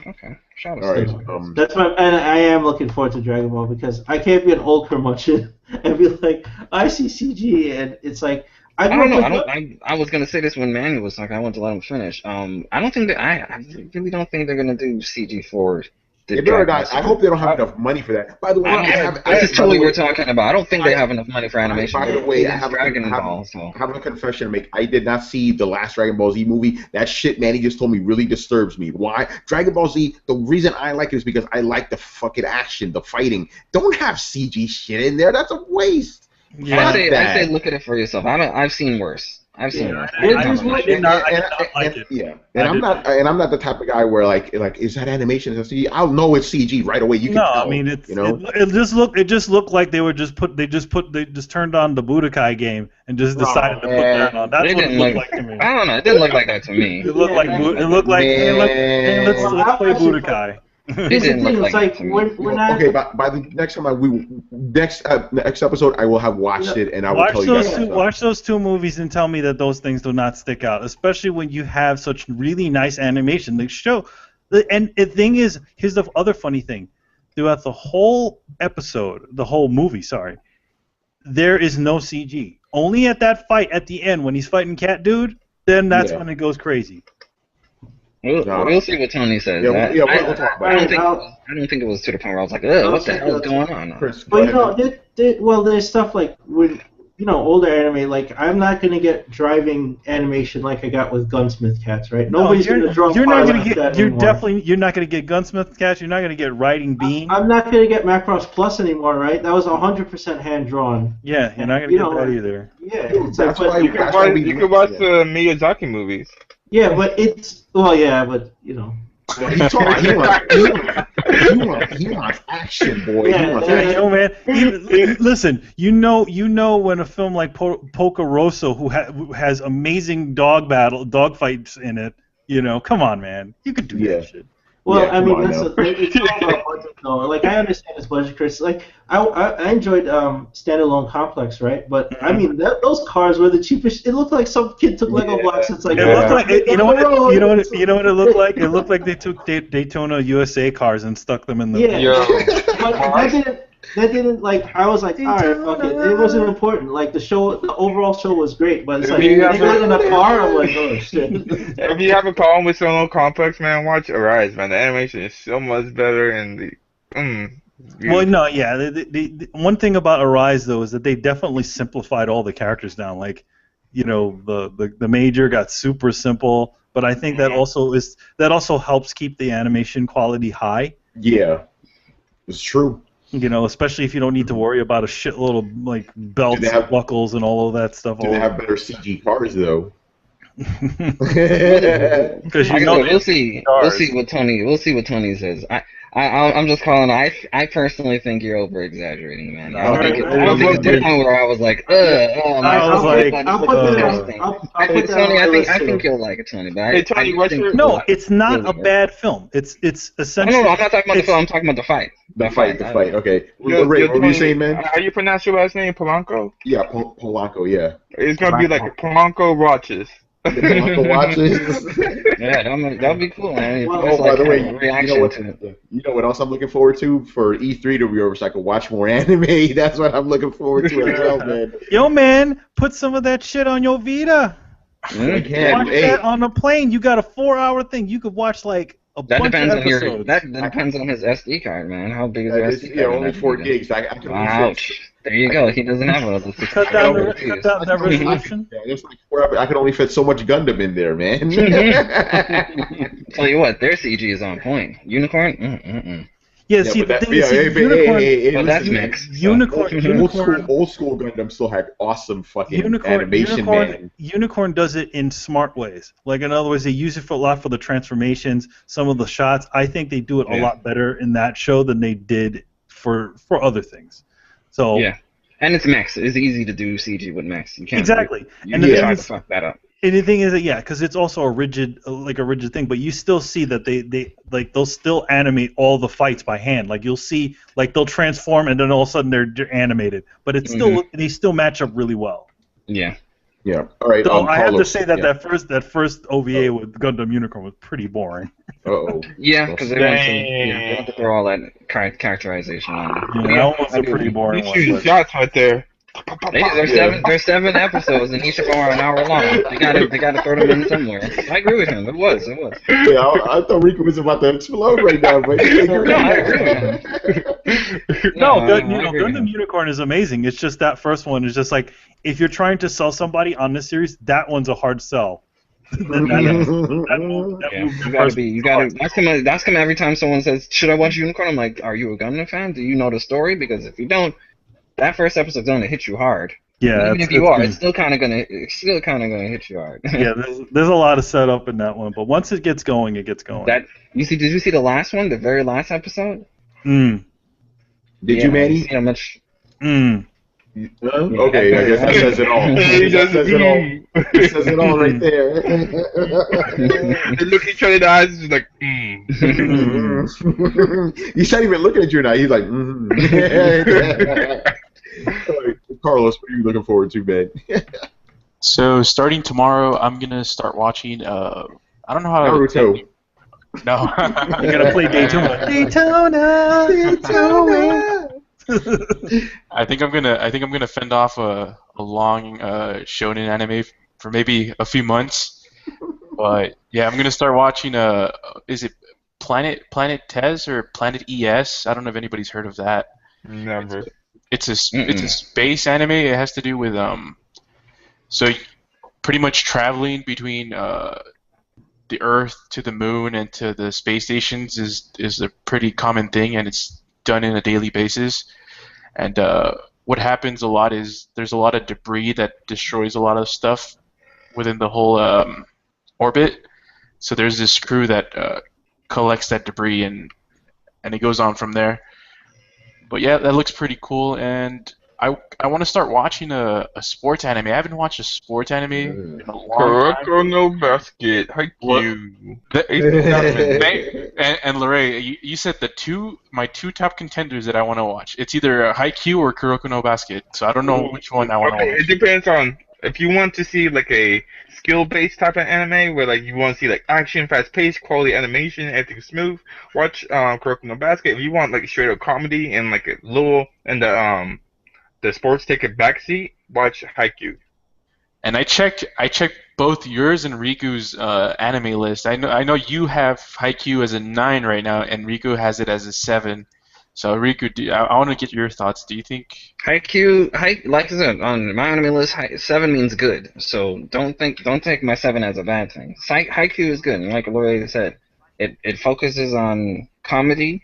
Okay. That's and I am looking forward to Dragon Ball because I can't be an old curmudgeon and be like, I see CG, and it's like I don't know. I was gonna say this when Manny was talking. I want to let him finish. I don't think that I really don't think they're gonna do CG for. I hope they don't have enough money for that. By the way, this is totally what we're talking about. I don't think they have enough money for animation. By the way, I have a confession to make. I did not see the last Dragon Ball Z movie. That shit Manny just told me really disturbs me. Why? Dragon Ball Z, the reason I like it is because I like the fucking action, the fighting. Don't have CG shit in there. That's a waste. Yeah. I say look at it for yourself. I've seen worse. I've seen worse. I did not like it. Yeah, and I'm not the type of guy where like is that animation? Is that CG? I'll know it's CG right away. You can tell. I mean it just looked like they just turned on the Budokai game and just decided to put that on. That's what it looked like to me. I don't know. It didn't look like that to me. It looked like hey, let's play Budokai. It didn't look like to me. We're not... Okay, by the next time next episode I will have watched it and I will tell you guys. Watch those 2 movies and tell me that those things do not stick out, especially when you have such really nice animation. They show, and the thing is, here's the other funny thing: throughout the whole movie, there is no CG. Only at that fight at the end when he's fighting Cat Dude, then that's when it goes crazy. We'll see what Tony says. We'll talk about it. I don't think it was to the point where I was like, ugh, what the hell is going on? Chris, well, there's stuff like with older anime. Like I'm not gonna get driving animation like I got with Gunsmith Cats, right? Nobody's gonna draw. You're not gonna get. You're not gonna get Gunsmith Cats. You're not gonna get Riding Bean. I'm not gonna get Macross Plus anymore, right? That was 100% hand drawn. Yeah, you're not gonna get that either. Yeah, it's like, you can watch the Miyazaki movies. Yeah, but it's but He He wants action, boy. Yeah, he wants Yeah, action. man. Listen, you know when a film like Poca Rosso, who has amazing dog fights in it, come on, man, you could do that shit. Well, Yeah, I mean, come on that's now. the thing. It's all about budget, though. Like, I understand it's budget, Chris. Like, I enjoyed Standalone Complex, right? But I mean, those cars were the cheapest. It looked like some kid took Lego blocks. It's like It looked like you know what it looked like. It looked like they took Daytona USA cars and stuck them in the. But that didn't like. I was like, all right, fuck it. It wasn't important. Like the overall show was great, but it's like they got in a car. I'm like, oh shit. If you have a problem with Solo Complex, man, watch Arise, man. The animation is so much better, and Well, no, yeah. The one thing about Arise though is that they definitely simplified all the characters down. Like, the major got super simple, but I think that also helps keep the animation quality high. Yeah, it's true. Especially if you don't need to worry about a shitload of like belts, buckles, and all of that stuff. Do they have better CG cars though? Because we'll see what Tony says. I'm just calling. I personally think you're over exaggerating, man. I don't think it's the point where I was like, I think you'll like it, Tony. But hey, Tony, no, it's not a bad film. It's essentially. No, I'm not talking about the film. I'm talking about the fight. The fight. Okay. Ray, what were you saying, man? How you pronounce your last name? Polanco? Yeah, Polanco. Yeah. It's gonna be like Polanco watches. Polanco watches. Yeah, that'll be cool, man. By the way, you know what else I'm looking forward to for E3 to be over, so I can watch more anime. That's what I'm looking forward to as well, man. Yo, man, put some of that shit on your Vita. Watch that on a plane. You got a 4-hour thing. You could watch like a bunch of episodes. That depends on his SD card, man. How big is the SD card? Yeah, only 4 gigs. I can Ouch. There you go. He doesn't have one. Cut down the resolution. Yeah, there's like 4 I can only fit so much Gundam in there, man. Tell you what, their CG is on point. Unicorn? Yeah, see, the thing is, that's mixed. Old school Gundam still had awesome fucking animation, man. Unicorn does it in smart ways. Like, in other words, they use it a lot for the transformations, some of the shots. I think they do it a lot better in that show than they did for other things. So yeah, and it's mechs. It's easy to do CG with mechs. You can't exactly. And the try to fuck that up. And the thing is that because it's also a rigid thing, but you still see that they'll still animate all the fights by hand. Like you'll see, like they'll transform and then all of a sudden they're animated, but it's still they still match up really well. Yeah. Yeah. All right. So I have to say that that first OVA with Gundam Unicorn was pretty boring. Uh-oh. Yeah, because they want to throw all that characterization on. Yeah, that was a pretty boring one. Shooting shots right there. There's 7 episodes, and each of them are an hour long. They gotta throw them in somewhere. I agree with him. It was. Yeah, I thought Rico was about to explode right now, but no, I agree with him. Gundam Unicorn is amazing. It's just that first one is just like, if you're trying to sell somebody on this series, that one's a hard sell. You gotta. That's come every time someone says, "Should I watch Unicorn?" I'm like, "Are you a Gundam fan? Do you know the story?" Because if you don't, that first episode's gonna hit you hard. Yeah, even if you are, it's still kind of gonna hit you hard. Yeah, there's a lot of setup in that one, but once it gets going, it gets going. Did you see the last one, the very last episode? Did you, Manny? See how much? Okay, I guess that says it all. It says it all right there. They look each other in the eyes and just like, He's not even looking at you now. He's like, Carlos, what are you looking forward to, man? So starting tomorrow, I'm gonna start watching. I don't know how Naruto. No, you gotta play Daytona. Daytona. I think I'm gonna fend off a long shonen anime for maybe a few months, but yeah, I'm gonna start watching. Is it Planet Tez or Planet ES? I don't know if anybody's heard of that. Never. It's a space anime. It has to do with so pretty much traveling between the Earth to the Moon and to the space stations is a pretty common thing, and it's done in a daily basis. And what happens a lot is there's a lot of debris that destroys a lot of stuff within the whole orbit. So there's this crew that collects that debris and and it goes on from there. But yeah, that looks pretty cool, and I want to start watching a sports anime. I haven't watched a sports anime in a long time. Kuroko no Basket, Haikyuu. And LeRay, you said my two top contenders that I want to watch. It's either Haikyuu or Kuroko no Basket. So I don't know which one I want to watch. It depends on if you want to see like a skill-based type of anime where like you want to see like action, fast-paced, quality animation, everything smooth. Watch Kuroko no Basket. If you want like straight up comedy and like a little and the sports take a backseat, watch Haikyuu. And I checked both yours and Riku's anime list. I know you have Haikyuu as a 9 right now, and Riku has it as a 7. So Riku, I want to get your thoughts. Do you think Haikyuu, like I said, on my anime list, 7 means good. So don't take my 7 as a bad thing. Haikyuu is good, and like LeRay said, it focuses on comedy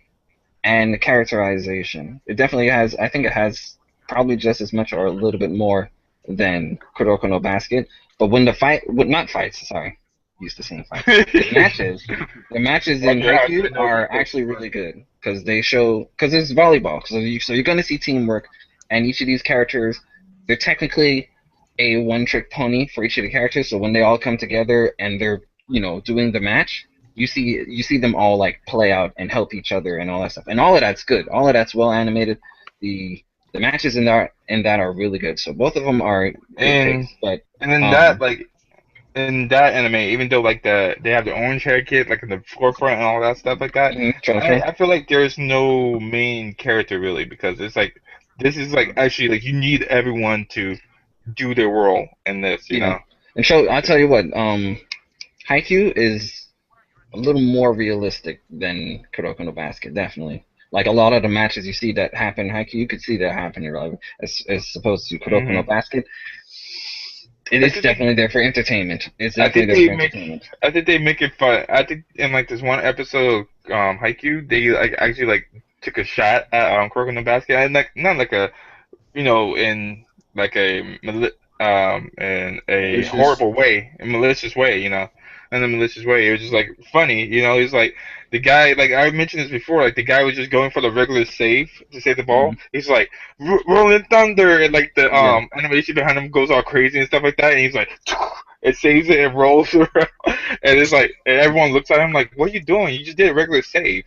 and characterization. It definitely has. I think it has probably just as much or a little bit more than Kuroko no Basket. But when used to saying fights. The matches in Haikyuu are actually really good because it's volleyball. So you're going to see teamwork, and each of these characters, they're technically a one-trick pony for each of the characters. So when they all come together and they're doing the match, you see them all like play out and help each other and all that stuff. And all of that's good. All of that's well animated. The matches in that are really good. So both of them are good picks, but in that anime, even though like they have the orange hair kid like in the forefront and all that stuff like that, I feel like there's no main character really because it's like this is like actually like you need everyone to do their role in this, you know. And so I'll tell you what, Haikyuu is a little more realistic than Kuroko no Basket, definitely. Like a lot of the matches you see that happen in Haikyuu, you could see that happen in real life, as opposed to Kuroko no Basket. It is definitely there for entertainment. It's definitely there for entertainment. I think they make it fun. I think in like this one episode of Haikyuu, they like actually like took a shot at Kuroko no Basket, and like not like a in like a horrible way, a malicious way, in a malicious way. It was just like funny, It's like the guy, like I mentioned this before, like the guy was just going for the regular save to save the ball. He's like rolling thunder, and like the animation behind him goes all crazy and stuff like that. And he's like, it saves it and rolls around, and it's like, and everyone looks at him like, "What are you doing? You just did a regular save."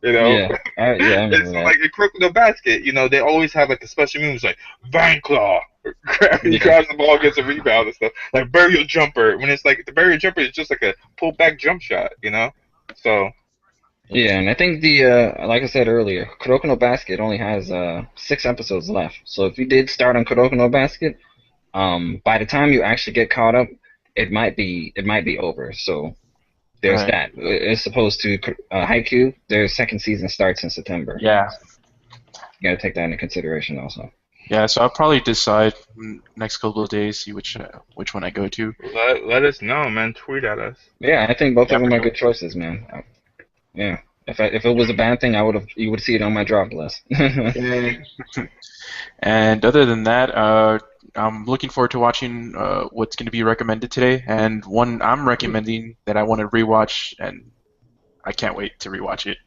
Yeah, I remember it's that. like a Kuroko no Basket. They always have like the special moves like Vine Claw. He grabs the ball, gets a rebound and stuff. Like Burial Jumper. When it's like the Burial Jumper is just like a pull back jump shot, So. Yeah, and I think like I said earlier, Kuroko no Basket only has 6 episodes left. So if you did start on Kuroko no Basket, by the time you actually get caught up, it might be over. So there's that. As opposed to Haikyuu, their second season starts in September. Yeah. You gotta take that into consideration also. Yeah, so I'll probably decide next couple of days, see which one I go to. Let us know, man. Tweet at us. Yeah, I think both of them are good choices, man. Yeah. If it was a bad thing, you would see it on my drop list. And other than that, I'm looking forward to watching what's going to be recommended today. And one I'm recommending that I want to rewatch, and I can't wait to rewatch it.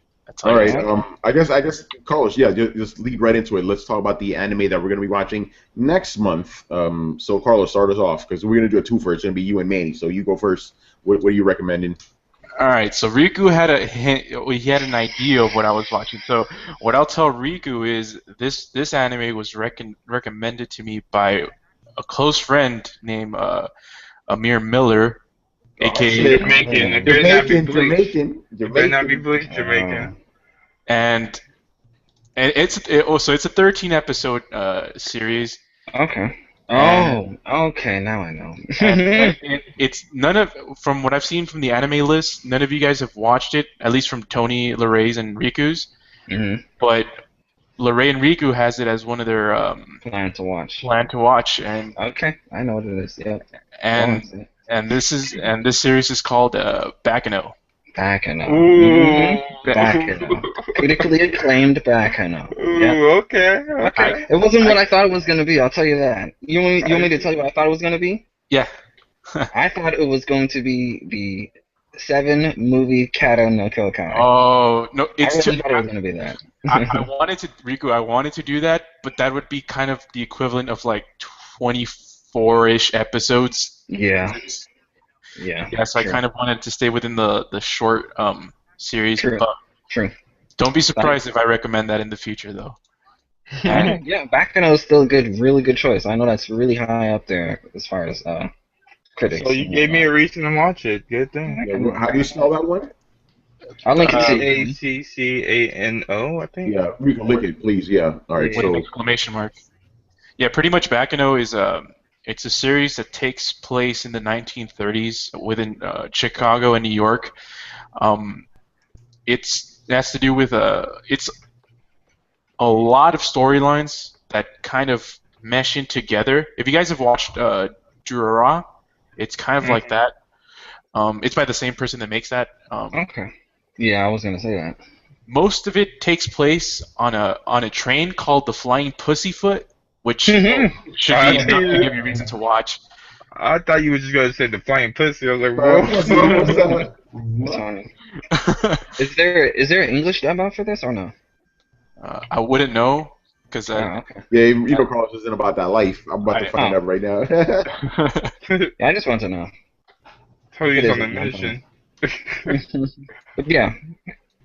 All right. I guess, Carlos, just lead right into it. Let's talk about the anime that we're going to be watching next month. So, Carlos, start us off because we're going to do a twofer. It's going to be you and Manny. So you go first. What are you recommending? All right, so Riku had he had an idea of what I was watching. So what I'll tell Riku is this anime was recommended to me by a close friend named Amir Miller, aka Jamaican. And it's a 13 episode series. Okay. Okay, now I know. It's from what I've seen from the anime list, none of you guys have watched it, at least from Tony, LeRay's, and Riku's. Mm-hmm. But LeRay and Riku has it as one of their plan to watch. And okay, I know what it is. Yeah. And this series is called Baccano. Baccano. Mm-hmm. Baccano. Critically acclaimed Baccano. Ooh, okay. It wasn't what I thought it was going to be, I'll tell you that. You want me to tell you what I thought it was going to be? Yeah. I thought it was going to be the 7 movie Kato no Kokai. Oh no, it's I really thought it was gonna be that. I wanted to, Riku. I wanted to do that, but that would be kind of the equivalent of like 24-ish episodes. Yeah. Yeah. Yeah. So I kind of wanted to stay within the short series. True. But True. don't be surprised if I recommend that in the future, though. Yeah, Baccano is still a good, really good choice. I know that's really high up there as far as critics. So you gave me a reason to watch it. Good thing. Yeah, how do you spell that one? I'll link it to Baccano, I think. Yeah, we can link it, please. Yeah. All right. With an So exclamation mark. Yeah, pretty much Baccano is it's a series that takes place in the 1930s within Chicago and New York. It has to do with it's a lot of storylines that kind of mesh in together. If you guys have watched Jurora, it's kind of like that. It's by the same person that makes that. Okay. Yeah, I was gonna say that. Most of it takes place on a train called the Flying Pussyfoot, which should be enough to give you reason to watch. I thought you were just gonna say the flying pussy. I was like, whoa. Is there an English dub out for this or no? I wouldn't know because okay. yeah, you know, Carlos isn't about that life. I'm about to find out right now. Yeah, I just want to know. So he's on a mission. But yeah,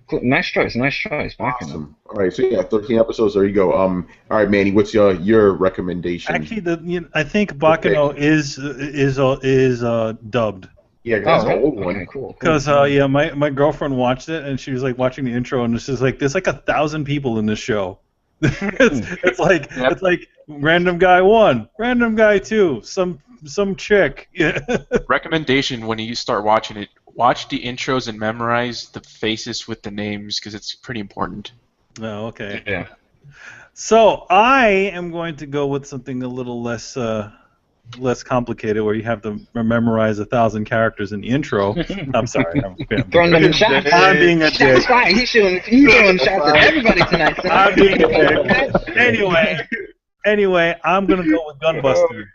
cool. Nice choice. Awesome. All right, so yeah, 13 episodes. There you go. All right, Manny, what's your recommendation? Actually, I think Baccano is dubbed. Yeah, that's an old one. Cool. Because my girlfriend watched it and she was like watching the intro and it's just like there's like 1,000 people in this show. it's like random guy 1, random guy 2, some chick. Recommendation when you start watching it, watch the intros and memorize the faces with the names because it's pretty important. Oh, okay. Yeah. So I am going to go with something a little less complicated, where you have to memorize 1,000 characters in the intro. I'm sorry. I'm throwing them in shots. I'm being a dick. Fine. He's throwing shots at everybody tonight. I'm being a dick. Anyway, I'm gonna go with Gunbuster.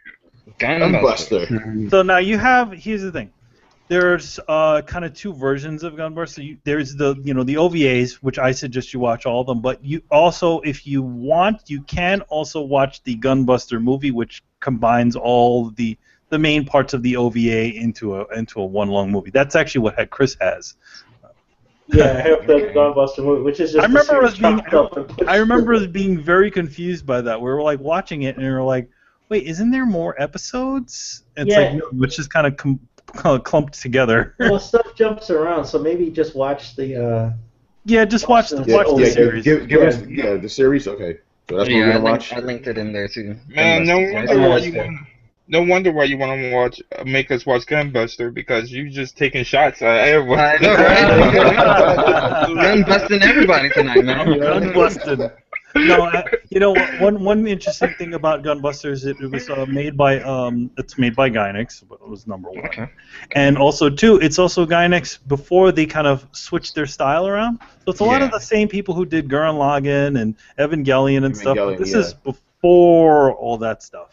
Gunbuster. So now here's the thing. There's kind of 2 versions of Gunbuster. There's the the OVAs, which I suggest you watch all of them. But you also, if you want, you can also watch the Gunbuster movie, which combines all the main parts of the OVA into a one long movie. That's actually what Chris has. Yeah, I have the Gunbuster movie, which is just. I remember us being very confused by that. We were like watching it, and we were like, "Wait, isn't there more episodes?" It's like no, it's just kind of clumped together. Well, stuff jumps around, so maybe just watch the. Just watch the series. Give us the series. Okay, so that's what we're gonna watch. I linked it in there too. Man, no wonder why you want to make us watch Gunbuster, because you just taking shots at everyone. I know, right? Gunbusting everybody tonight, man. Gunbusting. No, one interesting thing about Gunbuster is it was made by Gainax, but it was #1. Okay. And also 2, it's also Gainax before they kind of switched their style around. So it's a lot of the same people who did Gurren Lagann and Evangelion and stuff. But this is before all that stuff.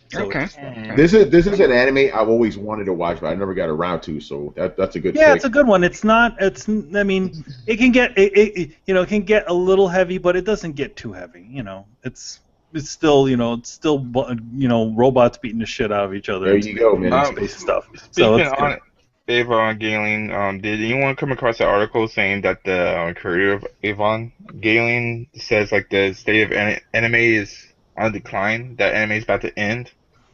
So okay. This is an anime I've always wanted to watch, but I never got around to. So that's a good. Yeah, pick. it's a good one. It's not. It's. I mean, it can get. It can get a little heavy, but it doesn't get too heavy. It's still. It's still. Robots beating the shit out of each other. There you go, man. Space stuff. Speaking on Evangelion, did anyone come across an article saying that the career of Evangelion says like the state of anime is on decline? That anime is about to end.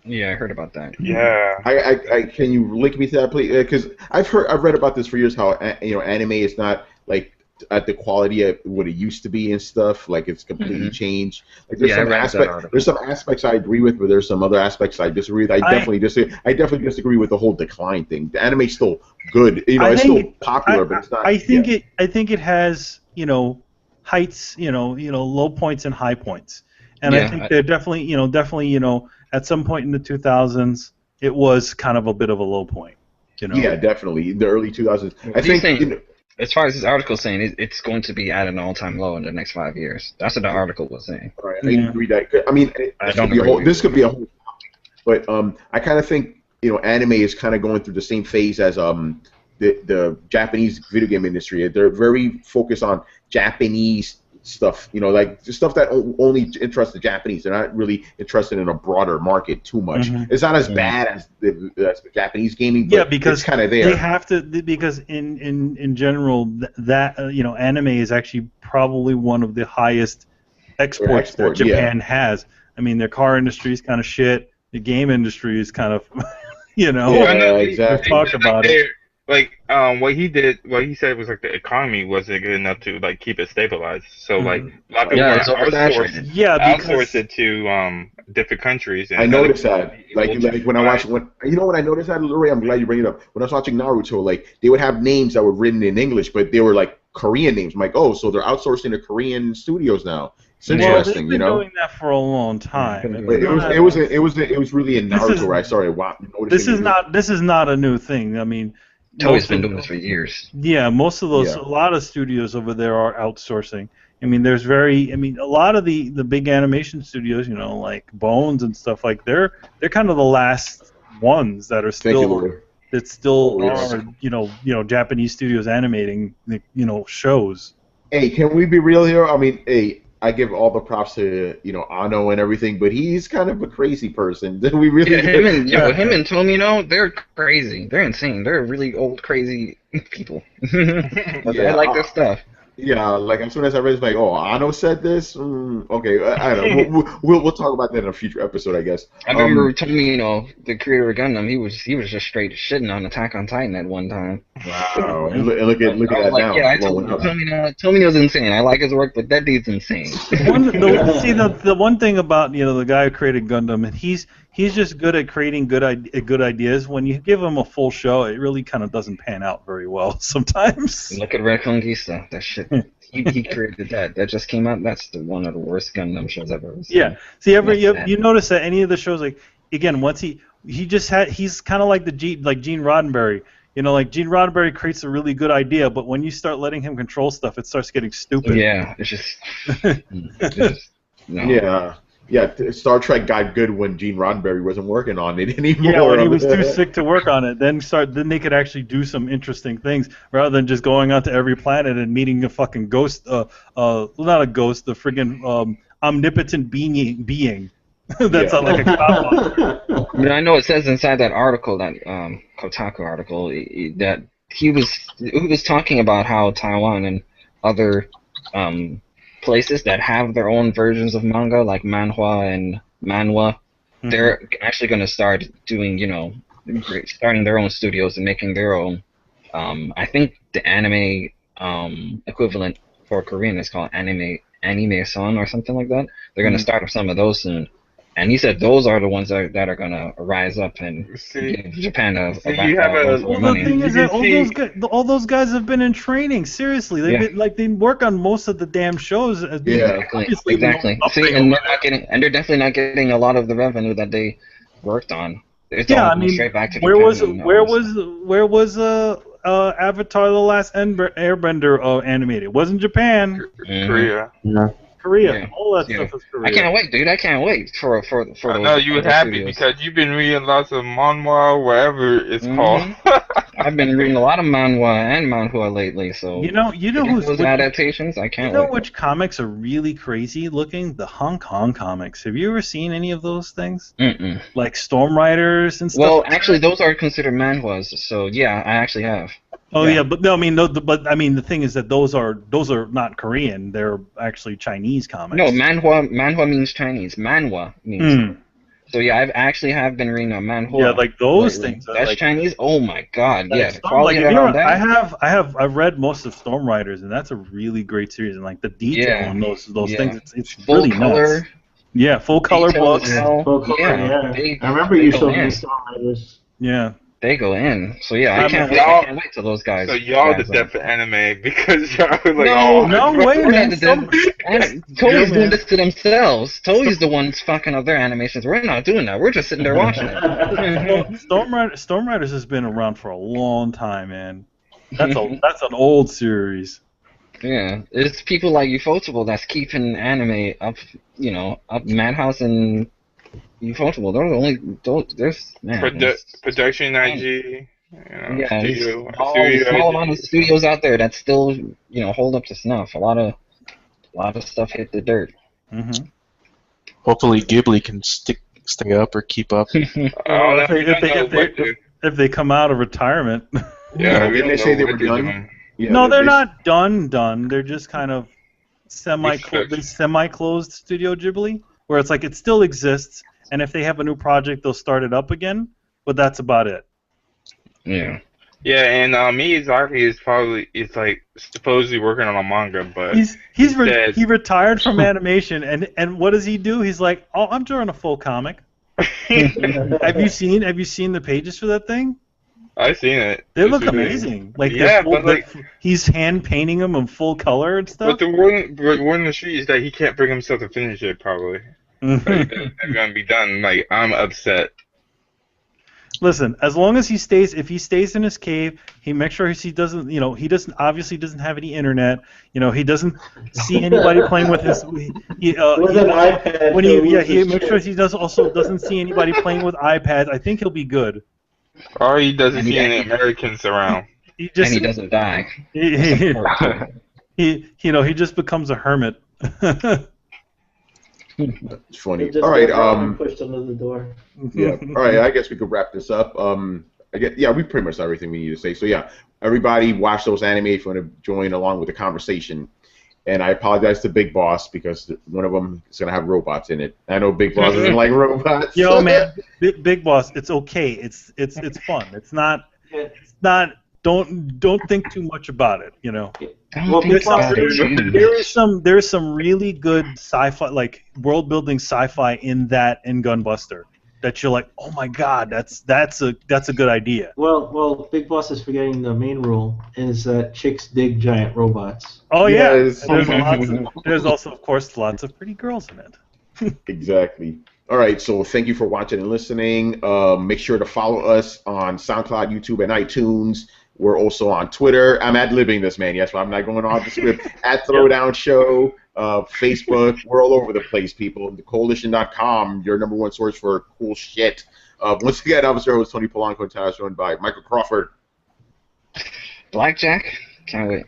Yeah, I heard about that. Yeah. I can you link me to that, please? Because I've read about this for years. How anime is not like at the quality of what it used to be and stuff. Like it's completely changed. Like there's some aspects I agree with, but there's some other aspects I disagree with. I definitely disagree with the whole decline thing. The anime's still good. It's still popular, but it's not. I think it has heights. Low points and high points. And I think they're definitely at some point in the 2000s, it was kind of a bit of a low point. Yeah, definitely. In the early 2000s. I think as far as this article is saying, it's going to be at an all-time low in the next 5 years. That's what the article was saying. Right, I agree that. I mean, this could be a whole. But I kind of think anime is kind of going through the same phase as the Japanese video game industry. They're very focused on Japanese stuff, like the stuff that only interests the Japanese. They're not really interested in a broader market too much. It's not as bad as the Japanese gaming, but because it's kind of there. They have to, because in general that anime is actually probably one of the highest exports that Japan has. I mean, their car industry is kind of shit. The game industry is kind of, exactly. Talk about it. Like what he said was like the economy wasn't good enough to like keep it stabilized. So like a lot of people outsource it to different countries. And I noticed that. Like when I watch when I noticed that, LeRay, I'm glad you bring it up. When I was watching Naruto, like they would have names that were written in English, but they were like Korean names. I'm like, oh, so they're outsourcing to Korean studios now. It's interesting, they've been doing that for a long time. It was really in Naruto where I started noticing. This is not a new thing. I mean, Toei's been doing this for years. Yeah, most of those, a lot of studios over there are outsourcing. I mean, a lot of the big animation studios, like Bones and stuff, like they're kind of the last ones that are still are Japanese studios animating shows. Hey, can we be real here? I mean, I give all the props to Anno and everything, but he's kind of a crazy person. Did we really? Him and Tomino, they're crazy. They're insane. They're really old, crazy people. I like their stuff. Yeah, like as soon as I read it, like, oh, Anno said this. Okay, I don't know. We'll talk about that in a future episode, I guess. I remember Tomino, the creator of Gundam, he was just straight shitting on Attack on Titan at one time. Wow, and look at that now. Yeah, I told Tomino's insane. I like his work, but that dude's insane. The one thing about the guy who created Gundam, and he's just good at creating good ideas. When you give him a full show, it really kind of doesn't pan out very well sometimes. Look at Red Conquista. That shit. He created that. That just came out. That's one of the worst Gundam shows I've ever seen. Yeah. See, you notice that any of the shows, like again, once he's kind of like Gene Roddenberry. Like Gene Roddenberry creates a really good idea, but when you start letting him control stuff, it starts getting stupid. Yeah, it's just no. Yeah, Star Trek got good when Gene Roddenberry wasn't working on it anymore. Yeah, when he was too sick to work on it. Then they could actually do some interesting things rather than just going out to every planet and meeting a fucking ghost. Not a ghost, the friggin' omnipotent being. That's like a cop. I know it says inside that article, that Kotaku article, that he was talking about how Taiwan and other places that have their own versions of manga, like manhwa and manhwa, they're actually going to start doing, starting their own studios and making their own. I think the anime equivalent for Korean is called anime-son or something like that. They're going to start up some of those soon. And he said those are the ones that are going to rise up and give Japan the thing is that all those guys have been in training. Seriously, they work on most of the damn shows. Exactly. See, and they're definitely not getting a lot of the revenue that they worked on. It's all straight back to where was Avatar: The Last Airbender animated? It wasn't Japan. Korea. No. Korea. All that stuff is Korea. I can't wait, dude. I can't wait for I know you were happy because you've been reading lots of manhwa, whatever it's called. I've been reading a lot of manhwa and manhwa lately, so you know those adaptations. I can't wait. Which comics are really crazy looking? The Hong Kong comics. Have you ever seen any of those things? Mm-mm. Like Storm Riders and stuff. Well, actually, those are considered manhwas, so yeah, I actually have. Oh yeah, but no, the thing is that those are not Korean. They're actually Chinese comics. No, manhwa means Chinese. Manhwa means. So yeah, have been reading a manhwa. Yeah, like those things. That's Chinese. Oh my God, yeah. I've read most of Storm Riders, and that's a really great series. And like the detail on those things, it's full really color. Nuts. Yeah, full color books. Full color, yeah. I remember you showed me Storm Riders. Yeah. They go in, so yeah, I can't wait till those guys. So y'all the deaf for anime because y'all like, no way, man. Toei's doing this to themselves. Toei's the ones fucking up their animations. We're not doing that. We're just sitting there watching it. Storm Riders has been around for a long time, man. That's an old series. Yeah, it's people like Ufotable that's keeping anime up, up Madhouse and Ufotable. Those are the only. There's Production IG. Yeah, there's a small amount of studios out there that still, hold up to snuff. A lot of stuff hit the dirt. Mm-hmm. Hopefully, Ghibli can stay up or keep up. If they come out of retirement. Yeah, didn't they say they were done? Yeah, no, they're not done. They're just kind of semi-closed Studio Ghibli, where it's like it still exists, and if they have a new project, they'll start it up again. But that's about it. Yeah. Yeah, and Miyazaki is like supposedly working on a manga, but he retired from animation, and what does he do? He's like, oh, I'm drawing a full comic. Have you seen the pages for that thing? I've seen it. They look amazing. Like he's hand painting them in full color and stuff. But the one in the street is that he can't bring himself to finish it. Probably. They're gonna be done. Like, I'm upset. Listen, as long as if he stays in his cave, he makes sure he doesn't have any internet. He doesn't see anybody playing with his. With an iPad. He makes sure he doesn't see anybody playing with iPads. I think he'll be good. Or he doesn't see any Americans around. He doesn't die. He just becomes a hermit. It's funny. All right. Pushed under the door. Yeah. All right. I guess we could wrap this up. We pretty much said everything we need to say. So yeah, everybody watch those anime if you want to join along with the conversation. And I apologize to Big Boss because one of them is gonna have robots in it. I know Big Boss doesn't like robots. Yo, man, Big Boss, it's okay. It's fun. It's not. Don't think too much about it. Well, there's some really good sci-fi, like world-building sci-fi in Gunbuster that you're like, oh my god, that's a good idea. Well, Big Boss is forgetting the main rule is that chicks dig giant robots. Oh yeah, there's also of course lots of pretty girls in it. Exactly. All right, so thank you for watching and listening. Make sure to follow us on SoundCloud, YouTube, and iTunes. We're also on Twitter. I'm ad-libbing this, man. Yes, I'm not going off the script. At Throwdown Show, Facebook. We're all over the place, people. TheCoalition.com, your #1 source for cool shit. Once again, I was your host, Tony Polanco, and Tyler, joined by Michael Crawford. Blackjack? Can't wait.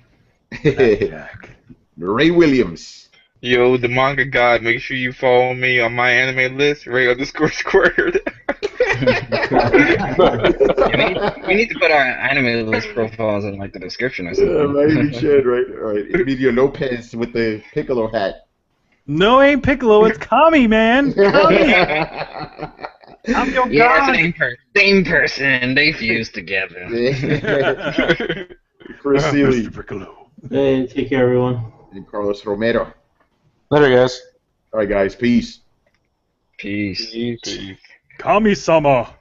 Blackjack. Ray Williams. Yo, the manga god, make sure you follow me on my anime list, Ray_squared. We need to put our anime list profiles in the description or something. Yeah, maybe we should, right? All right. Emilio Lopez with the Piccolo hat. No, ain't Piccolo, it's Kami, man. Kami. I'm your god. Same person. They fused together. Chris Seeley. Piccolo. Hey, take care, everyone. And Carlos Romero. Later, guys. All right, guys. Peace. Peace. Kami-sama.